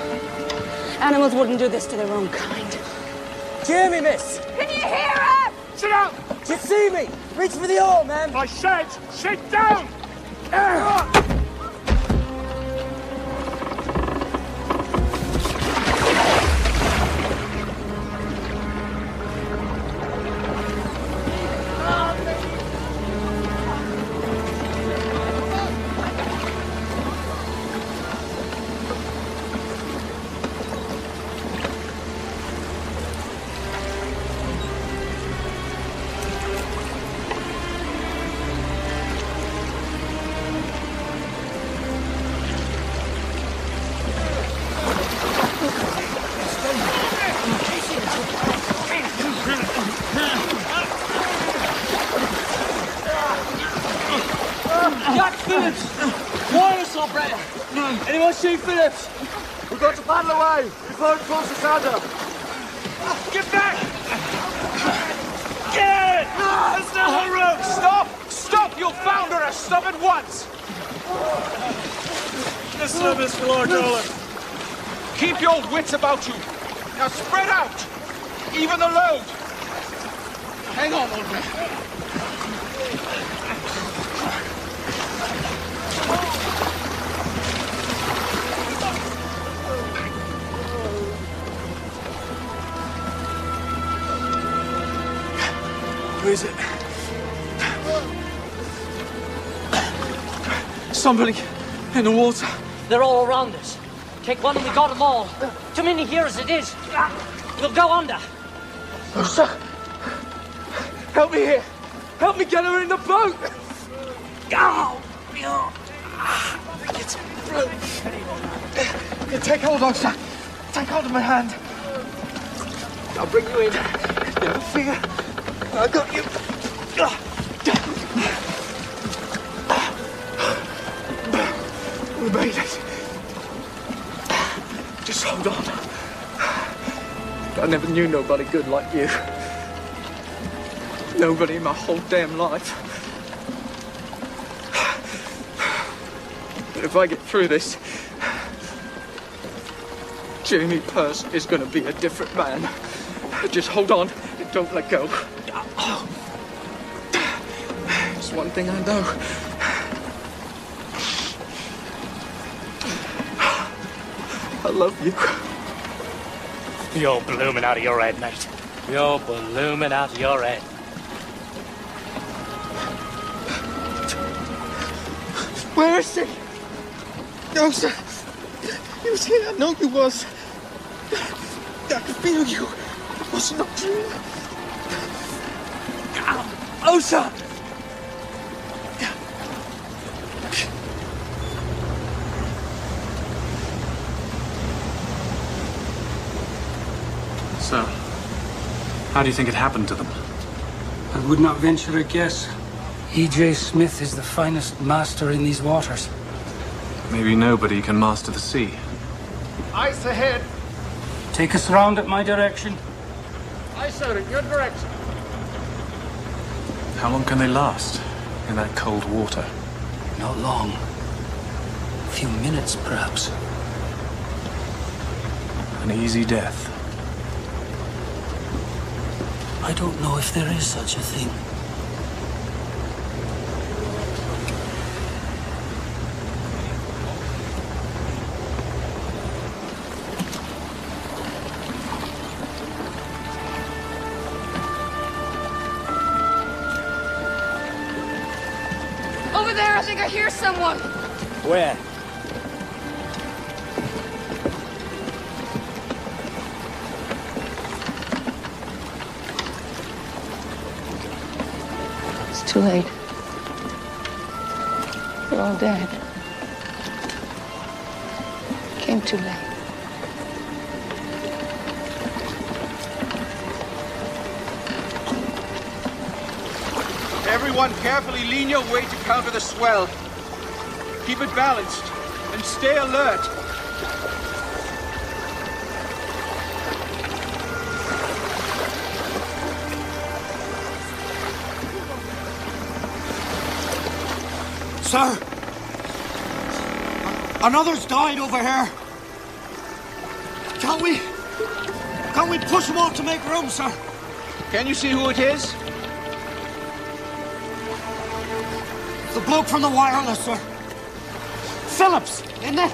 Animals wouldn't do this to their own kind. Hear me, miss. Can you hear us? Chin up! You see me? Reach for the oar, man! I said, sit down! Jack Phillips! Wireless operator! Anyone see Phillips? We've got to paddle away before it crosses Saddle. Get back! Get it! There's no room! Stop! Stop! You'll founder us! Stop at once! Listen to Mr. Lord Dolan. Keep your wits about you. Now spread out! Even the load! Hang on, old man. Who is it? Somebody in the water. They're all around us. Take one and we got them all. Too many here as it is. We'll go under. Oh, sir. Help me here. Help me get her in the boat. Oh, it's through. Take hold on, sir. Take hold of my hand. I'll bring you in. Never fear. I got you. We made it. Just hold on. I never knew nobody good like you. Nobody in my whole damn life. But if I get through this, Jamie Purse is going to be a different man. Just hold on and don't let go. There's one thing I know. I love you. You're blooming out of your head, mate. You're blooming out of your head. Where is he? No, sir. He was here. I know he was. I could feel you. It wasn't a dream. Oh, sir. So, how do you think it happened to them? I would not venture a guess. E.J. Smith is the finest master in these waters. Maybe nobody can master the sea. Ice ahead. Take us round at my direction. Ice out in your direction. How long can they last in that cold water? Not long. A few minutes, perhaps. An easy death. I don't know if there is such a thing. Over there, I think I hear someone. Where? It's too late. They're all dead. Came too late. Everyone carefully lean your weight to counter the swell. Keep it balanced and stay alert. Sir! Another's died over here. Can't we push them off to make room, sir? Can you see who it is? The bloke from the wireless, sir. Phillips, isn't it?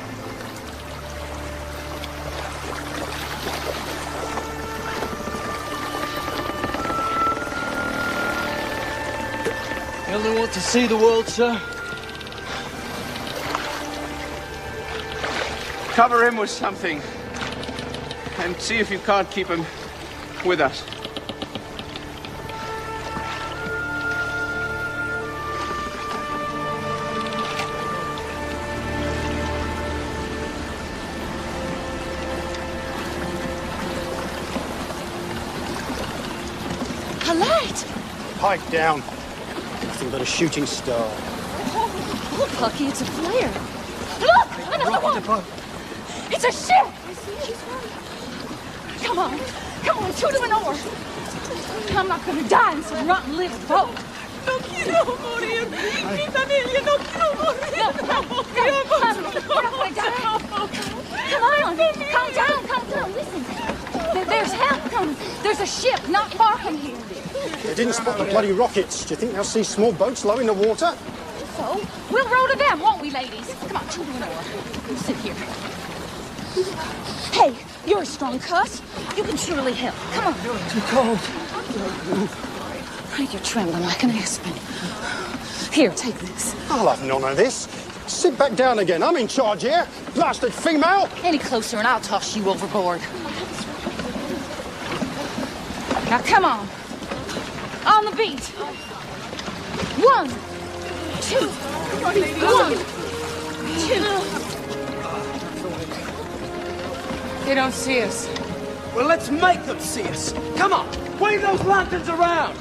You only want to see the world, sir? Cover him with something. And see if you can't keep him with us. A light! Pipe down. Nothing but a shooting star. Oh, look, Lucky, it's a flare. Look! Another one! It's a ship! Come on, shoot him an oar. I'm not gonna die in some rotten little boat. No quiero morir. Mi familia no quiero morir. We're not gonna die. Come on, calm down, listen. There's help coming. There's a ship not far from here. They didn't spot the bloody rockets. Do you think they'll see small boats low in the water? So, we'll row to them, won't we, ladies? Come on, shoot him an oar. You sit here. Hey, you're a strong cuss. You can surely help. Come on. Too cold. You're trembling like an aspen. Here, take this. I'll have none of this. Sit back down again. I'm in charge here. Blasted female. Any closer and I'll toss you overboard. Now, come on. On the beat. 1, 2. 1, 2. They don't see us. Well, let's make them see us. Come on, wave those lanterns around.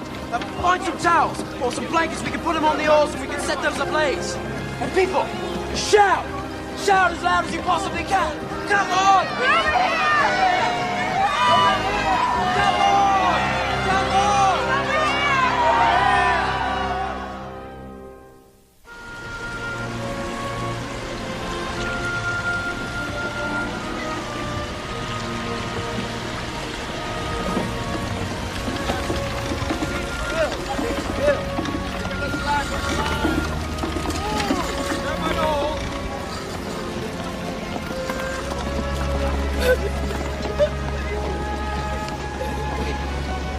Find some towels or some blankets. We can put them on the oars and we can set those ablaze. And people, shout! Shout as loud as you possibly can. Come on! Come on! Come on!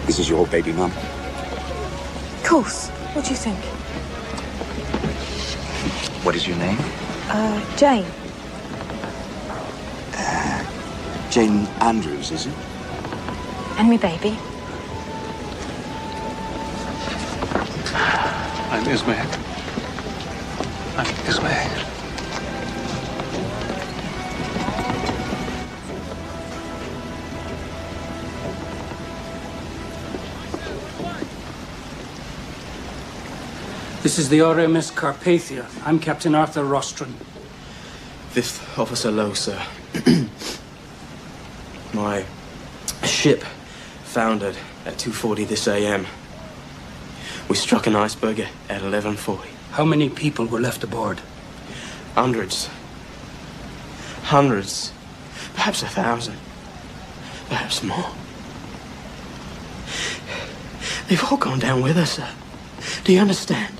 This is your baby, Mum. Of course. What do you think? What is your name? Jane. Jane Andrews, is it? And me baby. I'm Ismay. I'm Ismay. This is the RMS Carpathia. I'm Captain Arthur Rostron. 5th Officer Lowe, sir. My ship foundered at 2:40 this a.m. We struck an iceberg at 11:40. How many people were left aboard? Hundreds. Hundreds. Perhaps 1,000. Perhaps more. They've all gone down with us, sir. Do you understand?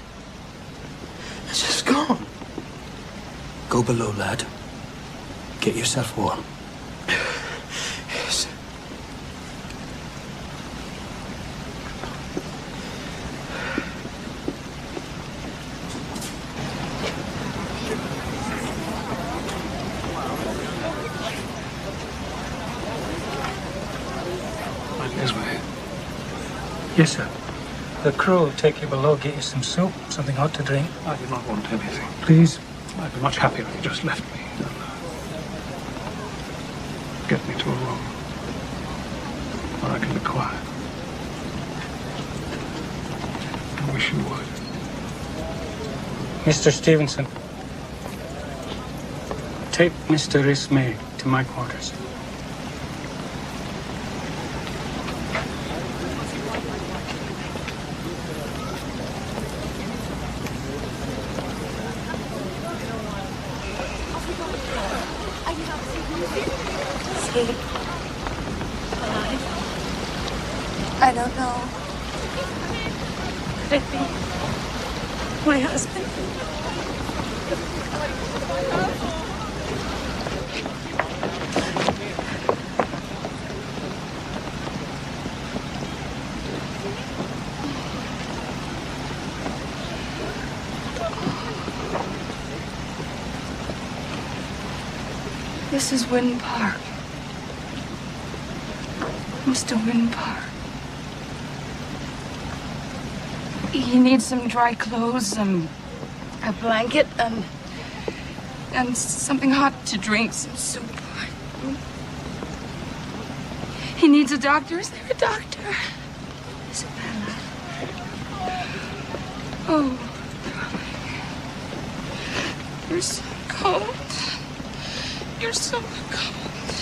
It's just gone. Go below, lad. Get yourself warm. Yes. I'm Ismay. Yes, sir. The crew will take you below, get you some soup, something hot to drink. I do not want anything. Please. I'd be much happier if you just left me. Get me to a room where I can be quiet. I wish you would. Mr. Stevenson, take Mr. Ismay to my quarters. I don't know. Could it be? My husband. This is Wynn Park. Mr. Wynn Park. He needs some dry clothes, a blanket, and something hot to drink, some soup. He needs a doctor. Is there a doctor? Isabella. Oh, darling. You're so cold. You're so cold.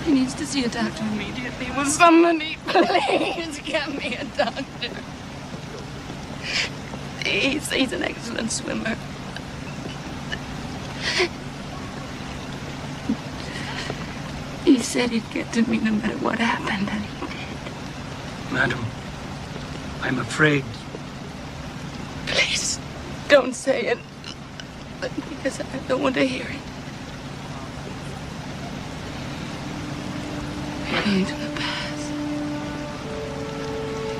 He needs to see a doctor immediately. Will somebody please get me a doctor? He's an excellent swimmer. He said he'd get to me no matter what happened, and he did. Madam, I'm afraid. Please, don't say it. Because I don't want to hear it. We're going to the bath.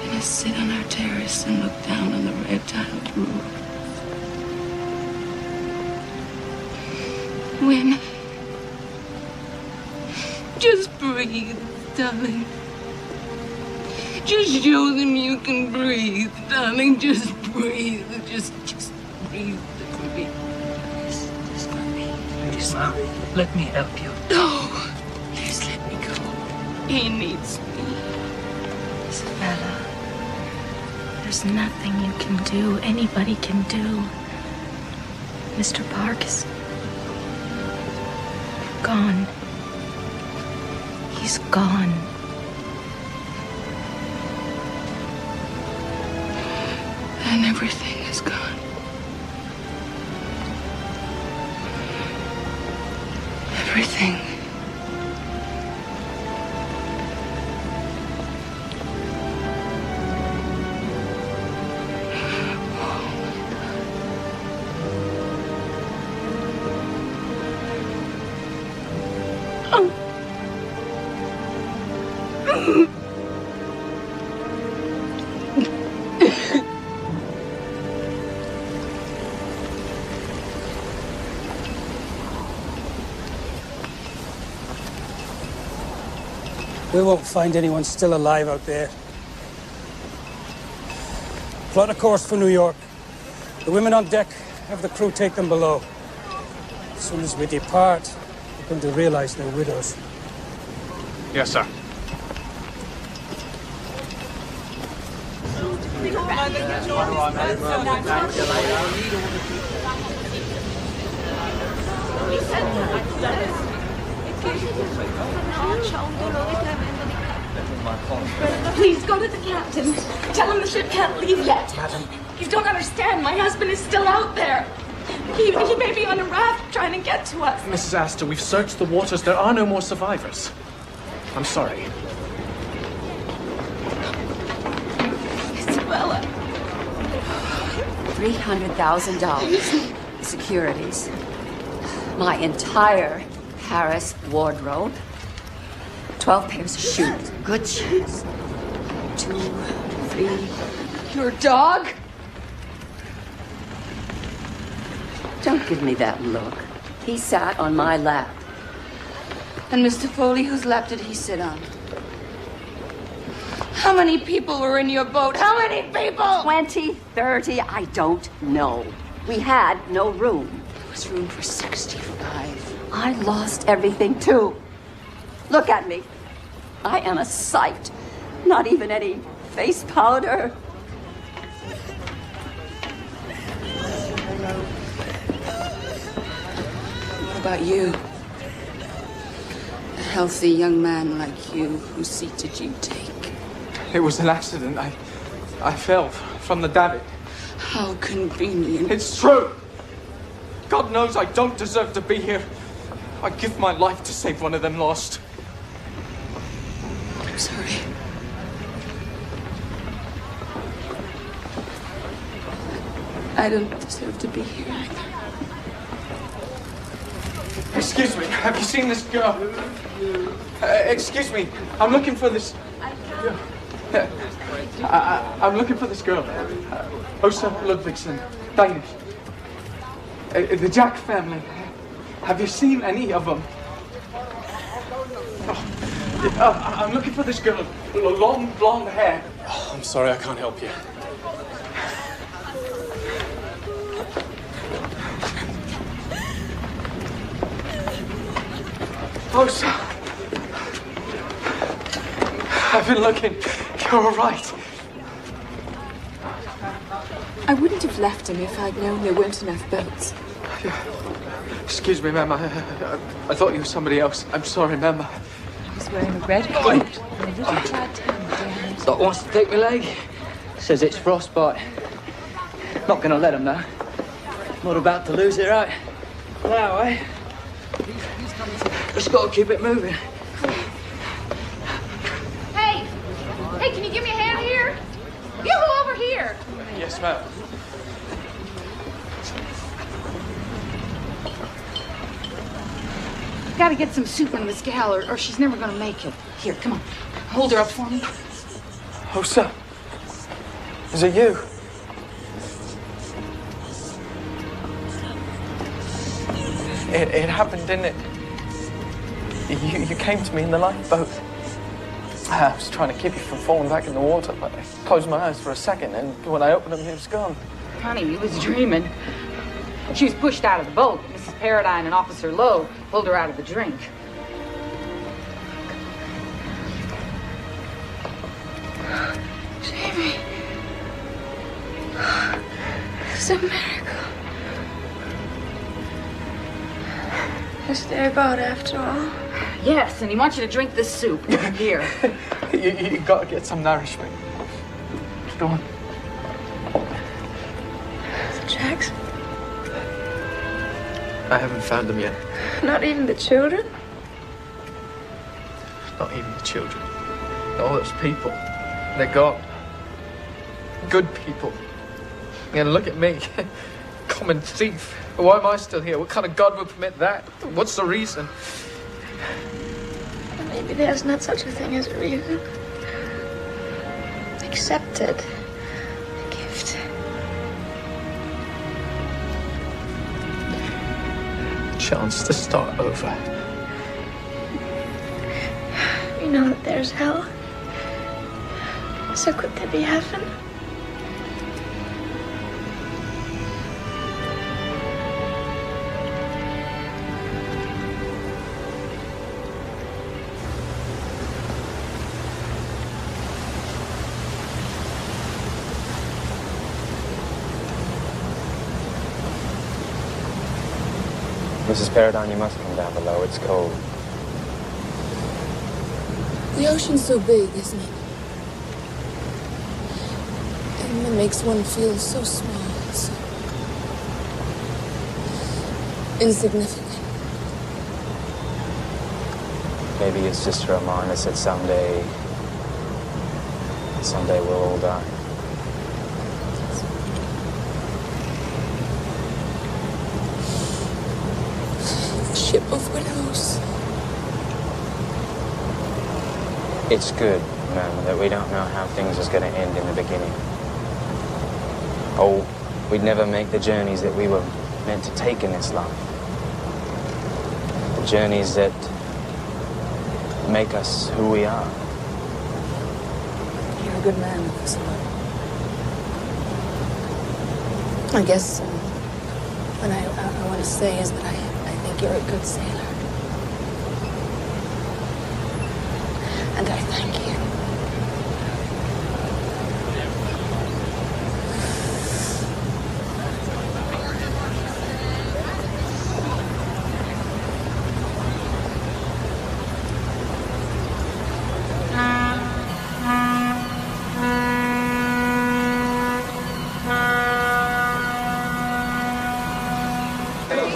We're going to sit on our terrace and look down on the red-tiled roof. Wynn, just breathe, darling. Just show them you can breathe, darling. Just breathe. Just breathe for me. Just for me. Please, ma'am, let me help you. No, please let me go. He needs me. Isabella, there's nothing you can do, anybody can do. Mr. Park is gone. He's gone. And everything is gone. Everything. We won't find anyone still alive out there. Plot a course for New York. The women on deck have the crew take them below. As soon as we depart, they're going to realize they're widows. Yes, sir. Please go to the captain. Tell him the ship can't leave yet. Madam. You don't understand. My husband is still out there. He may be on a raft trying to get to us. Mrs. Astor, we've searched the waters. There are no more survivors. I'm sorry. Isabella. $300,000. Securities. My entire Paris wardrobe. 12 pairs of shoes. Good shoes. 2, 3. Your dog? Don't give me that look. He sat on my lap. And Mr. Foley, whose lap did he sit on? How many people were in your boat? How many people? 20, 30, I don't know. We had no room. There was room for 65. I lost everything, too. Look at me. I am a sight. Not even any face powder. What about you? A healthy young man like you, whose seat did you take? It was an accident. I fell from the davit. How convenient. It's true. God knows I don't deserve to be here. I'd give my life to save one of them lost. I'm sorry. I don't deserve to be here either. Excuse me, have you seen this girl? Excuse me, I'm looking for this... I'm looking for this girl. Åsa Ludvigsen, Danish. The Jack family. Have you seen any of them? I'm looking for this girl. Long blonde hair. Oh, I'm sorry, I can't help you. Åsa. I've been looking. You're all right. I wouldn't have left him if I'd known there weren't enough boats. Excuse me, ma'am. I thought you were somebody else. I'm sorry, ma'am. I was wearing a red coat and a little Titanic. Doc wants to take my leg. Says it's frostbite. Not gonna let him, though. Not about to lose it, right? Now, eh? Just gotta keep it moving. Hey! Hey, can you give me a hand here? Yoo-hoo, over here! Yes, ma'am. Gotta get some soup and mezcal, or she's never gonna make it. Here, come on. Hold her up for me. Åsa. Is it you? It happened, didn't it? You came to me in the lifeboat. I was trying to keep you from falling back in the water, but I closed my eyes for a second, and when I opened them, he was gone. Honey, you was dreaming. She was pushed out of the boat. Mrs. Paradine and Officer Lowe pulled her out of the drink. Jamie. It's a miracle. Is there God after all? Yes, and he wants you to drink this soup. Here. You gotta get some nourishment. Go on. The Jacks? I haven't found them yet. Not even the children? Not even the children. All those people. They're gone. Good people. And look at me. Common thief. Why am I still here? What kind of God would permit that? What's the reason? Maybe there's not such a thing as a reason. Accepted. A gift. Chance to start over. We know that there's hell. So could there be heaven? Mrs. Paradine, you must come down below. It's cold. The ocean's so big, isn't it? And it makes one feel so small, so insignificant. Maybe it's just to remind us that someday we'll all die. Ship of widows. It's good, ma'am, that we don't know how things is going to end in the beginning. Oh, we'd never make the journeys that we were meant to take in this life. The journeys that make us who we are. You're a good man, Officer. I guess what I want to say is that I think you're a good sailor. And I thank you.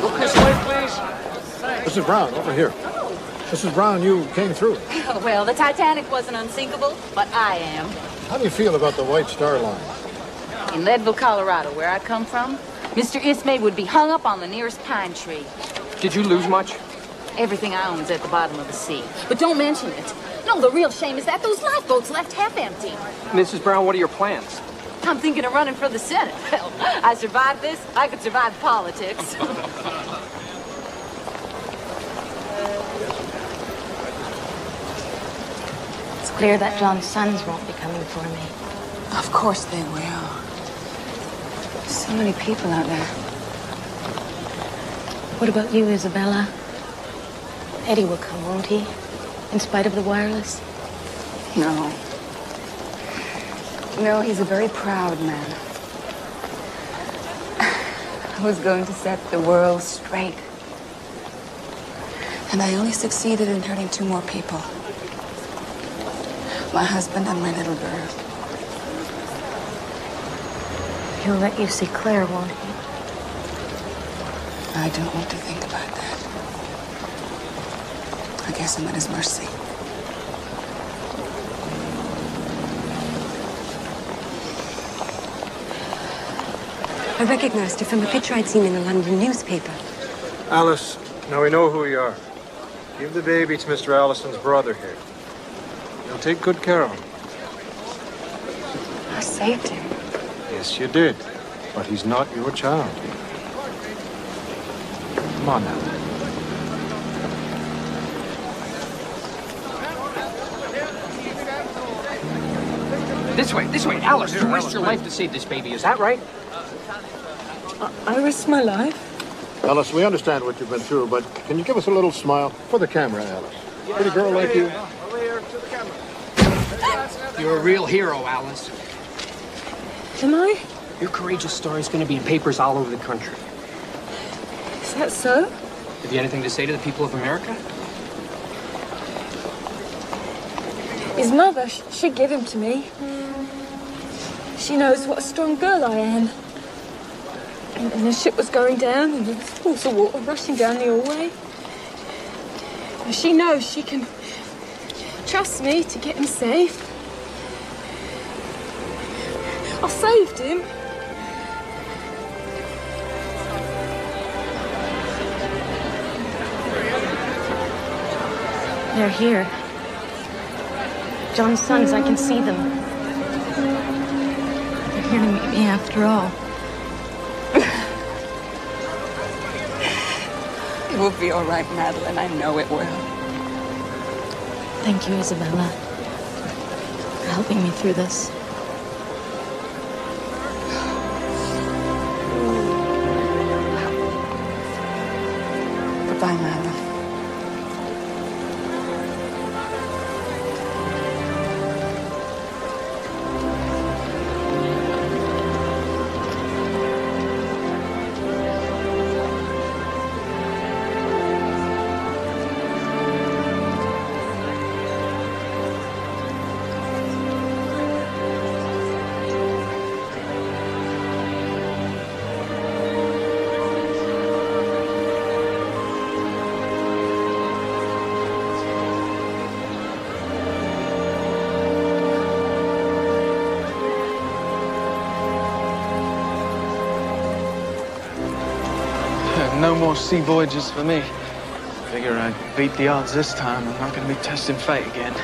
Look this way, please. Mrs. Brown, over here. Mrs. Brown, you came through. Oh, well, the Titanic wasn't unsinkable, but I am. How do you feel about the White Star Line? In Leadville, Colorado, where I come from, Mr. Ismay would be hung up on the nearest pine tree. Did you lose much? Everything I own is at the bottom of the sea. But don't mention it. No, the real shame is that those lifeboats left half empty. Mrs. Brown, what are your plans? I'm thinking of running for the Senate. Hell, I survived this, I could survive politics. It's clear that John's sons won't be coming for me. Of course they will. So many people out there. What about you, Isabella? Eddie will come, won't he? In spite of the wireless? No. No, he's a very proud man. I was going to set the world straight. And I only succeeded in hurting 2 more people. My husband and my little girl. He'll let you see Claire, won't he? I don't want to think about that. I guess I'm at his mercy. I recognized her from a picture I'd seen in a London newspaper. Alice, now we know who you are. Give the baby to Mr. Allison's brother here. He'll take good care of him. I saved him. Yes, you did. But he's not your child. Come on now. This way, Alice. You risked your life to save this baby, is that right? I risked my life. Alice, we understand what you've been through, but can you give us a little smile for the camera, Alice? Pretty girl like you. Over here to the camera. You're a real hero, Alice. Am I? Your courageous story is going to be in papers all over the country. Is that so? Have you anything to say to the people of America? His mother, she gave him to me. She knows what a strong girl I am. And the ship was going down, and there was pools of water rushing down the hallway. And she knows she can trust me to get him safe. I saved him. They're here. John's sons, I can see them. They're here to meet me after all. It will be all right, Madeline. I know it will. Thank you, Isabella, for helping me through this. Goodbye, Madeline. No more sea voyages for me. Figure I beat the odds this time. I'm not going to be testing fate again.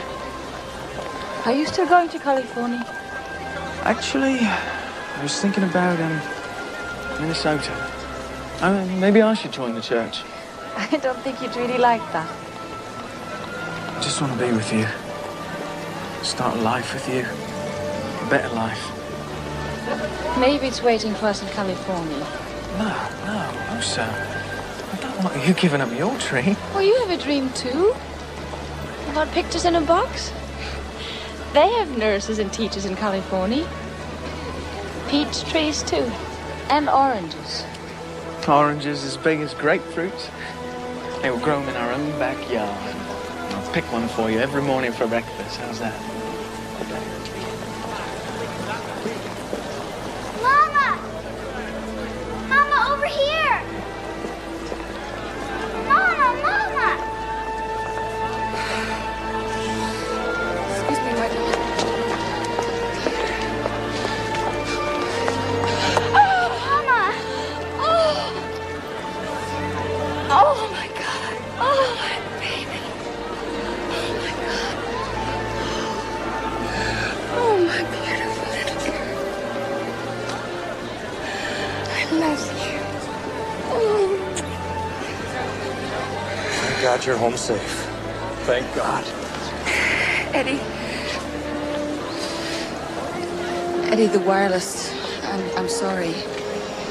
Are you still going to California? Actually, I was thinking about Minnesota. Maybe I should join the church. I don't think you'd really like that. I just want to be with you. Start a life with you. A better life. Maybe it's waiting for us in California. No, sir. I don't want you giving up your dream. Well, you have a dream too. About pictures in a box. They have nurses and teachers in California. Peach trees too. And oranges. Oranges as big as grapefruits. They will grow them in our own backyard. I'll pick one for you every morning for breakfast. How's that? Mama, over here! Mama! Excuse me, my Bless you. Thank God you're home safe. Thank God. Eddie. Eddie, the wireless. I'm sorry.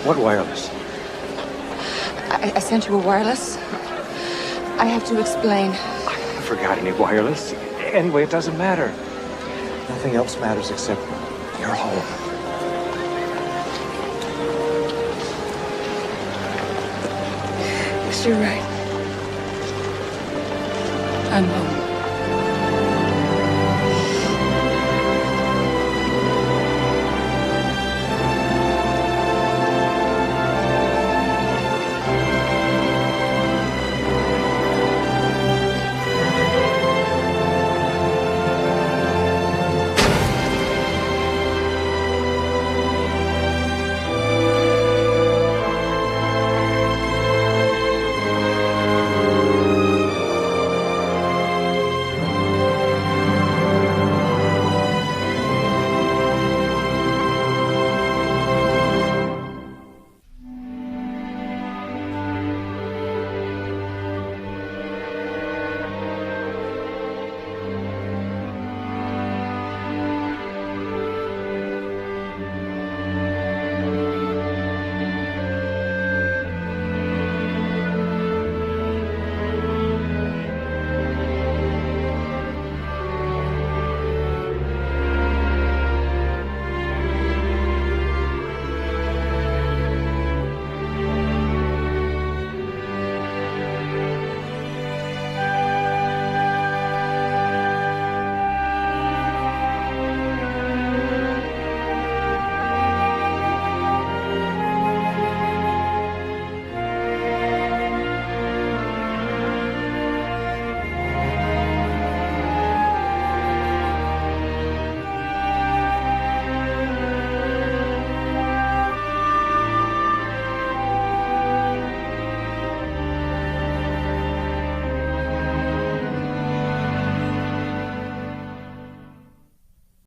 What wireless? I sent you a wireless. I have to explain. I never got any wireless. Anyway, it doesn't matter. Nothing else matters except you're home. Yes, you're right. I'm home.